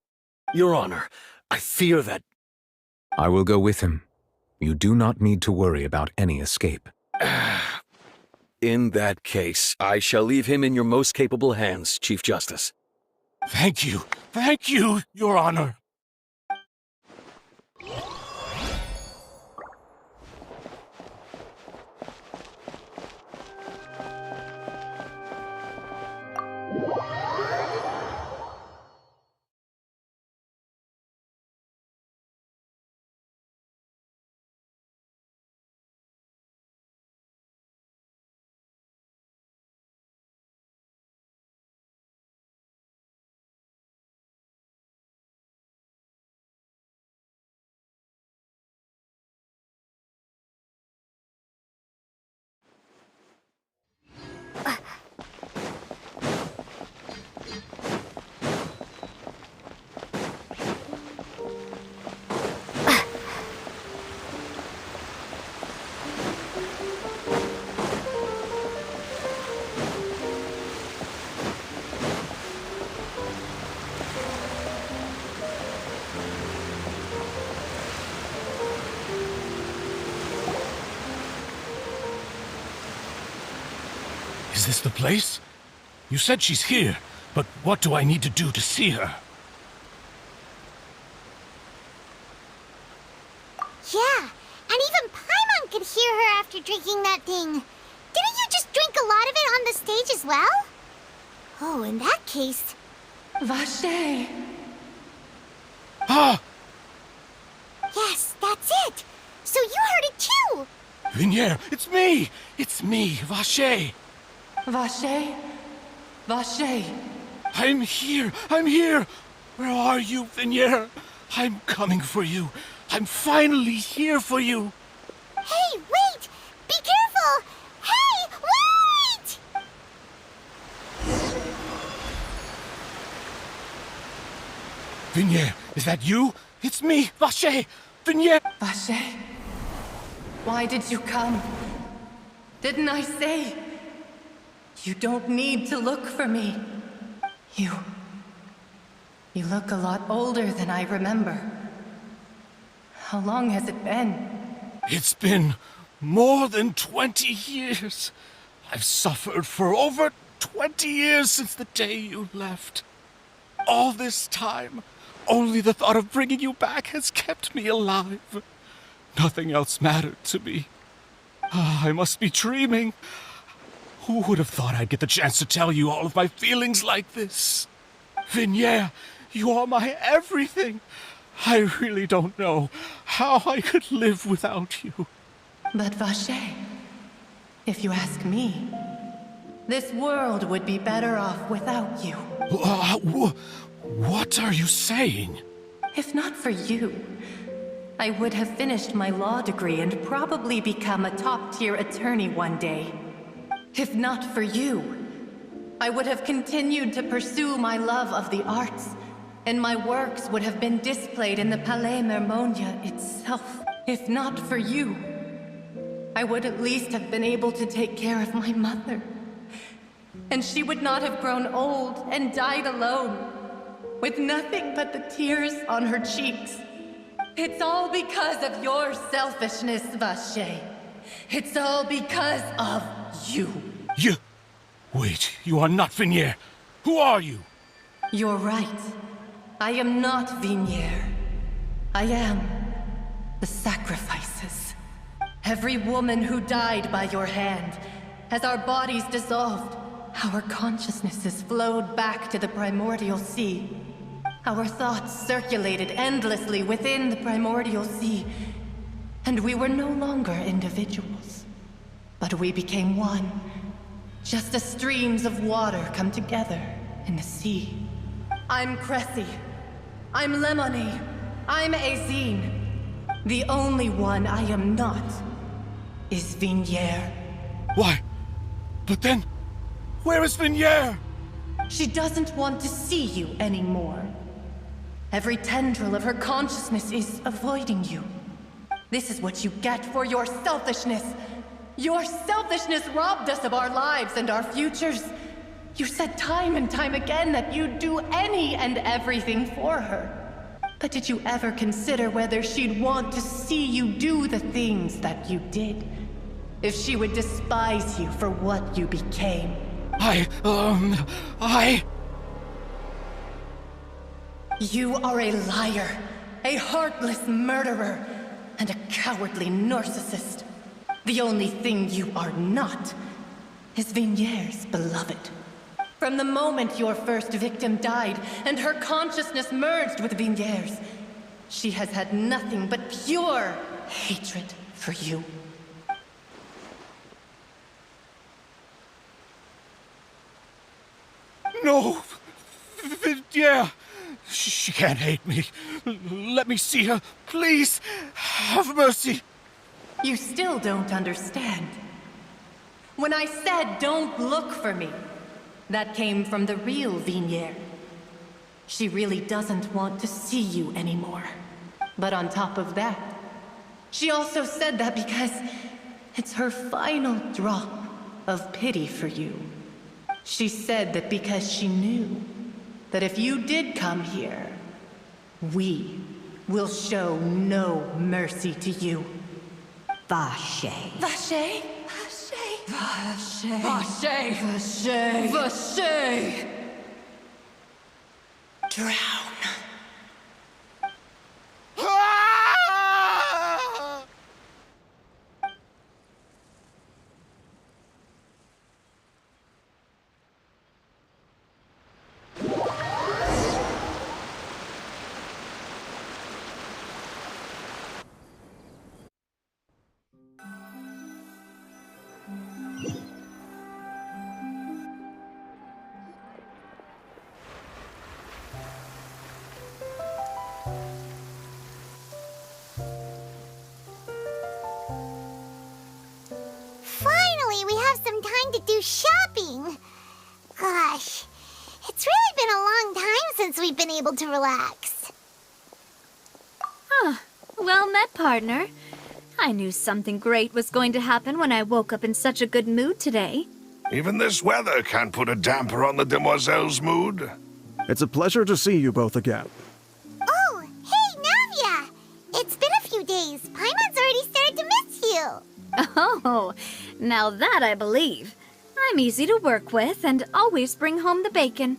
Your Honor, I fear that... I will go with him. You do not need to worry about any escape. In that case, I shall leave him in your most capable hands, Chief Justice. Thank you, Your Honor. Is this the place? You said she's here, but what do I need to do to see her? Yeah, and even Paimon could hear her after drinking that thing. Didn't you just drink a lot of it on the stage as well? Oh, in that case... Vacher! Ah! Yes, that's it! So you heard it too! Vignier, it's me! It's me, Vacher! Vacher? Vacher! I'm here! Where are you, Vignier? I'm coming for you. I'm finally here for you. Hey, wait! Be Vignere, is that you? It's me, Vache! Vignere! Vache, why did you come? Didn't I say? You don't need to look for me. You look a lot older than I remember. How long has it been? It's been more than 20 years. I've suffered for over 20 years since the day you left. All this time, only the thought of bringing you back has kept me alive. Nothing else mattered to me. I must be dreaming. Who would have thought I'd get the chance to tell you all of my feelings like this? Vignere, you are my everything. I really don't know how I could live without you. But Vache, if you ask me, this world would be better off without you. What are you saying? If not for you, I would have finished my law degree and probably become a top-tier attorney one day. If not for you, I would have continued to pursue my love of the arts, and my works would have been displayed in the Palais Mermonia itself. If not for you, I would at least have been able to take care of my mother. And she would not have grown old and died alone, with nothing but the tears on her cheeks. It's all because of your selfishness, Vache. It's all because of you. You... Wait, you are not Vignere. Who are you? You're right. I am not Vignere. I am the sacrifices. Every woman who died by your hand, as our bodies dissolved, our consciousnesses flowed back to the primordial sea. Our thoughts circulated endlessly within the primordial sea, and we were no longer individuals. But we became one, just as streams of water come together in the sea. I'm Cressy. I'm Lemony. I'm Azine. The only one I am not is Vignere. Why? But then, where is Vignere? She doesn't want to see you anymore. Every tendril of her consciousness is avoiding you. This is what you get for your selfishness. Your selfishness robbed us of our lives and our futures. You said time and time again that you'd do any and everything for her. But did you ever consider whether she'd want to see you do the things that you did? If she would despise you for what you became? You are a liar, a heartless murderer, and a cowardly narcissist. The only thing you are not is Vignere's beloved. From the moment your first victim died and her consciousness merged with Vignere's, she has had nothing but pure hatred for you. No! Vignere! She can't hate me. Let me see her. Please, have mercy. You still don't understand. When I said don't look for me, that came from the real Vignere. She really doesn't want to see you anymore. But on top of that, she also said that because it's her final drop of pity for you. She said that because she knew that if you did come here, we will show no mercy to you. Vache. Vache? Vache. Vache. Vache. Vache. Drown. Finally, we have some time to do shopping. Gosh, it's really been a long time since we've been able to relax. Well met, partner. I knew something great was going to happen when I woke up in such a good mood today. Even this weather can't put a damper on the demoiselle's mood. It's a pleasure to see you both again. Oh, hey, Navia! It's been a few days. Paimon's already started to miss you. Oh, now that I believe. I'm easy to work with and always bring home the bacon.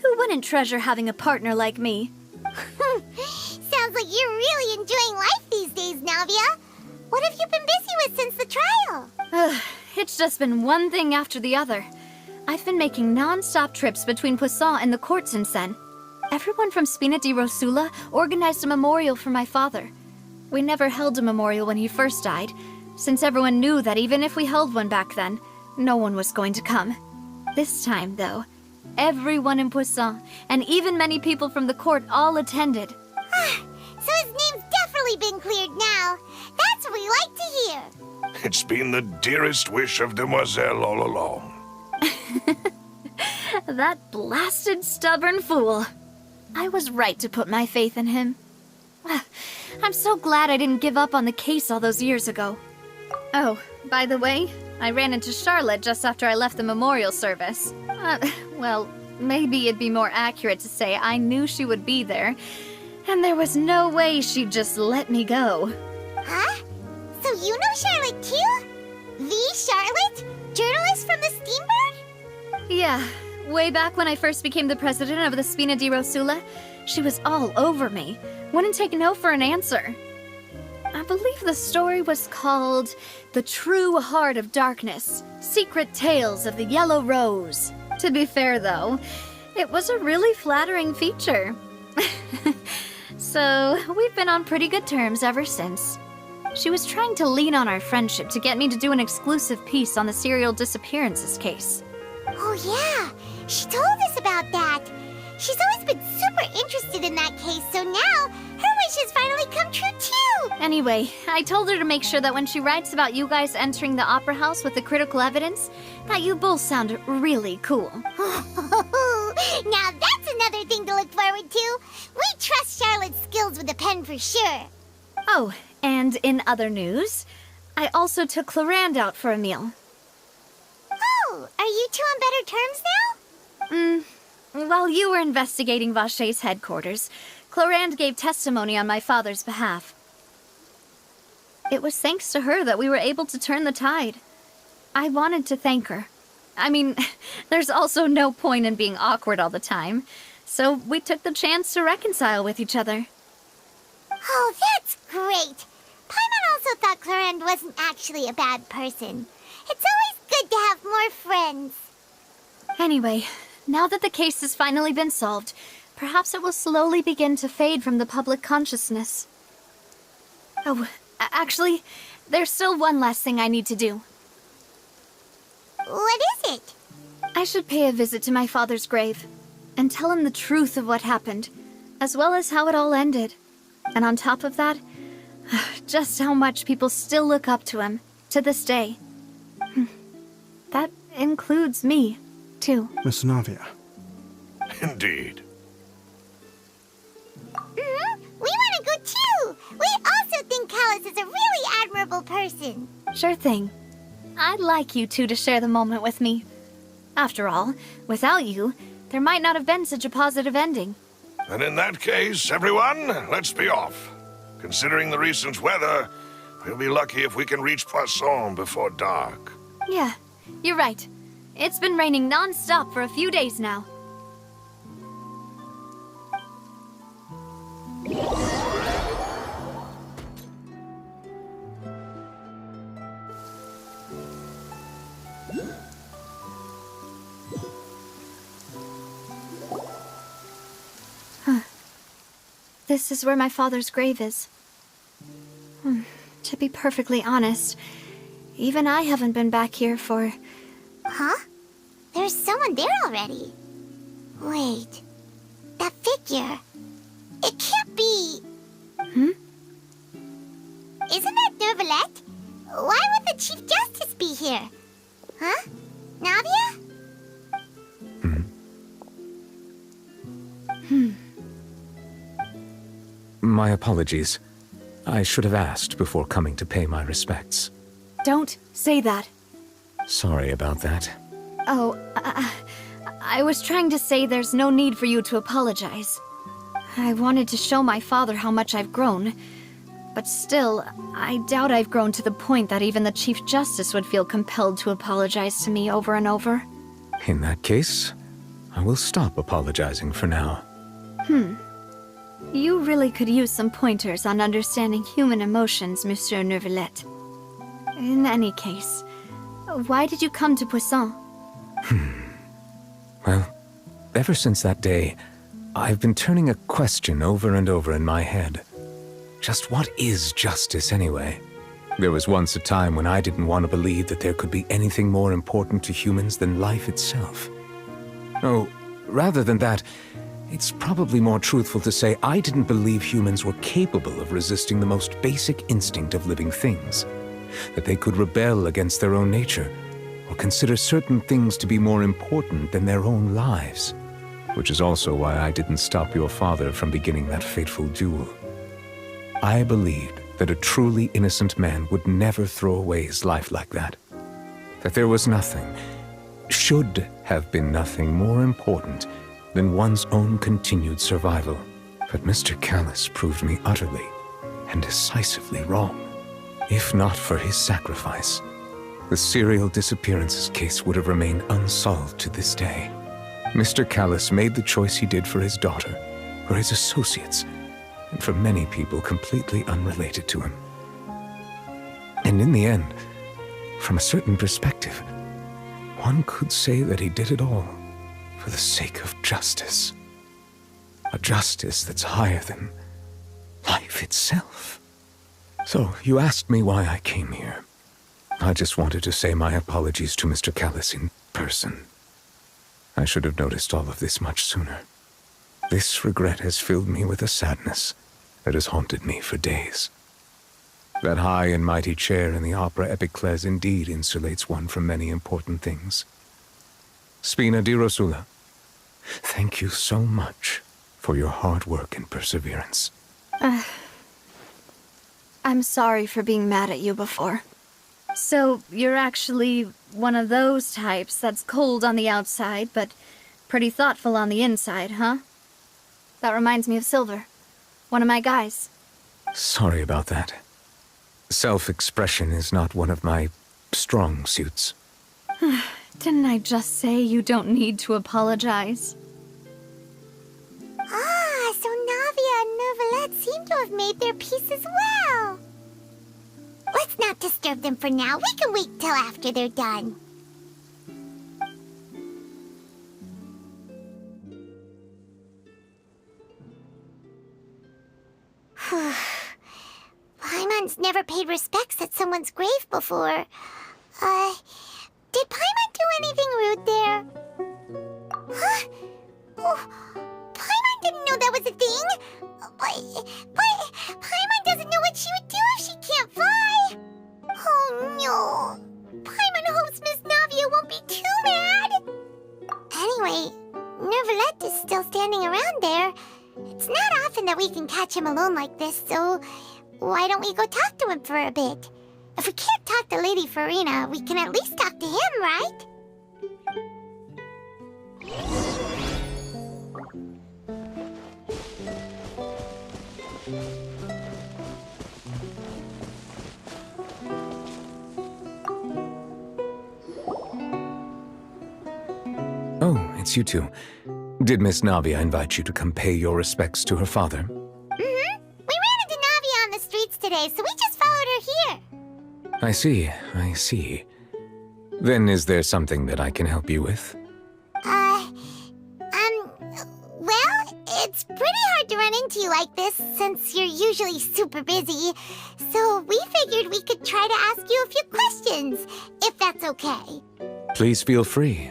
Who wouldn't treasure having a partner like me? Sounds like you're really enjoying life these days, Navia. What have you been busy with since the trial? It's just been one thing after the other. I've been making non-stop trips between Poisson and the courts in Sen. Everyone from Spina di Rosula organized a memorial for my father. We never held a memorial when he first died, since everyone knew that even if we held one back then, no one was going to come. This time, though, everyone in Poisson, and even many people from the court, all attended. So his name's definitely been cleared now. That's what we like to hear. It's been the dearest wish of Demoiselle all along. That blasted stubborn fool. I was right to put my faith in him. I'm so glad I didn't give up on the case all those years ago. Oh, by the way, I ran into Charlotte just after I left the memorial service. Well, maybe it'd be more accurate to say I knew she would be there, and there was no way she'd just let me go. Huh? So you know Charlotte too? The Charlotte? Journalist from the Steambird? Yeah, way back when I first became the president of the Spina di Rosula, she was all over me. Wouldn't take no for an answer. I believe the story was called The True Heart of Darkness, Secret Tales of the Yellow Rose. To be fair, though, it was a really flattering feature. So, we've been on pretty good terms ever since. She was trying to lean on our friendship to get me to do an exclusive piece on the serial disappearances case. Oh yeah, she told us about that. She's always been super interested in that case, so now her wish has finally come true too! Anyway, I told her to make sure that when she writes about you guys entering the opera house with the critical evidence, that you both sound really cool. Now that's another thing to look forward to. We trust Charlotte's skills with a pen for sure. Oh, and in other news, I also took Clarande out for a meal. Oh, are you two on better terms now? While you were investigating Vacher's headquarters, Clarande gave testimony on my father's behalf. It was thanks to her that we were able to turn the tide. I wanted to thank her. I mean, there's also no point in being awkward all the time, so we took the chance to reconcile with each other. Oh, that's great! Paimon also thought Clarande wasn't actually a bad person. It's always good to have more friends. Anyway, now that the case has finally been solved, perhaps it will slowly begin to fade from the public consciousness. Oh, actually, there's still one last thing I need to do. What is it? I should pay a visit to my father's grave and tell him the truth of what happened, as well as how it all ended. And on top of that, just how much people still look up to him, to this day. That includes me, too. Miss Navia. Indeed. We want to go too! We also think Callus is a really admirable person. Sure thing. I'd like you two to share the moment with me. After all, without you, there might not have been such a positive ending. And in that case, everyone, let's be off. Considering the recent weather, we'll be lucky if we can reach Poisson before dark. Yeah, you're right. It's been raining non-stop for a few days now. This is where my father's grave is. To be perfectly honest, even I haven't been back here for... Huh? There's someone there already. Wait. That figure. It can't be... Isn't that Neuvillette? Why would the Chief Justice be here? Huh? Navia? My apologies. I should have asked before coming to pay my respects. Don't say that. Sorry about that. Oh, I was trying to say there's no need for you to apologize. I wanted to show my father how much I've grown. But still, I doubt I've grown to the point that even the Chief Justice would feel compelled to apologize to me over and over. In that case, I will stop apologizing for now. You really could use some pointers on understanding human emotions, Monsieur Neuvillette. In any case, why did you come to Poisson? Well, ever since that day, I've been turning a question over and over in my head. Just what is justice, anyway? There was once a time when I didn't want to believe that there could be anything more important to humans than life itself. Oh, rather than that, it's probably more truthful to say I didn't believe humans were capable of resisting the most basic instinct of living things. That they could rebel against their own nature, or consider certain things to be more important than their own lives. Which is also why I didn't stop your father from beginning that fateful duel. I believed that a truly innocent man would never throw away his life like that. That there was nothing, should have been nothing more important than one's own continued survival. But Mr. Callis proved me utterly and decisively wrong. If not for his sacrifice, the serial disappearances case would have remained unsolved to this day. Mr. Callis made the choice he did for his daughter, for his associates, and for many people completely unrelated to him. And in the end, from a certain perspective, one could say that he did it all for the sake of justice. A justice that's higher than life itself. So, you asked me why I came here. I just wanted to say my apologies to Mr. Callis in person. I should have noticed all of this much sooner. This regret has filled me with a sadness that has haunted me for days. That high and mighty chair in the Opera Epiclese indeed insulates one from many important things. Spina di Rosula, thank you so much for your hard work and perseverance. I'm sorry for being mad at you before. So, you're actually one of those types that's cold on the outside, but pretty thoughtful on the inside, huh? That reminds me of Silver, one of my guys. Sorry about that. Self-expression is not one of my strong suits. Didn't I just say you don't need to apologize? Ah, so Navia and Neuvillette seem to have made their peace as well. Let's not disturb them for now. We can wait till after they're done. Paimon's never paid respects at someone's grave before. Did Paimon do anything rude there? Huh? Oh, Paimon didn't know that was a thing. But Paimon doesn't know what she would do if she can't fly. Oh no. Paimon hopes Miss Navia won't be too mad. Anyway, Neuvillette is still standing around there. It's not often that we can catch him alone like this, so why don't we go talk to him for a bit? If we can't talk to Lady Farina, we can at least talk to him, right? Oh, it's you two. Did Miss Navia invite you to come pay your respects to her father? We ran into Navia on the streets today, so we just followed her here. I see. Then is there something that I can help you with? Well, it's pretty hard to run into you like this since you're usually super busy. So we figured we could try to ask you a few questions, if that's okay. Please feel free.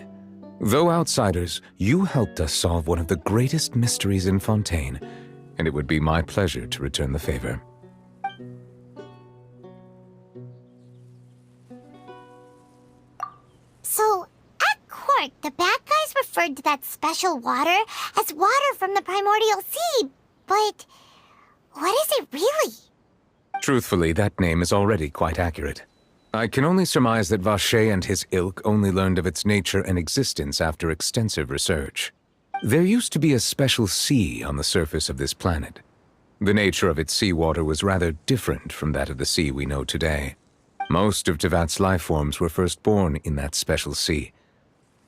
Though outsiders, you helped us solve one of the greatest mysteries in Fontaine, and it would be my pleasure to return the favor. So, at court, the bad guys referred to that special water as water from the primordial sea. But what is it really? Truthfully, that name is already quite accurate. I can only surmise that Vacher and his ilk only learned of its nature and existence after extensive research. There used to be a special sea on the surface of this planet. The nature of its seawater was rather different from that of the sea we know today. Most of Teyvat's life forms were first born in that special sea.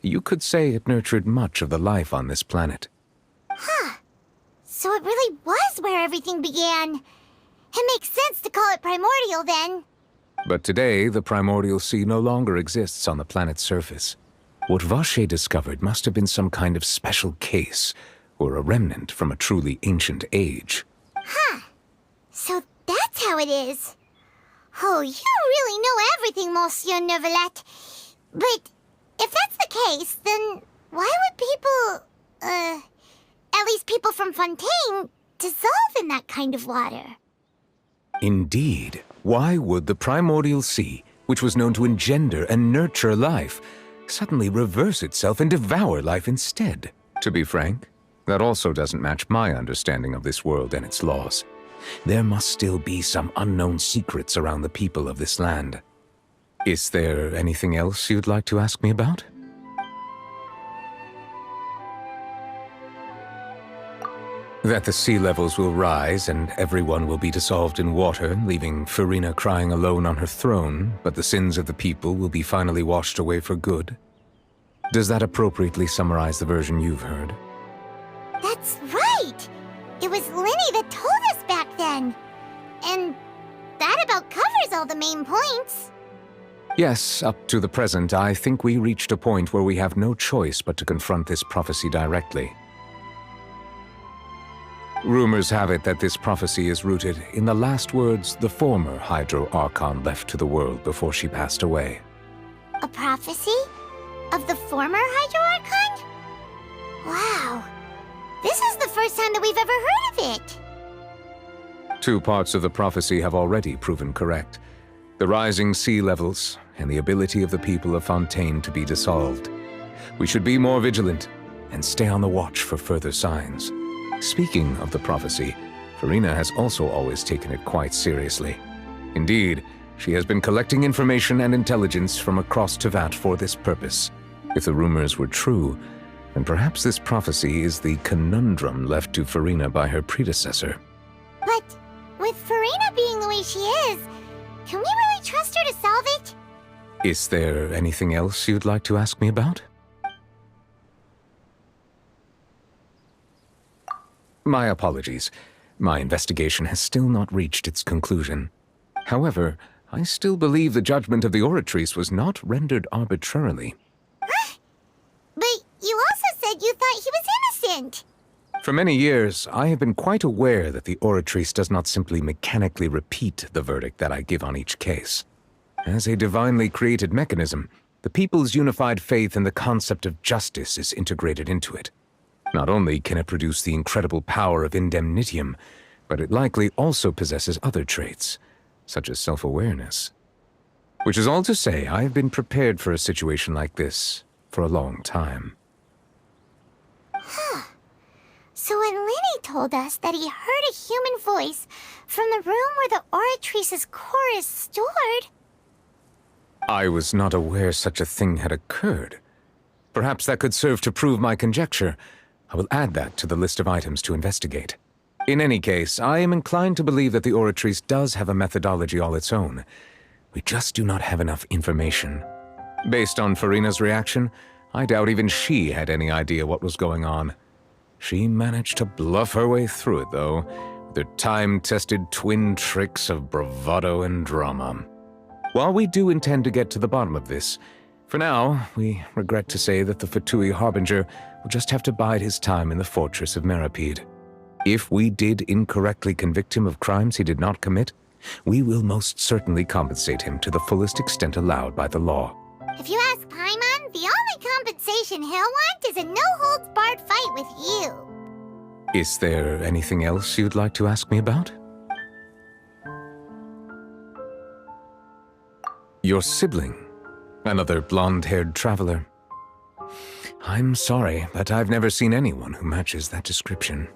You could say it nurtured much of the life on this planet. Huh. So it really was where everything began. It makes sense to call it primordial then. But today, the primordial sea no longer exists on the planet's surface. What Vacher discovered must have been some kind of special case, or a remnant from a truly ancient age. Huh. So that's how it is. Oh, you really know everything, Monsieur Neuvillette. But if that's the case, then why would people, at least people from Fontaine, dissolve in that kind of water? Indeed. Why would the primordial sea, which was known to engender and nurture life, suddenly reverse itself and devour life instead? To be frank, that also doesn't match my understanding of this world and its laws. There must still be some unknown secrets around the people of this land. Is there anything else you'd like to ask me about? That the sea levels will rise and everyone will be dissolved in water, leaving Furina crying alone on her throne, but the sins of the people will be finally washed away for good. Does that appropriately summarize the version you've heard? That's right! It was Linny that told us back then. And that about covers all the main points. Yes, up to the present, I think we reached a point where we have no choice but to confront this prophecy directly. Rumors have it that this prophecy is rooted in the last words the former Hydro Archon left to the world before she passed away. A prophecy? Of the former Hydro Archon? Wow. This is the first time that we've ever heard of it. Two parts of the prophecy have already proven correct. The rising sea levels and the ability of the people of Fontaine to be dissolved. We should be more vigilant and stay on the watch for further signs. Speaking of the prophecy, Furina has also always taken it quite seriously. Indeed, she has been collecting information and intelligence from across Teyvat for this purpose. If the rumors were true, then perhaps this prophecy is the conundrum left to Furina by her predecessor. But with Furina being the way she is, can we really trust her to solve it? Is there anything else you'd like to ask me about? My apologies. My investigation has still not reached its conclusion. However, I still believe the judgment of the Oratrice was not rendered arbitrarily. But you also said you thought he was innocent. For many years, I have been quite aware that the Oratrice does not simply mechanically repeat the verdict that I give on each case. As a divinely created mechanism, the people's unified faith in the concept of justice is integrated into it. Not only can it produce the incredible power of indemnitium, but it likely also possesses other traits, such as self-awareness. Which is all to say, I have been prepared for a situation like this for a long time. Huh. So when Linny told us that he heard a human voice from the room where the Oratrice's core is stored... I was not aware such a thing had occurred. Perhaps that could serve to prove my conjecture. I will add that to the list of items to investigate. In any case, I am inclined to believe that the Oratrice does have a methodology all its own. We just do not have enough information. Based on Furina's reaction, I doubt even she had any idea what was going on. She managed to bluff her way through it, though, with her time-tested twin tricks of bravado and drama. While we do intend to get to the bottom of this, for now, we regret to say that the Fatui Harbinger will just have to bide his time in the fortress of Meripede. If we did incorrectly convict him of crimes he did not commit, we will most certainly compensate him to the fullest extent allowed by the law. If you ask Paimon, the only compensation he'll want is a no-holds-barred fight with you. Is there anything else you'd like to ask me about? Your sibling. Another blonde-haired traveler. I'm sorry, but I've never seen anyone who matches that description.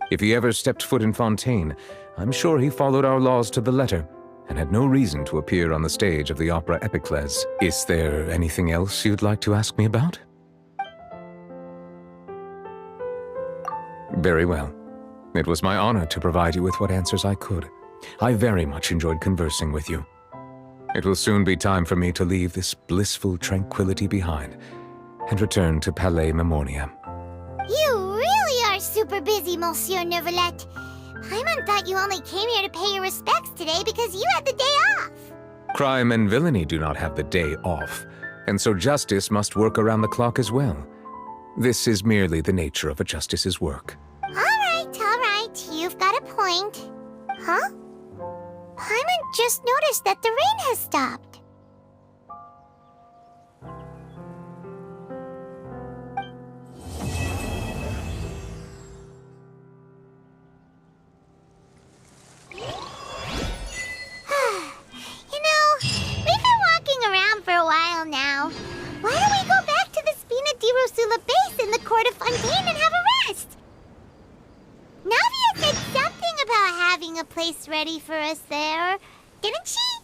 If he ever stepped foot in Fontaine, I'm sure he followed our laws to the letter and had no reason to appear on the stage of the opera Epiclese. Is there anything else you'd like to ask me about? Very well. It was my honor to provide you with what answers I could. I very much enjoyed conversing with you. It will soon be time for me to leave this blissful tranquility behind and return to Palais Memornia. You really are super busy, Monsieur Neuvillette. Paimon thought you only came here to pay your respects today because you had the day off. Crime and villainy do not have the day off, and so justice must work around the clock as well. This is merely the nature of a justice's work. All right. You've got a point. Huh? Paimon just noticed that the rain has stopped. We've been walking around for a while now. Why don't we go back to the Spina di Rosula base in the court of Fontaine and have a rest? Navia said something about having a place ready for us there, didn't she?